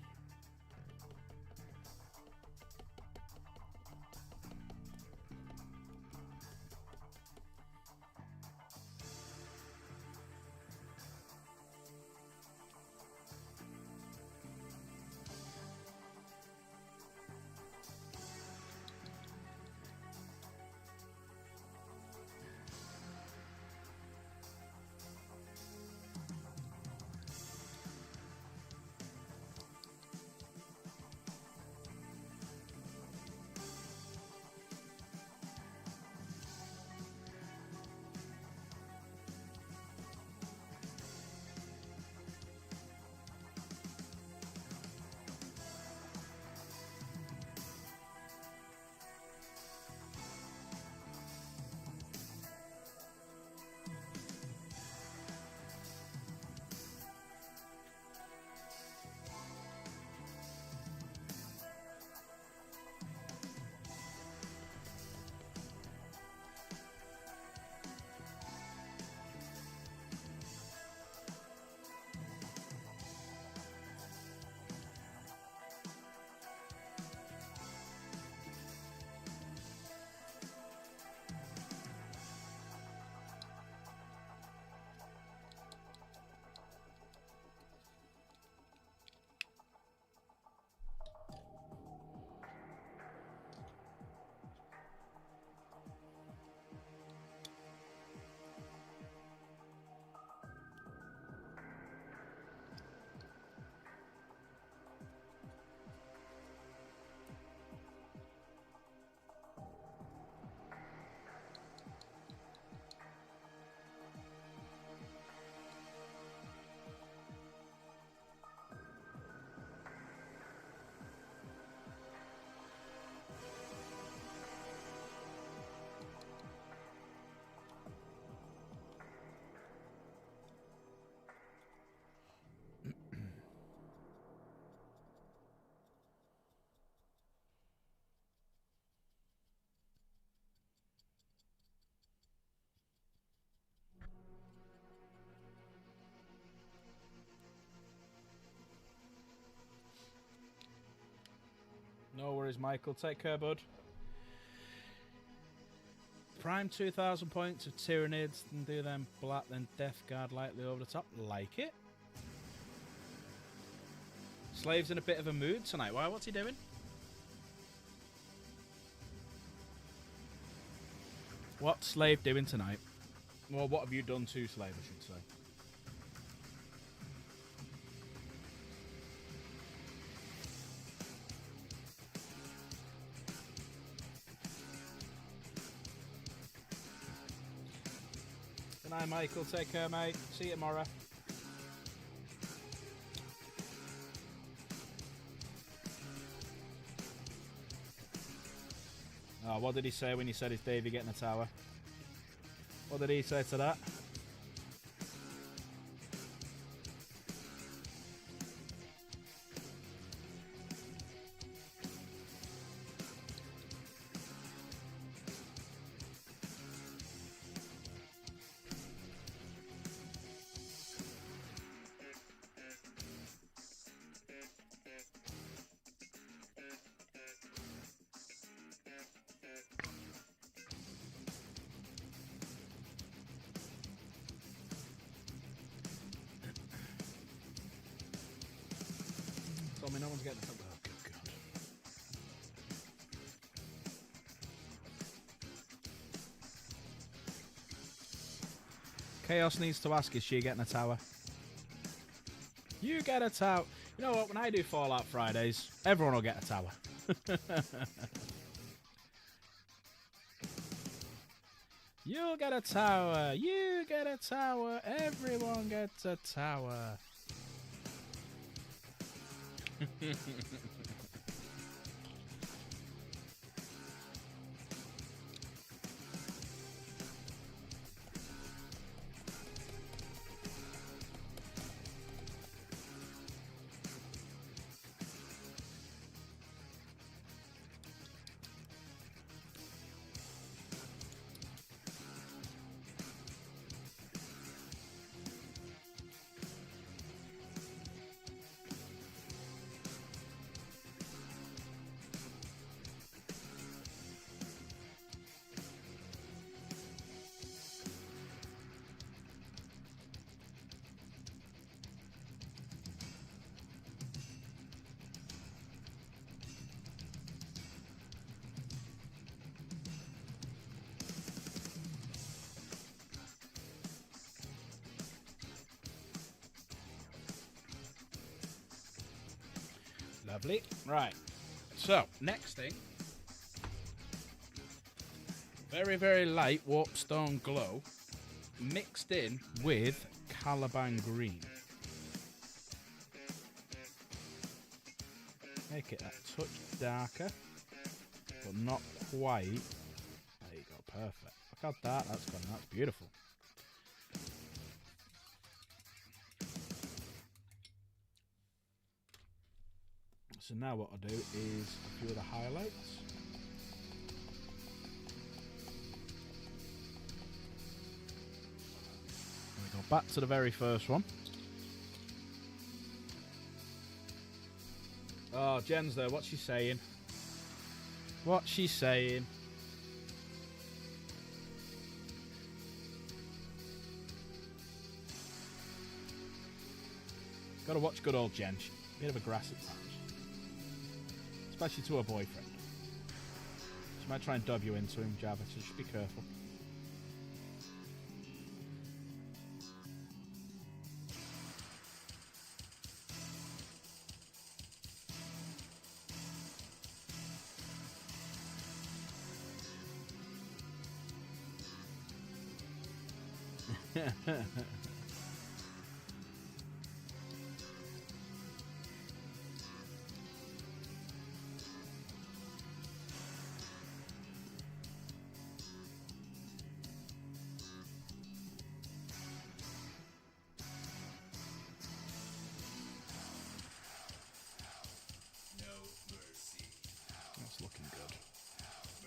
No worries, Michael. Take care, bud. Prime 2,000 points of Tyranids and do them black, then Death Guard lightly over the top. Like it. Slave's in a bit of a mood tonight. Why? What's he doing? What's Slave doing tonight? Well, what have you done to Slave, I should say? Good night, Michael. Take care, mate. See you tomorrow. Oh, what did he say when he said, is Davey getting a tower? What did he say to that? Told me no one's getting the tower. Oh, good God. Chaos needs to ask, is she getting a tower? You get a tower. You know what? When I do Fallout Fridays, everyone will get a tower. You'll get a tower. You get a tower. Everyone gets a tower. Lovely. Right. So, next thing. Very, very light Warpstone Glow mixed in with Caliban Green. Make it a touch darker, but not quite. There you go. Perfect. Look at that. That's gone. That's beautiful. So now what I'll do is a few of the highlights. We go back to the very first one. Oh, Jen's there. What's she saying? What's she saying? Gotta watch good old Jen. She's a bit of a grass at times. Especially to her boyfriend. She might try and dub you into him, Java, so just be careful.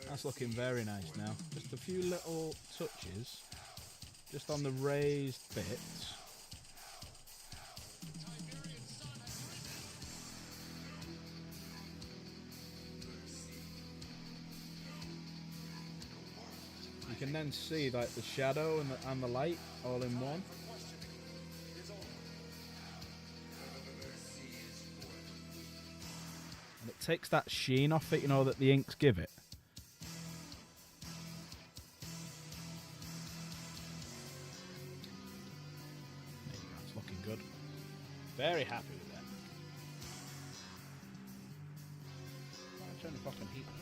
That's looking very nice now. Just a few little touches, just on the raised bits. You can then see like the shadow and the light all in one. And it takes that sheen off it, you know, that the inks give it. That's looking good. Very happy with that. I'll turn the fucking heat on.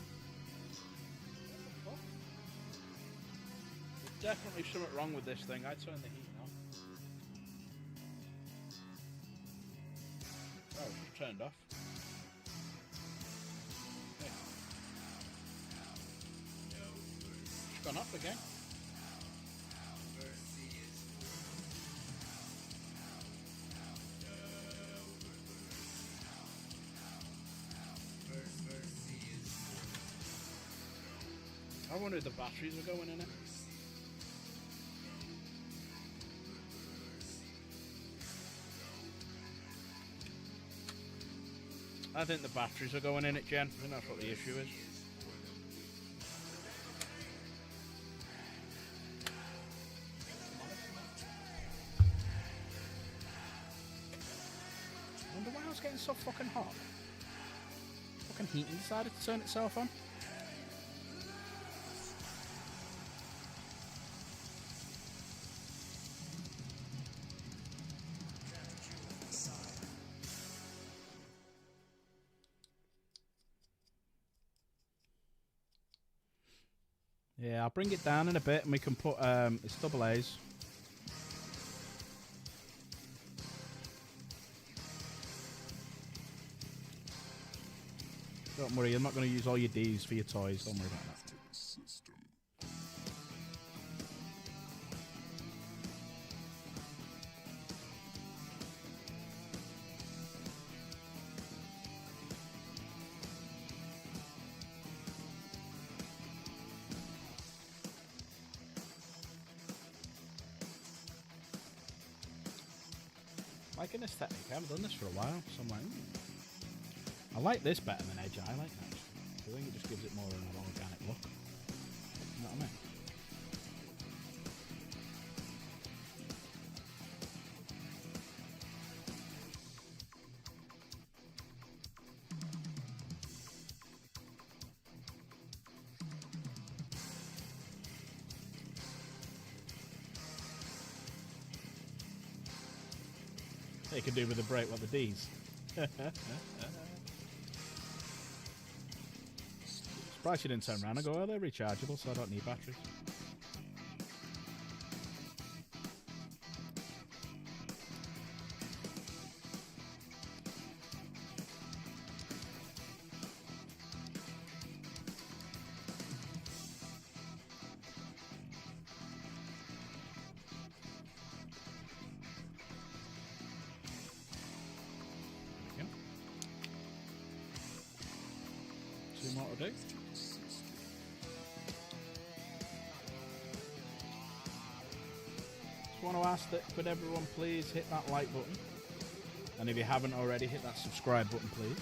There's definitely something wrong with this thing. I'd turn the heat on. Oh, it's turned off. Yeah. It's gone up again. I wonder if the batteries are going in it. I think the batteries are going in it, Jen. I think that's what the issue is. I wonder why I was getting so fucking hot. Fucking heating decided to turn itself on. Yeah, I'll bring it down in a bit and we can put, it's double A's. Don't worry, I'm not going to use all your D's for your toys, don't worry about that. Like an aesthetic, I haven't done this for a while, so I'm like, I like this better than Edge. I like that. I think it just gives it more of an organic look. You know what I mean? You could do with a break what the D's. Surprised you didn't turn around and go, oh, they're rechargeable, so I don't need batteries. See what I'll do. Just want to ask that could everyone please hit that like button, and if you haven't already, hit that subscribe button please.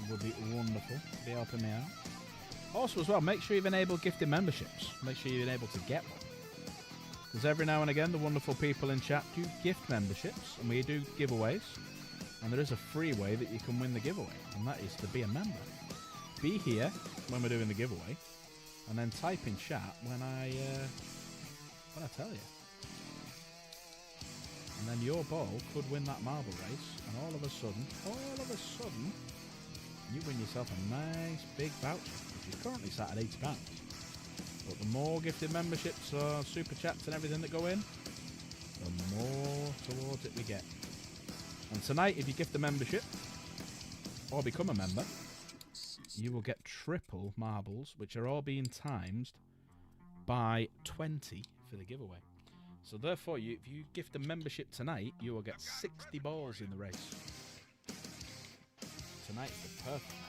It would be wonderful to be helping me out. Also as well, make sure you've enabled gifted memberships. Make sure you've enabled to get one, because every now and again the wonderful people in chat do gift memberships and we do giveaways, and there is a free way that you can win the giveaway, and that is to be a member. Be here when we're doing the giveaway, and then type in chat when I tell you. And then your ball could win that marble race, and all of a sudden, you win yourself a nice big voucher, which is currently sat at £80. But the more gifted memberships or super chats and everything that go in, the more towards it we get. And tonight, if you gift the membership or become a member, you will get triple marbles, which are all being times by 20 for the giveaway. So therefore, if you gift a membership tonight, you will get 60 balls in the race. Tonight's the perfect night.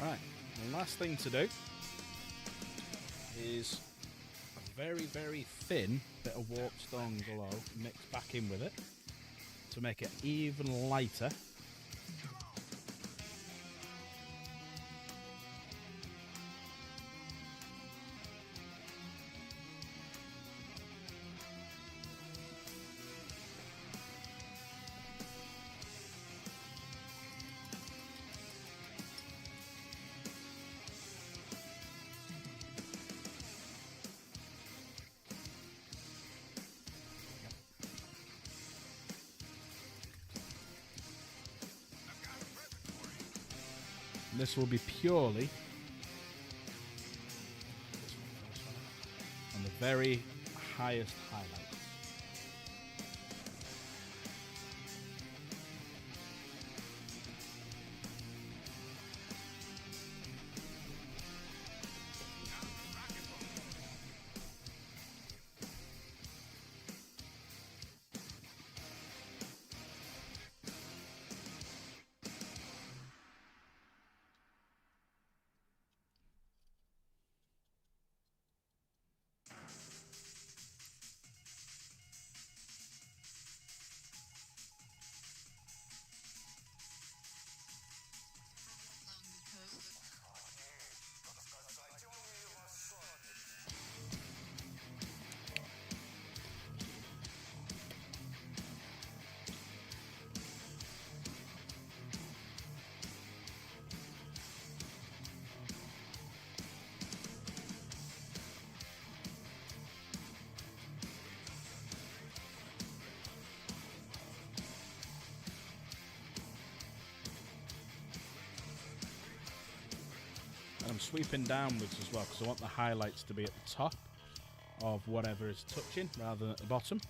Right, the last thing to do is a very, very thin bit of warpstone glow mixed back in with it to make it even lighter. And this will be purely on the very highest highlights. And I'm sweeping downwards as well because I want the highlights to be at the top of whatever is touching rather than at the bottom.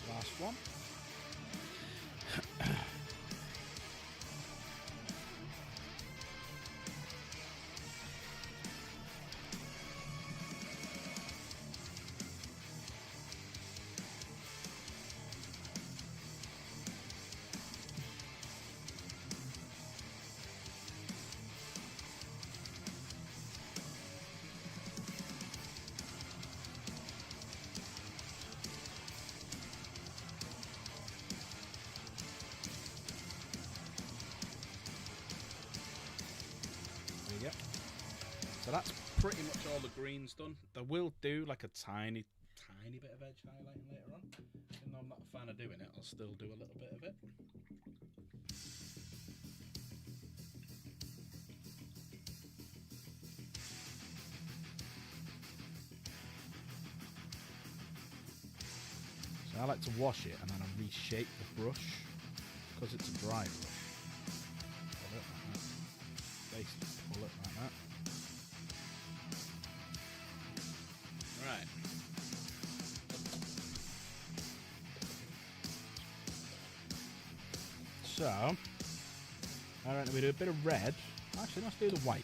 Last one. There you go. So that's pretty much all the greens done. They will do like a tiny bit of edge highlighting later on. Even though I'm not a fan of doing it, I'll still do a little bit of it. So I like to wash it and then I reshape the brush because it's a dry brush. Pull it like that. Basically pull it like that. Right. So, I reckon we do a bit of red. Actually, let's do the white.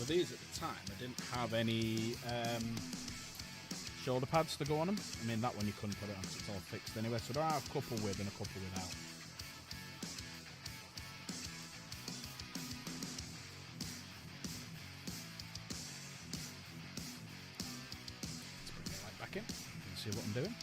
these at the time, I didn't have any shoulder pads to go on them. I mean, that one you couldn't put it on because it's all fixed anyway. So there are a couple with and a couple without. Let's bring the light back in and see what I'm doing.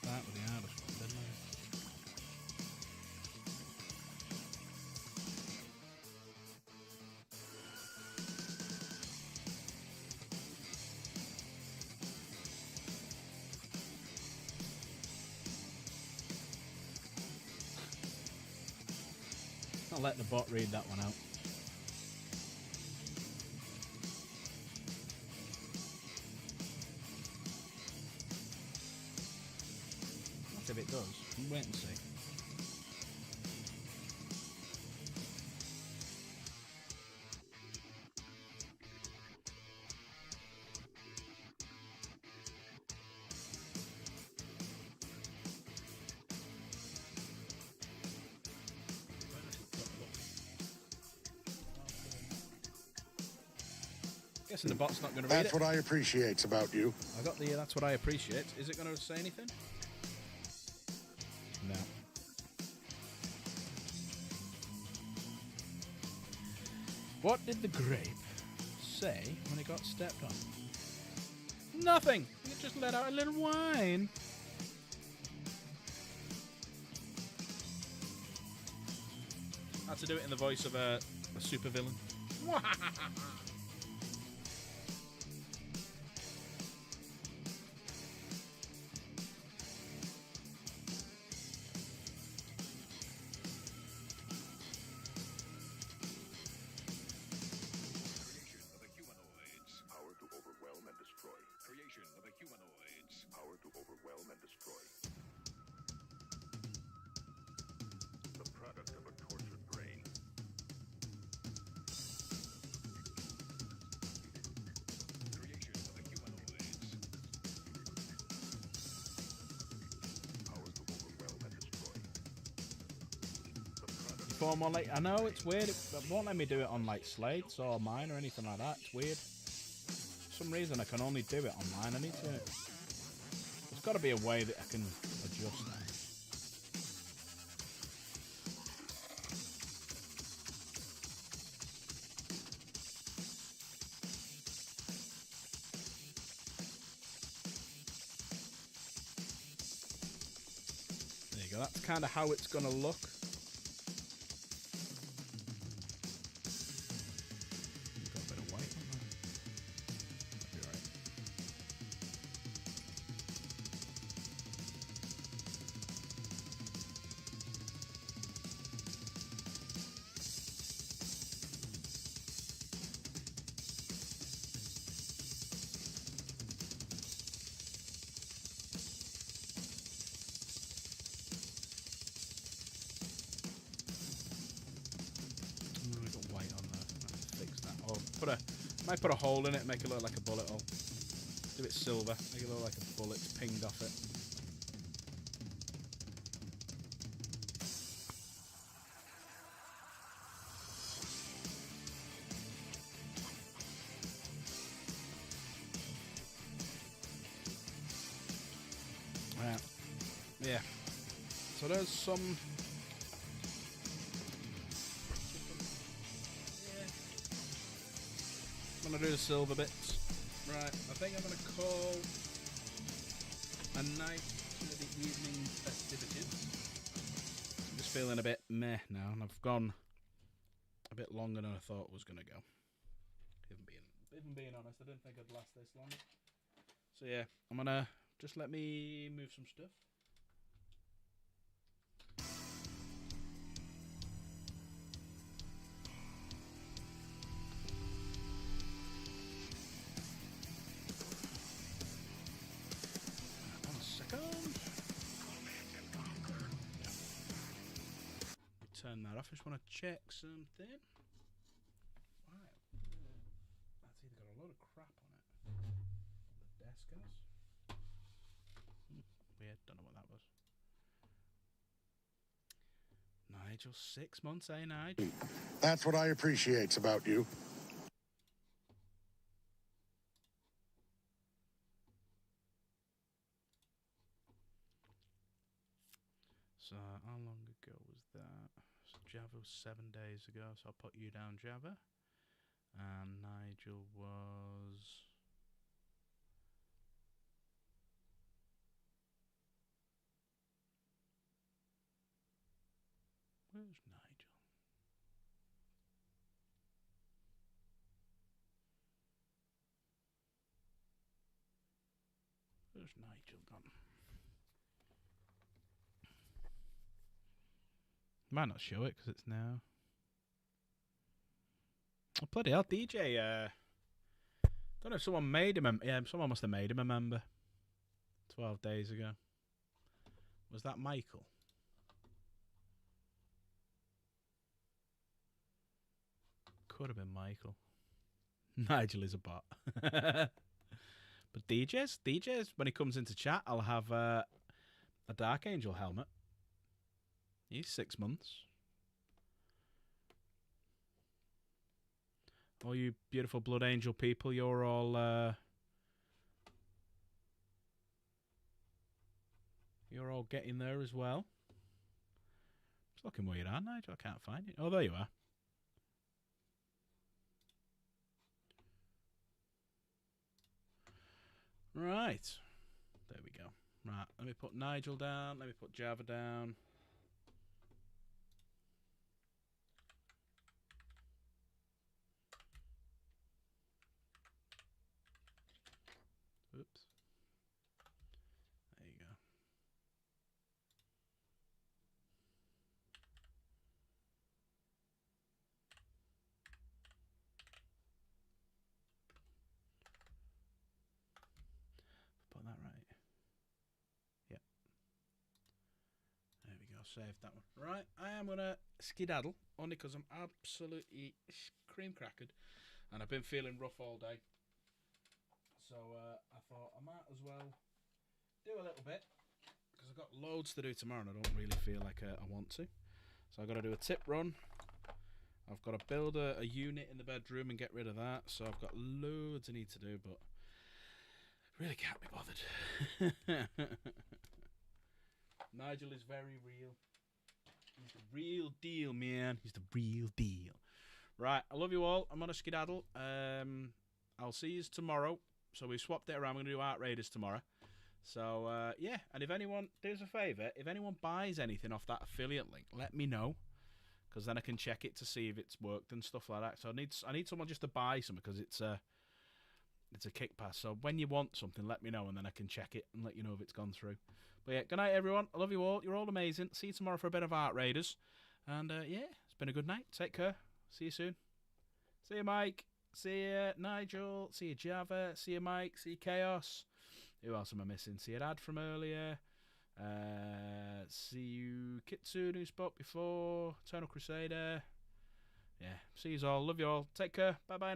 Start with the hardest one, didn't I? I'll let the bot read that one out. What if it does? Wait and see. Guessing the bot's not going to read it. That's what I appreciate about you. I got the that's what I appreciate. Is it going to say anything? No. What did the grape say when it got stepped on? Nothing! It just let out a little whine. I had to do it in the voice of a supervillain. More like I know it's weird. It won't let me do it on like slates or mine or anything like that. It's weird. For some reason I can only do it online. I need to. There's got to be a way that I can adjust that. There you go. That's kind of how it's gonna look. might put a hole in it, make it look like a bullet hole. Do it silver, make it look like a bullet's pinged off it. Yeah. So there's some. Yeah. I'm gonna do the silver bits. Right. I think I'm gonna call a night to the evening festivities. I'm just feeling a bit meh now, and I've gone a bit longer than I thought it was gonna go. Even being honest, I didn't think I'd last this long. So yeah, I'm gonna just let me move some stuff. Turn that off. I just want to check something. Wow. That's either got a lot of crap on it. The desk has. Weird. Don't know what that was. Nigel, 6 months, eh, Nigel? That's what I appreciate about you. So, how long ago was that? So Java was 7 days ago, so I'll put you down, Java. And Nigel was... Where's Nigel? Where's Nigel gone? Might not show it because it's now. Oh, bloody hell, DJ. Don't know if someone made him. Yeah, someone must have made him a member 12 days ago. Was that Michael? Could have been Michael. Nigel is a bot. But DJs, when he comes into chat, I'll have a Dark Angel helmet. He's 6 months. All you beautiful Blood Angel people, you're all getting there as well. Just looking where you are, Nigel. I can't find you. Oh, there you are. Right. There we go. Right. Let me put Nigel down. Let me put Java down. Oops. There you go. Put that right. Yep. There we go. Save that one. Right. I am going to skedaddle only because I'm absolutely cream crackered and I've been feeling rough all day. So I thought I might as well do a little bit because I've got loads to do tomorrow and I don't really feel like I want to. So I've got to do a tip run. I've got to build a unit in the bedroom and get rid of that. So I've got loads I need to do, but really can't be bothered. Nigel is very real. He's the real deal, man. He's the real deal. Right, I love you all. I'm on a skedaddle. I'll see you tomorrow. So we swapped it around. We're going to do Art Raiders tomorrow. So, yeah. And if anyone, do us a favour, if anyone buys anything off that affiliate link, let me know. Because then I can check it to see if it's worked and stuff like that. So I need someone just to buy some because it's a kick pass. So when you want something, let me know and then I can check it and let you know if it's gone through. But yeah, good night, everyone. I love you all. You're all amazing. See you tomorrow for a bit of Art Raiders. And, yeah, it's been a good night. Take care. See you soon. See you, Mike. See you, Nigel. See you, Java. See you, Mike. See you, Chaos. Who else am I missing? See you, Ad from earlier. See you, Kitsune, who spoke before. Eternal Crusader. Yeah. See you all. Love you all. Take care. Bye-bye.